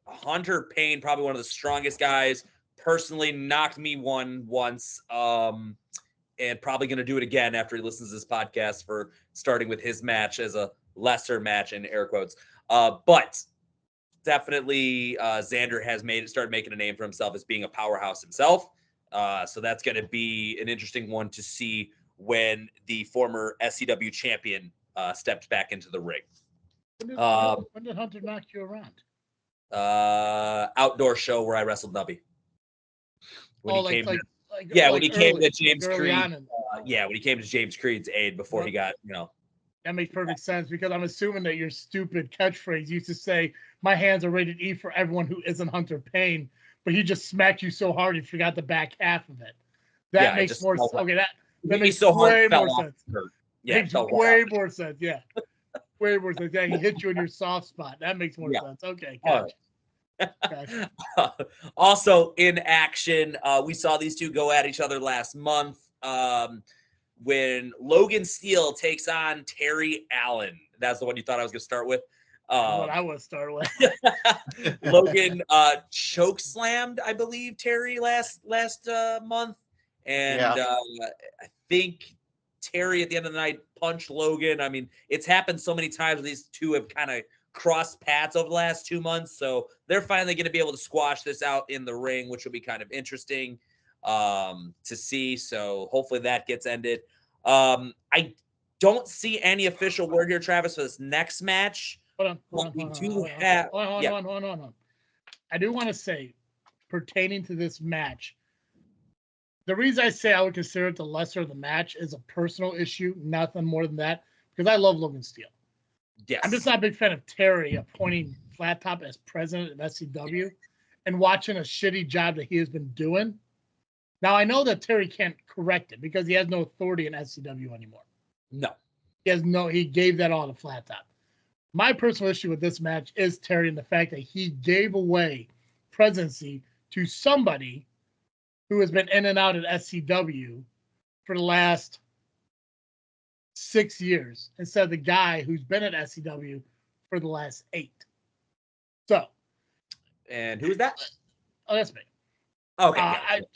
Hunter Payne, probably one of the strongest guys. Personally, knocked me one once, and probably going to do it again after he listens to this podcast for starting with his match as a lesser match in air quotes. But definitely, Zander has started making a name for himself as being a powerhouse himself. So that's going to be an interesting one to see when the former SCW champion steps back into the ring. When did Hunter knock you around? Outdoor show where I wrestled Nubby. When he came to James Creed. When he came to James Creed's aid before he got, That makes perfect sense because I'm assuming that your stupid catchphrase used to say, "My hands are rated E for everyone who isn't Hunter Payne," but he just smacked you so hard he forgot the back half of it. That makes more sense. Okay, that makes way more sense. Yeah, makes way more sense. Yeah. Way more sense. Yeah, he hit you in your soft spot. That makes more sense. Okay, gotcha. Gotcha. Also in action, we saw these two go at each other last month when Logan Steele takes on Terry Allen. That's the one you thought I was going to start with. What I want to start with. Logan choke slammed, I believe, Terry last month, and I think Terry at the end of the night punched Logan. I mean, it's happened so many times. These two have kind of crossed paths over the last 2 months, so they're finally going to be able to squash this out in the ring, which will be kind of interesting to see. So hopefully that gets ended. I don't see any official word here, Travis, for this next match. Hold on. I do want to say, pertaining to this match, the reason I say I would consider it the lesser of the match is a personal issue, nothing more than that, because I love Logan Steele. Yes. I'm just not a big fan of Terry appointing Flat Top as president of SCW and watching a shitty job that he has been doing. Now, I know that Terry can't correct it because he has no authority in SCW anymore. No. He gave that all to Flat Top. My personal issue with this match is Terry and the fact that he gave away presidency to somebody who has been in and out at SCW for the last 6 years instead of the guy who's been at SCW for the last 8. So, And who is that? oh, that's me. Okay.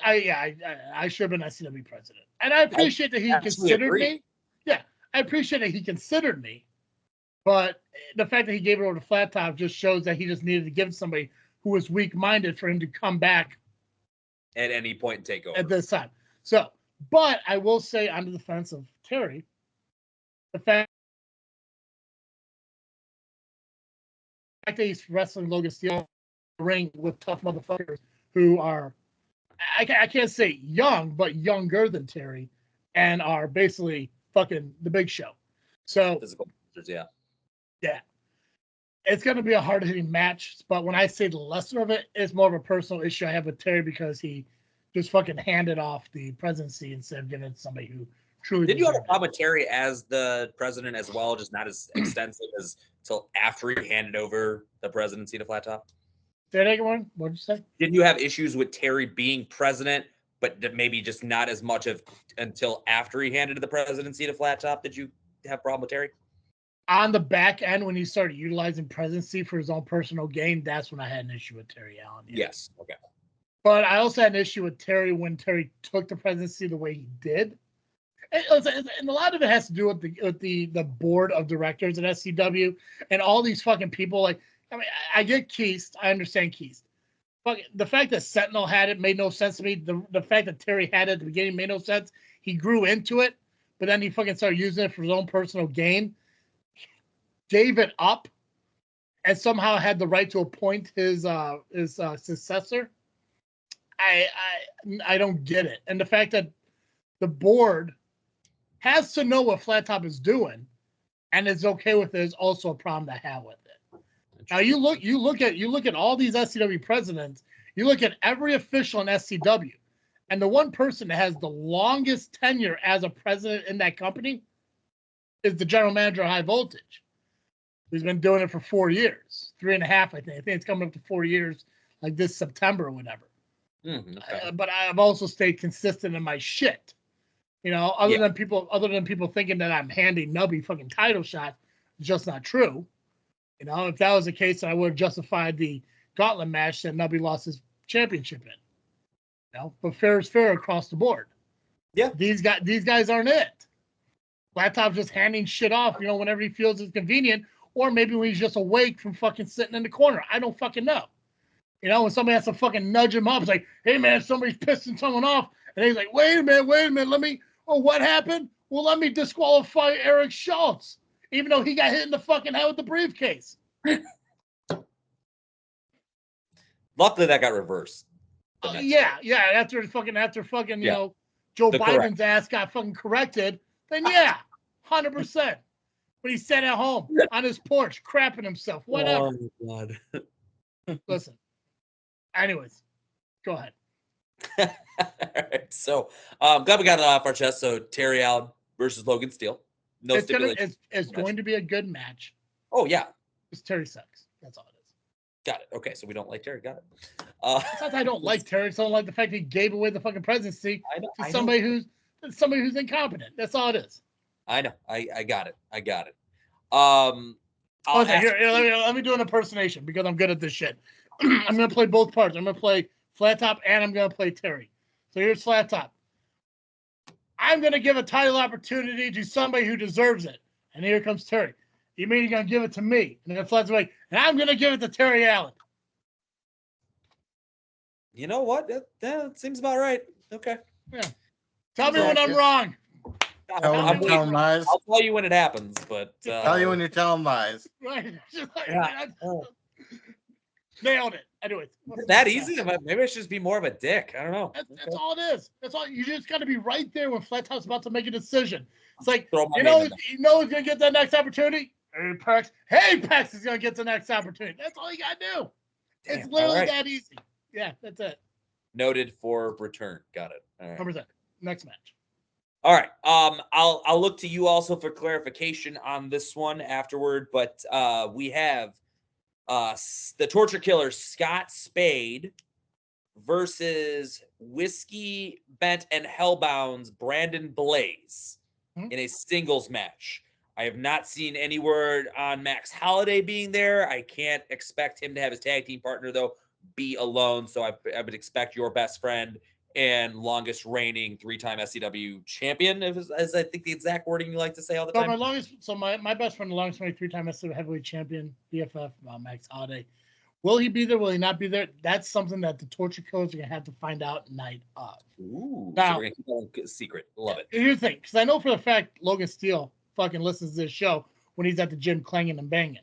I should have been SCW president, and I appreciate that he considered me. Yeah, I appreciate that he considered me, but the fact that he gave it over to Flat Top just shows that he just needed to give it to somebody who was weak-minded for him to come back at any point and take over at this time. So, but I will say on the defense of Terry, the fact that he's wrestling Logan Steele in the ring with tough motherfuckers who are, I can't say young, but younger than Terry, and are basically fucking the Big Show. So, physical monsters, yeah. It's going to be a hard-hitting match, but when I say the lesser of it, it's more of a personal issue I have with Terry because he just fucking handed off the presidency instead of giving it to somebody who truly. Did you have a problem with Terry as the president as well, just not as extensive as until after he handed over the presidency to Flat Top? Say that again. What did you say? Did you have issues with Terry being president, but maybe just not as much of until after he handed the presidency to Flat Top? Did you have a problem with Terry? On the back end, when he started utilizing presidency for his own personal gain, that's when I had an issue with Terry Allen. Yeah. Yes. Okay. But I also had an issue with Terry when Terry took the presidency the way he did. And a lot of it has to do with the board of directors at SCW and all these fucking people. Like, I mean, I get Keist. I understand Keist. But the fact that Sentinel had it made no sense to me. The fact that Terry had it at the beginning made no sense. He grew into it, but then he fucking started using it for his own personal gain. Gave it up, and somehow had the right to appoint his successor. I don't get it. And the fact that the board has to know what Flat Top is doing and is okay with it is also a problem to have with it. Now you look at all these SCW presidents, you look at every official in SCW, and the one person that has the longest tenure as a president in that company is the general manager of High Voltage. He's been doing it for 4 years, 3.5, I think. I think it's coming up to 4 years, like this September or whatever. Okay. But I've also stayed consistent in my shit. You know, other than people thinking that I'm handing Nubby fucking title shots, it's just not true. You know, if that was the case, I would have justified the Gauntlet match that Nubby lost his championship in. You know, but fair is fair across the board. Yeah, these guys aren't it. Flat Top's just handing shit off, you know, whenever he feels it's convenient. Or maybe when he's just awake from fucking sitting in the corner. I don't fucking know. You know, when somebody has to fucking nudge him up, it's like, hey, man, somebody's pissing someone off. And he's like, wait a minute, what happened? Well, let me disqualify Eric Schultz, even though he got hit in the fucking head with the briefcase. Luckily, that got reversed. Yeah. After fucking, you know, Joe Biden's ass got fucking corrected, then 100%. But he sat at home on his porch, crapping himself, whatever. Oh, God. Listen. Anyways, go ahead. All right. So, glad we got it off our chest. So, Terry Allen versus Logan Steele. No stipulation. It's going to be a good match. Oh, yeah. Because Terry sucks. That's all it is. Got it. Okay, so we don't like Terry. Got it. It's not that I don't like Terry. It's not like the fact that he gave away the fucking presidency to somebody who's incompetent. That's all it is. I know. I got it. Here, let me do an impersonation because I'm good at this shit. I'm going to play both parts. I'm going to play Flat Top and I'm going to play Terry. So here's Flat Top. I'm going to give a title opportunity to somebody who deserves it. And here comes Terry. You mean you're going to give it to me? And then Flat's like, and I'm going to give it to Terry Allen. You know what? That seems about right. Okay. Yeah. Tell me when I'm wrong. Tell them lies. I'll tell you when it happens, but tell you when you're telling lies. Right. Nailed it. Anyways, that easy? Maybe I should just be more of a dick. I don't know. That's all it is. That's all. You just got to be right there when Flat Top's about to make a decision. It's like you know who's gonna get that next opportunity. Hey, Pax is gonna get the next opportunity. That's all you gotta do. Damn, it's literally that easy. Yeah, that's it. Noted for return. Got it. All right. 100%. Next match. All right. I'll look to you also for clarification on this one afterward, but we have the Torture Killer Scott Spade versus Whiskey Bent and Hellbound's Brandon Blaze. in a singles match. I have not seen any word on Max Holiday being there. I can't expect him to have his tag team partner, though, be alone. So I would expect your best friend and longest reigning 3-time SCW champion, as I think the exact wording you like to say all the time. My best friend, the longest reigning 3-time SCW heavyweight champion, BFF, Max Holiday. Will he be there? Will he not be there? That's something that the Torture Killers are going to have to find out night of. Ooh, now, so we're going to keep it a secret. Love it. Here's the thing, because I know for the fact Logan Steele fucking listens to this show when he's at the gym clanging and banging.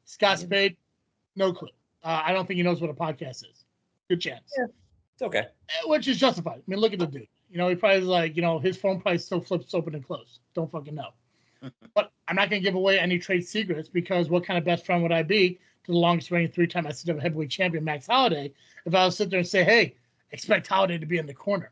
Scott Spade, no clue. I don't think he knows what a podcast is. Good chance. Yeah, it's okay. Which is justified. I mean, look at the dude. He probably like, his phone probably still flips open and closed. Don't fucking know. But I'm not going to give away any trade secrets, because what kind of best friend would I be to the longest reigning 3-time SCW heavyweight champion, Max Holiday, if I was sit there and say, hey, expect Holiday to be in the corner.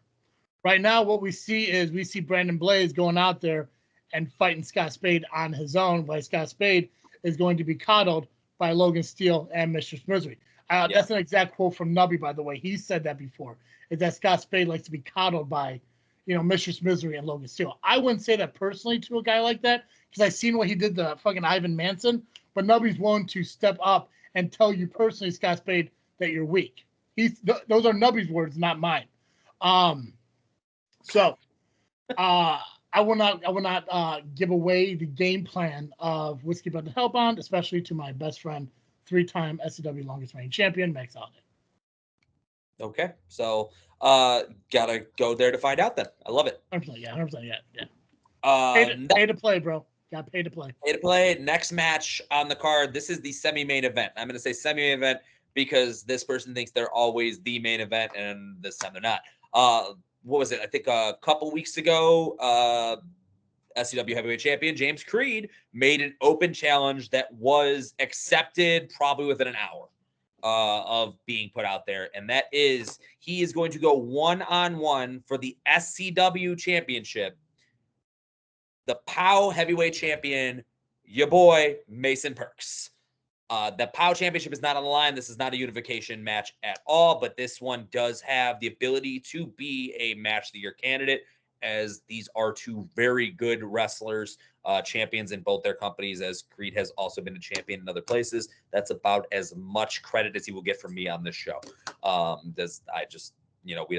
Right now, what we see Brandon Blaze going out there and fighting Scott Spade on his own, while Scott Spade is going to be coddled by Logan Steele and Mr. Misery. That's an exact quote from Nubby, by the way. He said that before, is that Scott Spade likes to be coddled by, Mistress Misery and Logan Steele. I wouldn't say that personally to a guy like that, because I've seen what he did to fucking Ivan Manson, but Nubby's willing to step up and tell you personally, Scott Spade, that you're weak. Those are Nubby's words, not mine. So I will not give away the game plan of Whiskey Bud the Hellbound, especially to my best friend, 3-time SCW longest reigning champion, Max Holiday. Okay, so gotta go there to find out then. I love it. 100%, yeah. Pay to play, bro. Got pay to play. Pay to play. Next match on the card. This is the semi-main event. I'm going to say semi-main event because this person thinks they're always the main event, and this time they're not. What was it? I think a couple weeks ago, SCW heavyweight champion James Creed made an open challenge that was accepted probably within an hour of being put out there, and that is he is going to go one-on-one for the SCW championship. The POW heavyweight champion, your boy, Mason Perks. The POW championship is not on the line. This is not a unification match at all, but this one does have the ability to be a match of the year candidate, as these are two very good wrestlers, champions in both their companies, as Creed has also been a champion in other places. That's about as much credit as he will get from me on this show. I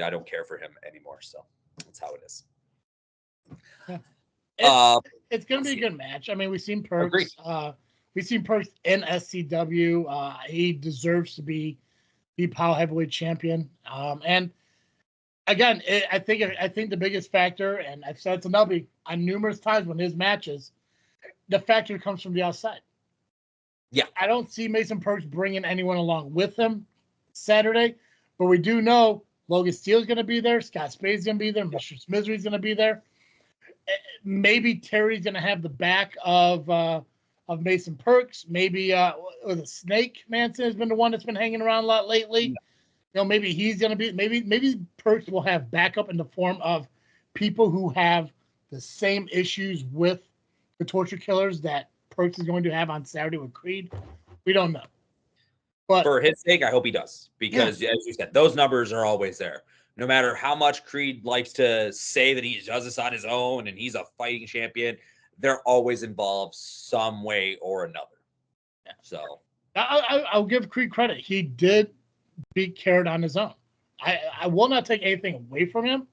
don't care for him anymore, so that's how it is. It's going to be a good match. I mean, we've seen Perks. We've seen Perks in SCW. He deserves to be the POW heavyweight champion. And again, I think the biggest factor, and I've said it to Nubby on numerous times when his matches, the factor comes from the outside. Yeah, I don't see Mason Perks bringing anyone along with him Saturday, but we do know Logan Steele's going to be there. Scott Spade's going to be there. Mr. Misery's going to be there. Maybe Terry's going to have the back of Mason Perks. Maybe the Snake Manson has been the one that's been hanging around a lot lately. Maybe he's going to be. Maybe Perks will have backup in the form of people who have the same issues with the Torture Killers that Perks is going to have on Saturday with Creed. We don't know. But for his sake, I hope he does, because as you said, those numbers are always there. No matter how much Creed likes to say that he does this on his own and he's a fighting champion, they're always involved some way or another. Yeah. So I'll give Creed credit. He did beat Carrot on his own. I will not take anything away from him,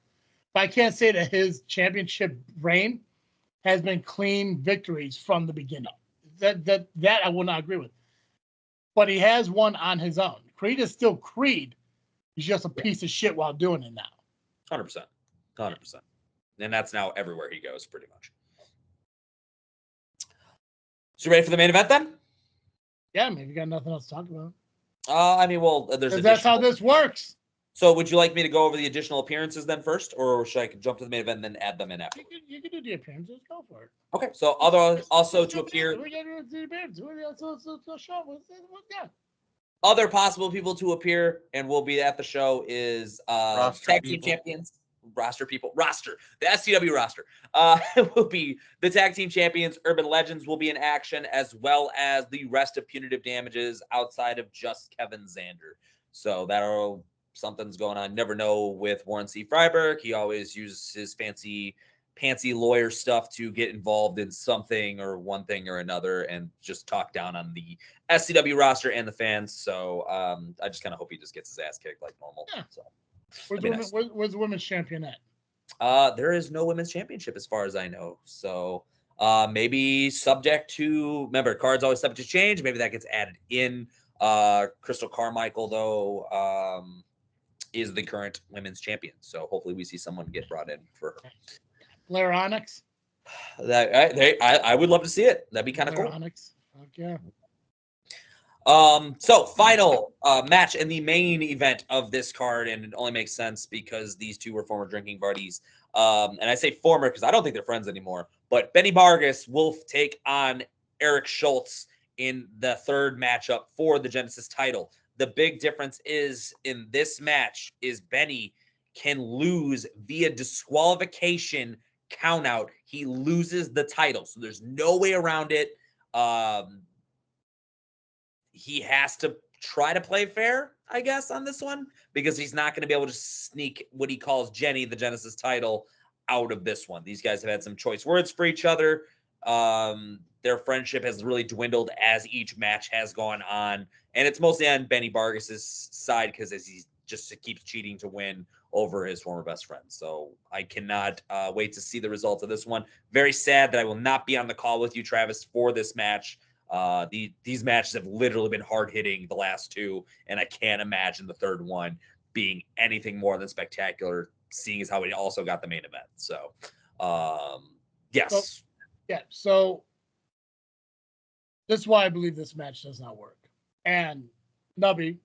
but I can't say that his championship reign has been clean victories from the beginning. That I will not agree with. But he has won on his own. Creed is still Creed. He's just a piece of shit while doing it now. 100%. 100%. And that's now everywhere he goes, pretty much. So you ready for the main event then? Yeah, maybe you got nothing else to talk about. That's how this works. So would you like me to go over the additional appearances then first, or should I jump to the main event and then add them in after? You can do the appearances. Go for it. Okay. So also to appear. Other possible people to appear and will be at the show is tag team champions, roster. The SCW roster will be the tag team champions. Urban Legends will be in action, as well as the rest of Punitive Damages outside of just Kevin Zander. So something's going on. Never know with Warren C. Freiberg. He always uses his fancy fancy lawyer stuff to get involved in something or one thing or another and just talk down on the SCW roster and the fans. So I just kind of hope he just gets his ass kicked like normal. Yeah. So Where's the women's champion at? There is no women's championship as far as I know. So maybe subject to, remember, cards always subject to change. Maybe that gets added in. Crystal Carmichael, though, is the current women's champion. So hopefully we see someone get brought in for her. Blair Onyx? I would love to see it. That'd be kind of cool. Onyx. Okay. So final match in the main event of this card, and it only makes sense because these two were former drinking buddies. And I say former because I don't think they're friends anymore. But Benny Vargas will take on Eric Schultz in the third matchup for the Genesis title. The big difference is in this match is Benny can lose via disqualification countout. He loses the title. So there's no way around it. He has to try to play fair, I guess, on this one, because he's not going to be able to sneak what he calls Jenny, the Genesis title, out of this one. These guys have had some choice words for each other. Their friendship has really dwindled as each match has gone on. And it's mostly on Benny Vargas' side because he just keeps cheating to win over his former best friend. So I cannot wait to see the results of this one. Very sad that I will not be on the call with you, Travis, for this match. These matches have literally been hard-hitting the last two, and I can't imagine the third one being anything more than spectacular, seeing as how we also got the main event. So, yes. So this is why I believe this match does not work. And Nubby,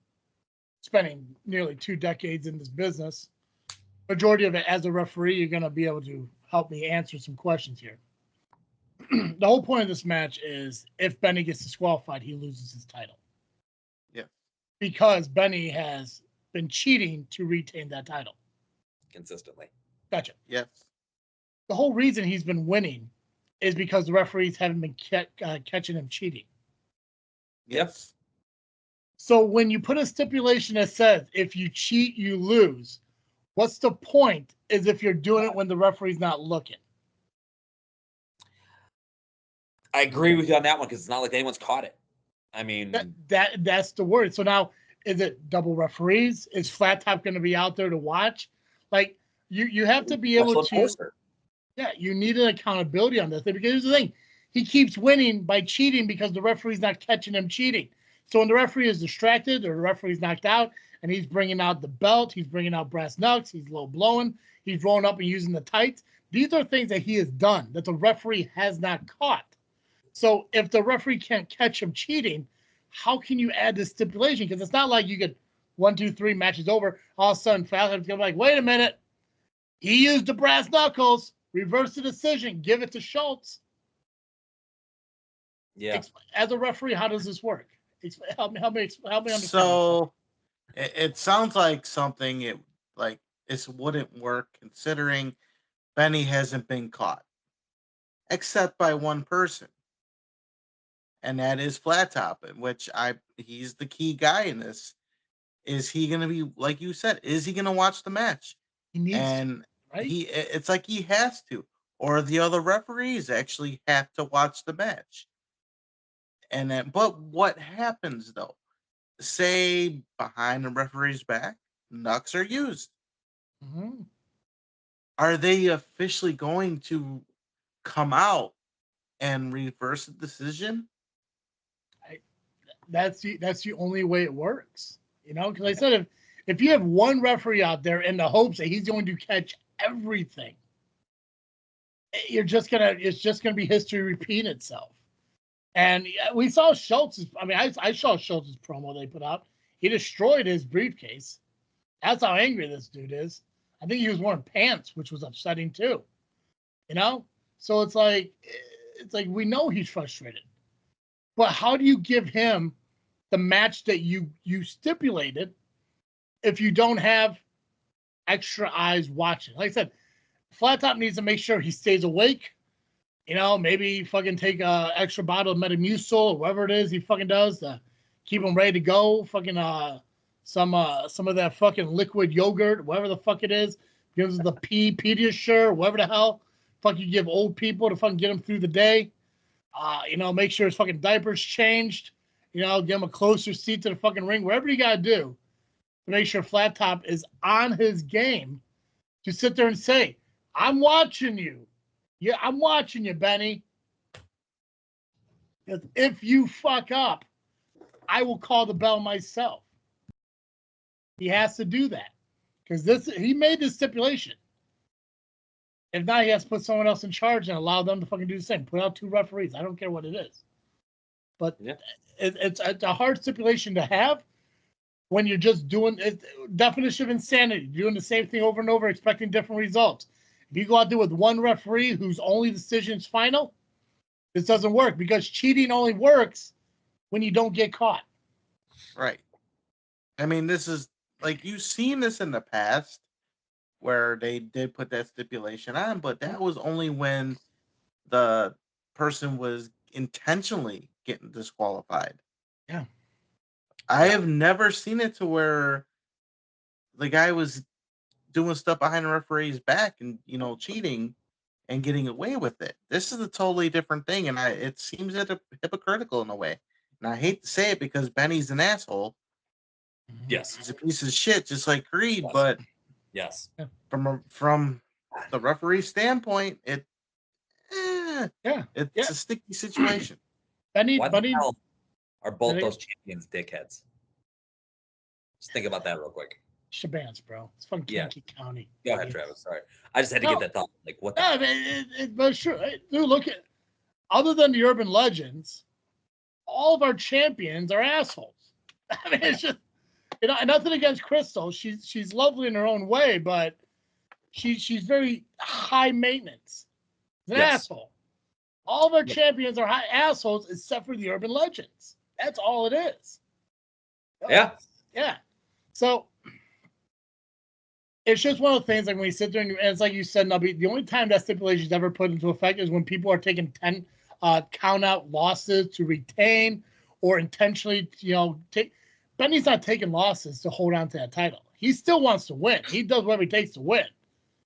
spending nearly 2 decades in this business, majority of it as a referee, you're going to be able to help me answer some questions here. The whole point of this match is if Benny gets disqualified, he loses his title. Yeah. Because Benny has been cheating to retain that title. Consistently. Gotcha. Yes. The whole reason he's been winning is because the referees haven't been catching him cheating. Yes. So when you put a stipulation that says if you cheat, you lose, what's the point is if you're doing it when the referee's not looking? I agree with you on that one because it's not like anyone's caught it. I mean, that's the word. So now, is it double referees? Is Flat Top going to be out there to watch? Like you have to be able to. Yeah, you need an accountability on this thing because here's the thing: he keeps winning by cheating because the referee's not catching him cheating. So when the referee is distracted or the referee's knocked out and he's bringing out the belt, he's bringing out brass knucks, he's low blowing, he's rolling up and using the tights. These are things that he has done that the referee has not caught. So if the referee can't catch him cheating, how can you add this stipulation? Because it's not like you get 1, 2, 3 matches over. All of a sudden, Falcon's going to be like, wait a minute. He used the brass knuckles, reverse the decision, give it to Schultz. Yeah. As a referee, how does this work? Help me understand. So it sounds like something it wouldn't work considering Benny hasn't been caught, except by one person. And that is Flat Top, which he's the key guy in this. Is he going to be, like you said, is he going to watch the match? He needs to, right? It's like he has to, or the other referees actually have to watch the match. And then, but what happens though? Say behind the referee's back, knucks are used. Mm-hmm. Are they officially going to come out and reverse the decision? That's the only way it works, because I said if you have one referee out there in the hopes that he's going to catch everything, it's just gonna be history repeat itself. And we saw Schultz's. I mean, I saw Schultz's promo they put out. He destroyed his briefcase. That's how angry this dude is. I think he was wearing pants, which was upsetting too. So it's like we know he's frustrated. But how do you give him the match that you stipulated if you don't have extra eyes watching? Like I said, Flat Top needs to make sure he stays awake. Maybe fucking take a extra bottle of Metamucil or whatever it is he fucking does to keep him ready to go. Fucking some of that fucking liquid yogurt, whatever the fuck it is. Gives the Pediasure, whatever the hell. fucking give old people to fucking get them through the day. Make sure his fucking diapers changed. Give him a closer seat to the fucking ring. Whatever you gotta do to make sure Flat Top is on his game to sit there and say, "I'm watching you. Yeah, I'm watching you, Benny. If you fuck up, I will call the bell myself." He has to do that because he made this stipulation. If not, he has to put someone else in charge and allow them to fucking do the same. Put out 2 referees. I don't care what it is. But it's a hard stipulation to have when you're just doing it. Definition of insanity, doing the same thing over and over, expecting different results. If you go out there with one referee whose only decision is final, this doesn't work because cheating only works when you don't get caught. Right. I mean, this is like you've seen this in the past where they did put that stipulation on, but that was only when the person was intentionally getting disqualified. Yeah. I have never seen it to where the guy was doing stuff behind the referee's back and, cheating and getting away with it. This is a totally different thing, and it seems hypocritical in a way. And I hate to say it because Benny's an asshole. Yes. He's a piece of shit, just like Creed, but yes, from the referee standpoint, it's a sticky situation. Why the hell are both those champions dickheads? Just think about that real quick. Shabans, bro. It's from Kankakee County. Go ahead, Travis. Sorry, I just had to get that thought. Like, what? But sure, dude. Look at other than the urban legends, all of our champions are assholes. I mean, it's just nothing against Crystal. She's lovely in her own way, but she's very high maintenance. She's an asshole. All of our champions are high assholes except for the urban legends. That's all it is. Yeah. Yeah. So it's just one of the things like when you sit there and it's like you said, Nubby, the only time that stipulation is ever put into effect is when people are taking 10 count out losses to retain or intentionally, take. Benny's not taking losses to hold on to that title. He still wants to win. He does whatever he takes to win.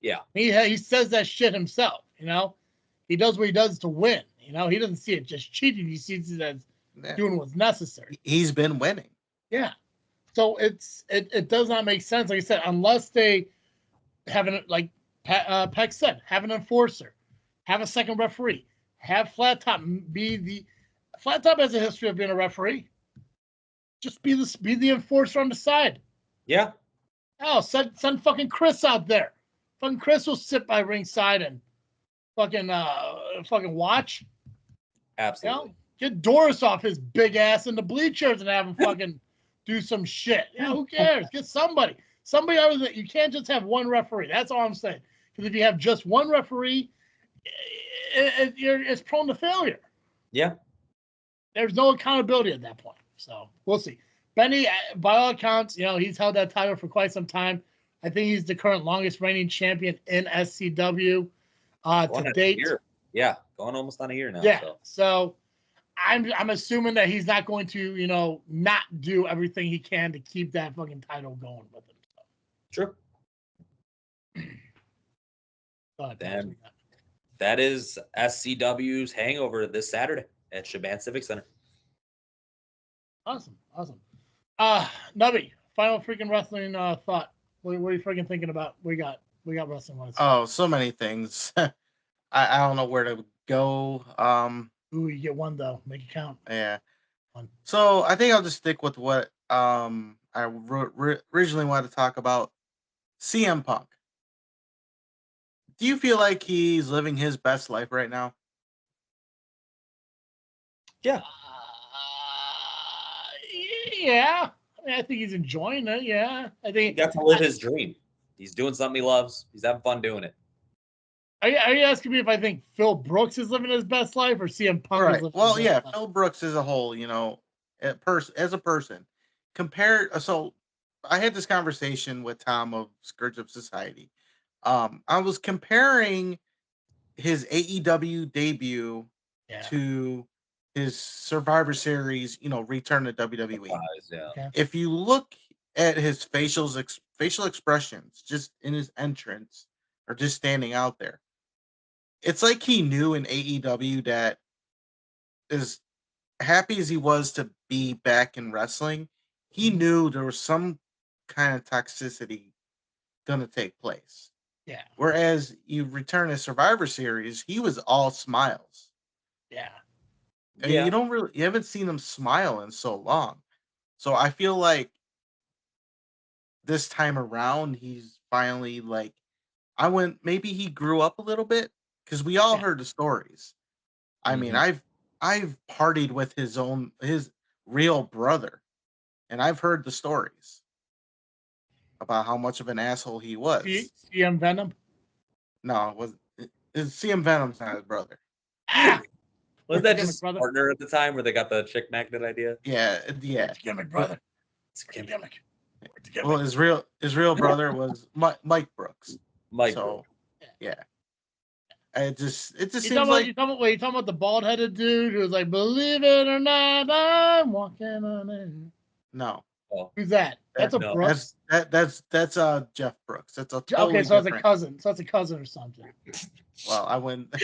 Yeah. He says that shit himself, He does what he does to win. He doesn't see it just cheating. He sees it as doing what's necessary. He's been winning. Yeah. So it does not make sense. Like I said, unless they have like Peck said, have an enforcer, have a second referee, have Flat Top be the Flat Top has a history of being a referee. Just be the enforcer on the side. Yeah. Oh, send fucking Chris out there. Fucking Chris will sit by ringside and fucking watch. Absolutely. Get Doris off his big ass in the bleachers and have him fucking do some shit. Who cares? Get somebody. Somebody other than you can't just have one referee. That's all I'm saying. Because if you have just one referee, it's prone to failure. Yeah. There's no accountability at that point. So we'll see. Benny, by all accounts, he's held that title for quite some time. I think he's the current longest reigning champion in SCW to date. Yeah, going almost on a year now. Yeah. So I'm assuming that he's not going to, not do everything he can to keep that fucking title going with him. True. Then that is SCW's Hangover this Saturday at Shaban Civic Center. Awesome. Nubby, final freaking wrestling thought. What are you freaking thinking about? We got wrestling wise. Oh, so many things. I don't know where to go. Ooh, you get one though. Make it count. Yeah. One. So I think I'll just stick with what I originally wanted to talk about. CM Punk. Do you feel like he's living his best life right now? Yeah. Yeah. I think he's enjoying it. Yeah. I think he got to live his dream. He's doing something he loves. He's having fun doing it. Are you asking me if I think Phil Brooks is living his best life or CM Punk is living his best life? Phil Brooks as a whole, as a person. So I had this conversation with Tom of Scourge of Society. I was comparing his AEW debut to his Survivor Series, return to WWE. Okay. If you look at his facial expressions just in his entrance or just standing out there, it's like he knew in AEW that as happy as he was to be back in wrestling, he knew there was some kind of toxicity gonna take place. Yeah. Whereas you return to Survivor Series, he was all smiles. Yeah. And you haven't seen him smile in so long. So I feel like this time around, he's finally like, maybe he grew up a little bit because we all Yeah. heard the stories. I mean, Mhm. I've partied with his real brother, and I've heard the stories about how much of an asshole he was. CM Venom. No, CM Venom's not his brother. Ah, Was Where's that the just gimmick, brother? partner at the time where they got the chick magnet idea? Yeah. Where's the gimmick, brother? It's a gimmick. Where's the gimmick? Well, his real brother was Mike Brooks. Mike. So, yeah. It just You seems talking like about wait, you talking about the bald headed dude who was like, "Believe it or not, I'm walking on it." no. Oh, Who's that? That's a no. Brooks. That's Jeff Brooks. That's a Okay, totally so it's a different. cousin. So it's a cousin or something. Well, I wouldn't.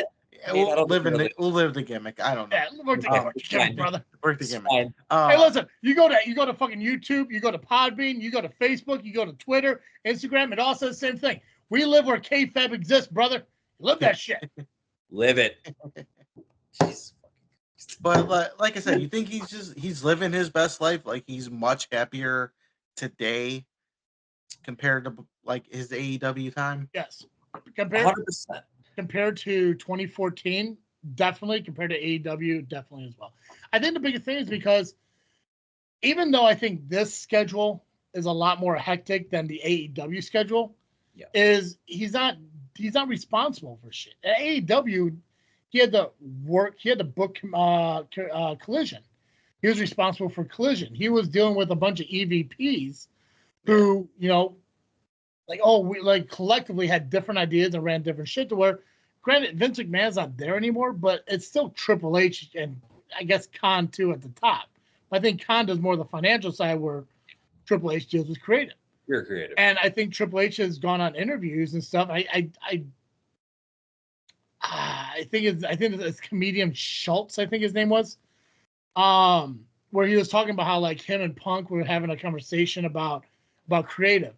I mean, I don't think really- We'll live the gimmick. I don't know. Yeah, work the Oh, gimmick, brother. Work the It's gimmick. fine. Hey, listen, you go to fucking YouTube, you go to Podbean, you go to Facebook, you go to Twitter, Instagram, it all says the same thing. We live where kayfabe exists, brother. Live that shit. Live it. Jeez. But like I said, you think he's living his best life? Like he's much happier today compared to like his AEW time? Yes. 100%. Compared to 2014, definitely. Compared to AEW, definitely as well. I think the biggest thing is because even though I think this schedule is a lot more hectic than the AEW schedule, Yeah. is he's not responsible for shit. At AEW, he had to book Collision. He was responsible for Collision. He was dealing with a bunch of EVPs who, we collectively had different ideas and ran different shit to where, granted, Vince McMahon's not there anymore, but it's still Triple H and I guess Khan too at the top. I think Khan does more of the financial side where Triple H deals with creative. You're creative. And I think Triple H has gone on interviews and stuff. I think it's comedian Schultz, I think his name was, where he was talking about how like him and Punk were having a conversation about creative,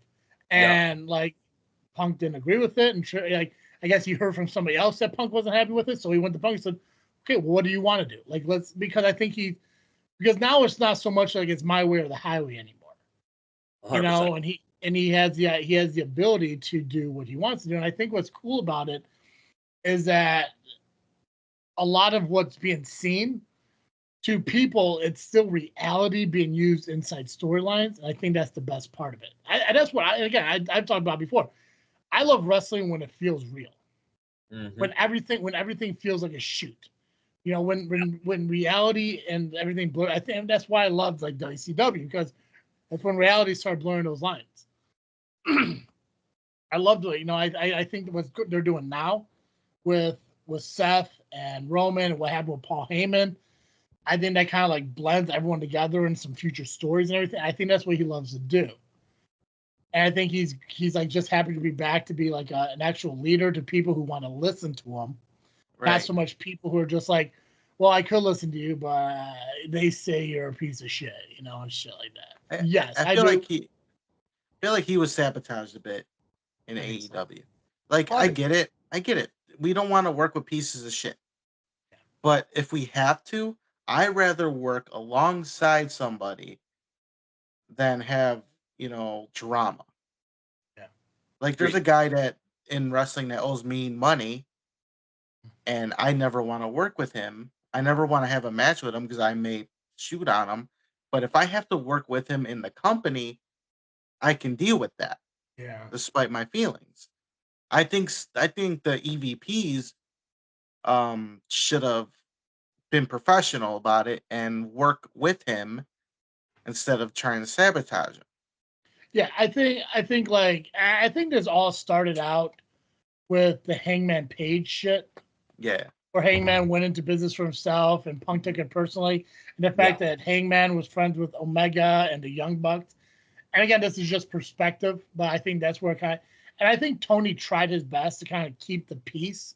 and like Punk didn't agree with it, and like I guess he heard from somebody else that Punk wasn't happy with it, so he went to Punk and said, "Okay, well, what do you want to do? Like, because I think because now it's not so much like it's my way or the highway anymore." 100%. And he has the ability to do what he wants to do. And I think what's cool about it is that a lot of what's being seen to people, it's still reality being used inside storylines. And I think that's the best part of it. That's what I've talked about before. I love wrestling when it feels real. Mm-hmm. When everything feels like a shoot. When reality and everything blur. I think that's why I love like WCW, because that's when reality started blurring those lines. I loved it. I think what they're doing now with Seth and Roman and what happened with Paul Heyman, I think that kind of like blends everyone together in some future stories and everything. I think that's what he loves to do. And I think he's like just happy to be back, to be like an actual leader to people who want to listen to him. Right. Not so much people who are just like, well, I could listen to you, but they say you're a piece of shit, and shit like that. I feel like he was sabotaged a bit in AEW. Like, Probably. I get it. We don't want to work with pieces of shit. But if we have to, I'd rather work alongside somebody than have, drama. Yeah. Like, there's a guy that in wrestling that owes me money, and I never want to work with him. I never want to have a match with him because I may shoot on him. But if I have to work with him in the company, I can deal with that. Yeah. Despite my feelings. I think the EVPs should have been professional about it and work with him instead of trying to sabotage him. Yeah, I think this all started out with the Hangman Page shit. Yeah. Where Hangman went into business for himself and Punk took it personally. And the fact that Hangman was friends with Omega and the Young Bucks. And again, this is just perspective, but I think that's where and I think Tony tried his best to kind of keep the peace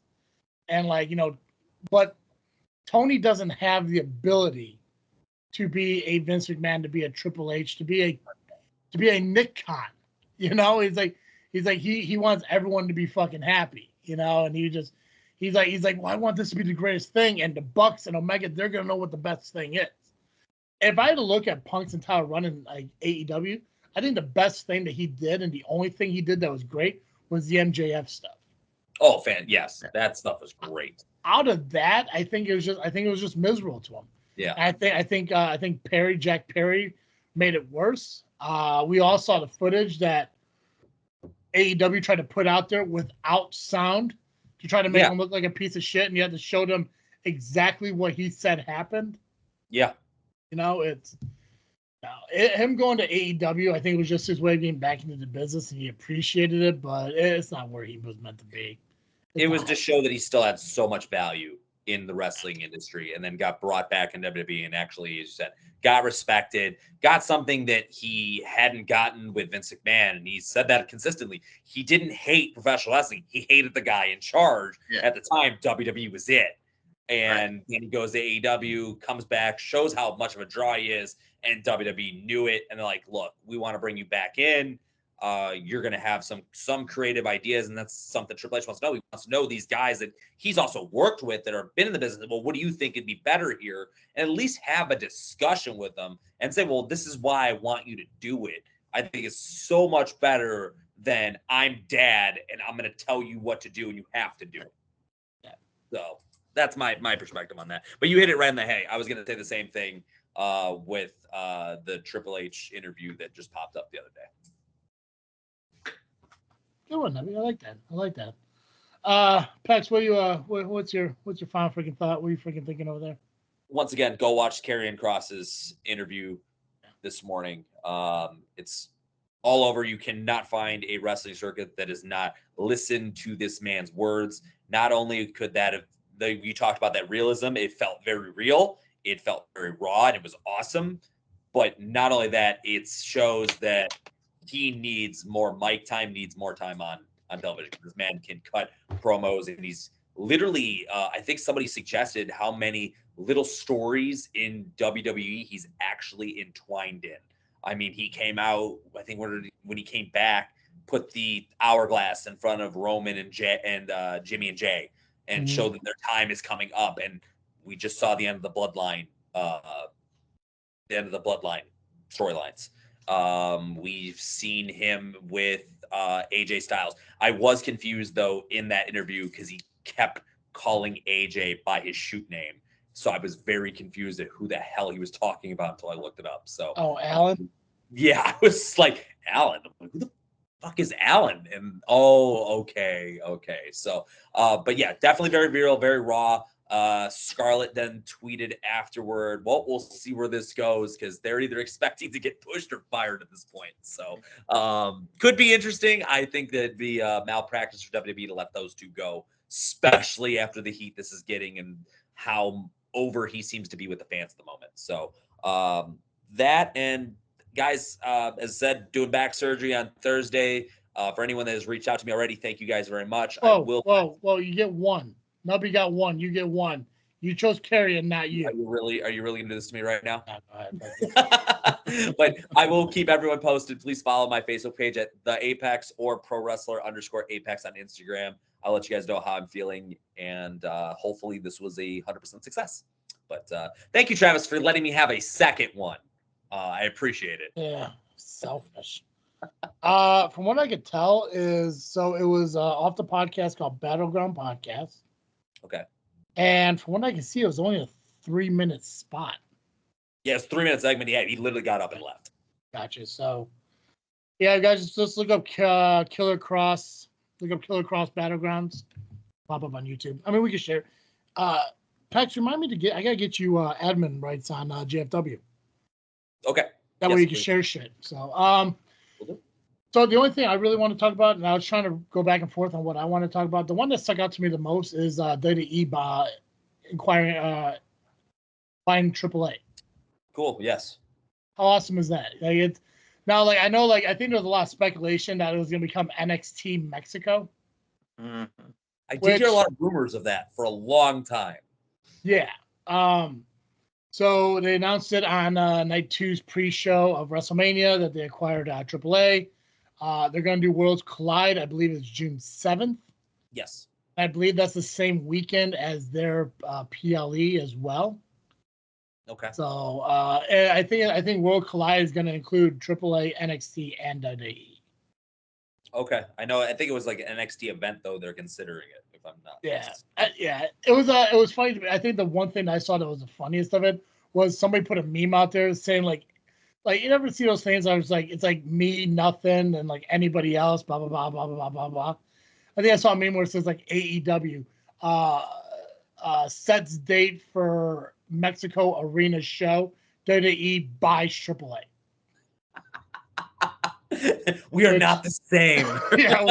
And like, but Tony doesn't have the ability to be a Vince McMahon, to be a Triple H, to be a Nick Khan. He's like he wants everyone to be fucking happy, and he's like, well, I want this to be the greatest thing, and the Bucks and Omega, they're gonna know what the best thing is. If I had to look at Punk's entire run in like AEW, I think the best thing that he did, and the only thing he did that was great, was the MJF stuff. Oh, yes, that stuff was great. Out of that, I think it was just miserable to him. Yeah, I think Jack Perry made it worse. We all saw the footage that AEW tried to put out there without sound to try to make him look like a piece of shit, and you had to show them exactly what he said happened. Yeah. Him going to AEW, I think it was just his way of getting back into the business, and he appreciated it, but it's not where he was meant to be. It was to show that he still had so much value in the wrestling industry, and then got brought back in WWE and actually, as you said, got respected, got something that he hadn't gotten with Vince McMahon. And he said that consistently. He didn't hate professional wrestling. He hated the guy in charge. At the time. WWE was it. And then he goes to AEW, comes back, shows how much of a draw he is, and WWE knew it. And they're like, look, we want to bring you back in. You're going to have some creative ideas, and that's something Triple H wants to know. He wants to know these guys that he's also worked with that have been in the business. Well, what do you think would be better here? And at least have a discussion with them and say, well, this is why I want you to do it. I think it's so much better than I'm dad and I'm going to tell you what to do and you have to do it. Yeah. So that's my perspective on that. But you hit it right in the head. I was going to say the same thing with the Triple H interview that just popped up the other day. Good one, Nubby. I like that. Pex, what's your final freaking thought? What are you freaking thinking over there? Once again, go watch Karrion Kross's interview this morning. It's all over. You cannot find a wrestling circuit that has not listened to this man's words. Not only could that have, you talked about that realism, it felt very real. It felt very raw, and it was awesome. But not only that, it shows that he needs more mic time, needs more time on television. This man can cut promos, and he's literally, I think somebody suggested how many little stories in WWE he's actually entwined in. I mean, he came out, I think when he came back, put the hourglass in front of Roman and Jimmy and Jay, and showed that their time is coming up. And we just saw the end of the bloodline, storylines. We've seen him with AJ Styles. I was confused though in that interview because he kept calling AJ by his shoot name. So I was very confused at who the hell he was talking about until I looked it up. So Alan? Yeah, I was like, Alan? Who the fuck is Alan? And okay. So but yeah, definitely very viral, very raw. Scarlett then tweeted afterward, well, we'll see where this goes because they're either expecting to get pushed or fired at this point. So could be interesting. I think that the malpractice for WWE to let those two go, especially after the heat this is getting and how over he seems to be with the fans at the moment. So that, and guys, as I said, doing back surgery on Thursday. For anyone that has reached out to me already, thank you guys very much. Whoa, you get one. Nubby got one. You get one. You chose Karrion, not you. Are you really going to do this to me right now? But I will keep everyone posted. Please follow my Facebook page at The Apex or Pro Wrestler _Apex on Instagram. I'll let you guys know how I'm feeling, and hopefully this was a 100% success. But thank you, Travis, for letting me have a second one. I appreciate it. Yeah, selfish. From what I could tell it was off the podcast called Battleground Podcast. Okay. And from what I can see, it was only a 3-minute spot. Yeah, it's 3-minute segment. Yeah, he literally got up and left. Gotcha. So, yeah, guys, just look up Killer Cross. Look up Killer Cross Battlegrounds. Pop up on YouTube. I mean, we can share. Pax, remind me I gotta get you admin rights on JFW. Okay. That way you can share shit. So, So the only thing I really want to talk about, and I was trying to go back and forth on what I want to talk about, the one that stuck out to me the most is WWE inquiring buying AAA. Cool. Yes. How awesome is that? I know, I think there was a lot of speculation that it was going to become NXT Mexico. Mm-hmm. I did hear a lot of rumors of that for a long time. Yeah. So they announced it on night 2's pre-show of WrestleMania that they acquired AAA. They're going to do Worlds Collide. I believe it's June 7th. Yes. I believe that's the same weekend as their PLE as well. Okay. So I think World Collide is going to include AAA, NXT, and WWE. Okay. I think it was like an NXT event though. They're considering it, if I'm not. Yeah. It was funny to me. I think the one thing I saw that was the funniest of it was somebody put a meme out there saying like you never see those things. I was like, it's like me, nothing, and like anybody else, blah blah blah blah blah blah blah. I think I saw a meme where it says like AEW sets date for Mexico Arena show, WWE buys AAA. We are not the same. Yeah,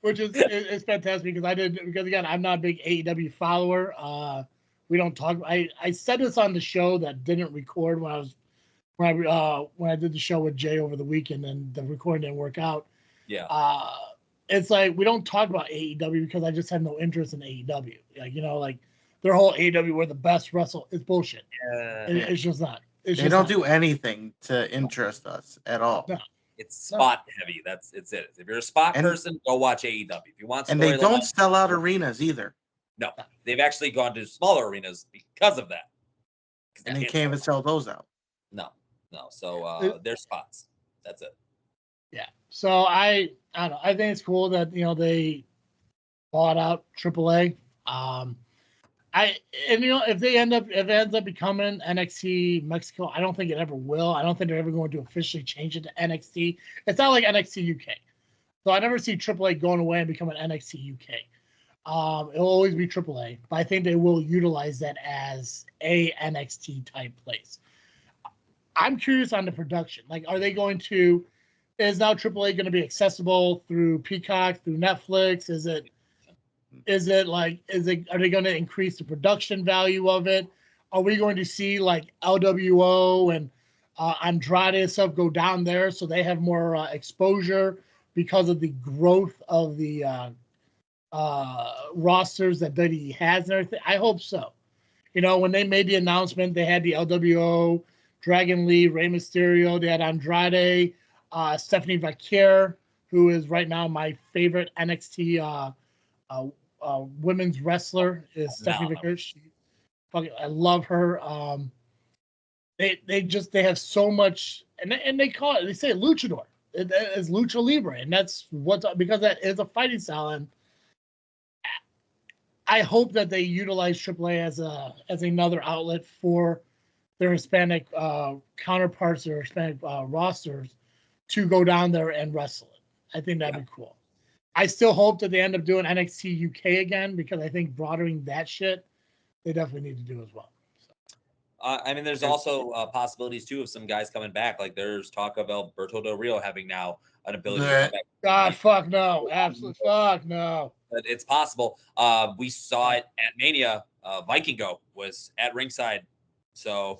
which is fantastic because again, I'm not a big AEW follower. We don't talk. I said this on the show that didn't record when I did the show with Jay over the weekend, and the recording didn't work out. Yeah. It's like we don't talk about AEW because I just have no interest in AEW. Like like their whole AEW were the best wrestle. It's bullshit. It's just not. They don't do anything to interest us at all. No. It's spot heavy. It's it. If you're a spot person, go watch AEW. If you want, and they don't sell out arenas either. No, they've actually gone to smaller arenas because of that. And they can't even sell those out. No. So they're spots. That's it. Yeah. So I don't know. I think it's cool that they bought out AAA. If it ends up becoming NXT Mexico, I don't think it ever will. I don't think they're ever going to officially change it to NXT. It's not like NXT UK. So I never see AAA going away and becoming NXT UK. It'll always be AAA, but I think they will utilize that as a NXT type place. I'm curious on the production. Like, are they going to? Is now AAA going to be accessible through Peacock, through Netflix? Are they going to increase the production value of it? Are we going to see like LWO and Andrade and stuff go down there so they have more exposure because of the growth of the rosters that WWE has and everything? I hope so. When they made the announcement, they had the LWO, Dragon Lee, Rey Mysterio, they had Andrade, Stephanie Vaquer, who is right now my favorite NXT women's wrestler is Stephanie Vaquer. I love her. They have so much, and they call it. They say luchador. It is lucha libre, and that's because that is a fighting style. And I hope that they utilize AAA as another outlet for their Hispanic counterparts or Hispanic rosters to go down there and wrestle it. I think that'd be cool. I still hope that they end up doing NXT UK again because I think broadening that shit, they definitely need to do as well. There's also possibilities too of some guys coming back. Like there's talk of Alberto Del Rio having now an ability to come back. God, fuck no. Absolutely fuck no. But it's possible. We saw it at Mania. Vikingo was at ringside. So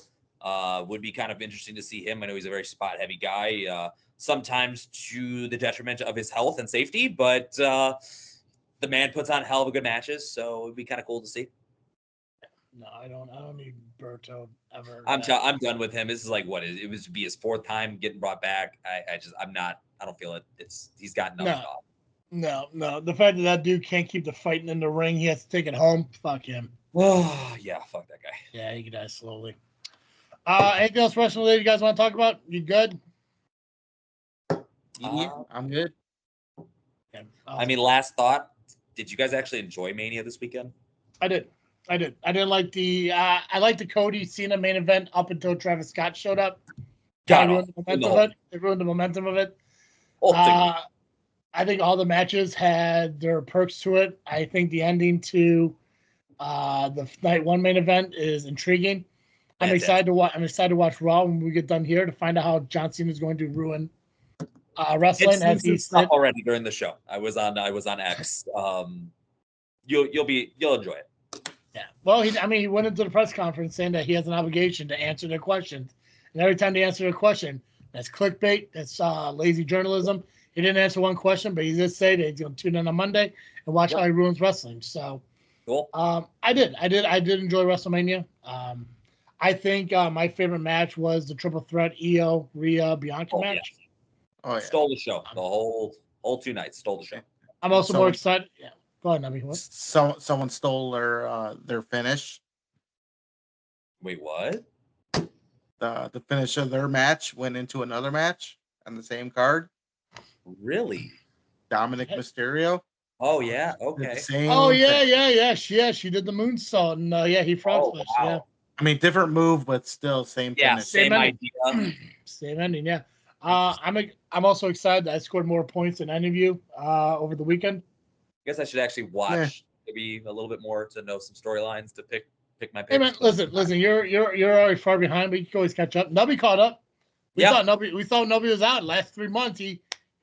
would be kind of interesting to see him. I know he's a very spot heavy guy. Sometimes to the detriment of his health and safety, but the man puts on hell of a good matches, so it'd be kind of cool to see. No, I don't need Berto ever. I'm done with him. This is like it was to be his 4th time getting brought back. I don't feel it. He's got nothing off. No. The fact that dude can't keep the fighting in the ring, he has to take it home. Fuck him. Oh yeah, fuck that guy. Yeah, he can die slowly. Anything else wrestling related you guys want to talk about? You good? Yeah, I'm good. Okay, awesome. Last thought. Did you guys actually enjoy Mania this weekend? I did. I didn't like the. I liked the Cody Cena main event up until Travis Scott showed up. It ruined the momentum of it. I think all the matches had their perks to it. I think the ending to the night 1 main event is intriguing. I'm excited to watch Raw when we get done here to find out how John Cena is going to ruin wrestling as he said already during the show. I was on X. You'll enjoy it. Yeah. Well, he went into the press conference saying that he has an obligation to answer their questions, and every time they answer a question, that's clickbait, that's lazy journalism. He didn't answer one question, but he did say that he's going to tune in on Monday and watch how he ruins wrestling. So, Cool. I did enjoy WrestleMania. I think my favorite match was the triple threat Io, Rhea, Bianca match. Yeah. Oh, yeah. Stole the show. The whole 2 nights stole the show. I'm also more excited. Yeah. Go ahead, Nubby. What? Someone stole their finish. Wait, what? The finish of their match went into another match on the same card. Really? Dominic Mysterio. Oh yeah. did the Okay. same Oh yeah, thing. yeah. She did the moonsault, and he frog slashed. wow. Yeah. I mean, different move, but still same Yeah. finish. Same ending. idea. Same ending. Yeah. I'm also excited that I scored more points than any of you over the weekend. I guess I should actually watch maybe a little bit more to know some storylines to pick my picks. Hey man, listen. You're already far behind, but you can always catch up. Nubby caught up. We thought Nubby was out last 3 months. He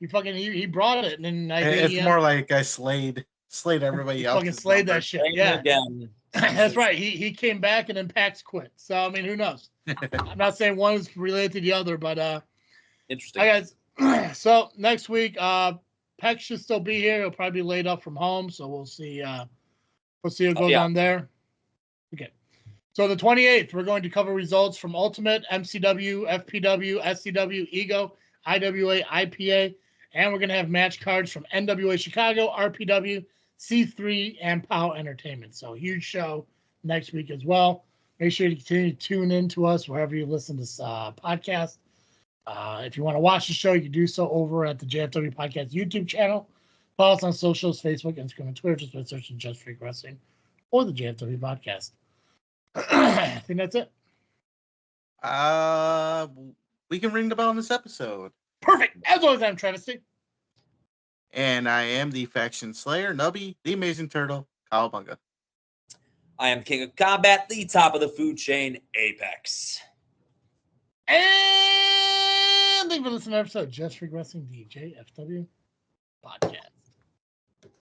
brought it, and then It's more like I slayed everybody else. Fucking slayed that shit. Yeah, again. That's right. He came back and then Pax quit. So I mean, who knows? I'm not saying one is related to the other, but interesting. Hi guys. So next week, Pax should still be here. He'll probably be laid up from home, so we'll see. We'll see what goes on there. Okay. So the 28th, we're going to cover results from Ultimate, MCW, FPW, SCW, Ego, IWA, IPA, and we're going to have match cards from NWA Chicago, RPW, C3, and POW Entertainment. So huge show next week as well. Make sure you continue to tune in to us wherever you listen to this podcast. If you want to watch the show, you can do so over at the JFW Podcast YouTube channel. Follow us on socials, Facebook, Instagram, and Twitter, just by searching Just Freak Wrestling or the JFW Podcast. I think that's it. We can ring the bell on this episode. Perfect. As always, I'm Travesty. And I am the Faction Slayer, Nubby, the Amazing Turtle, Cowabunga. I am King of Combat, the top of the food chain, Apex. And thank you for listening to episode Just Freak Wrestling, the JFW Podcast.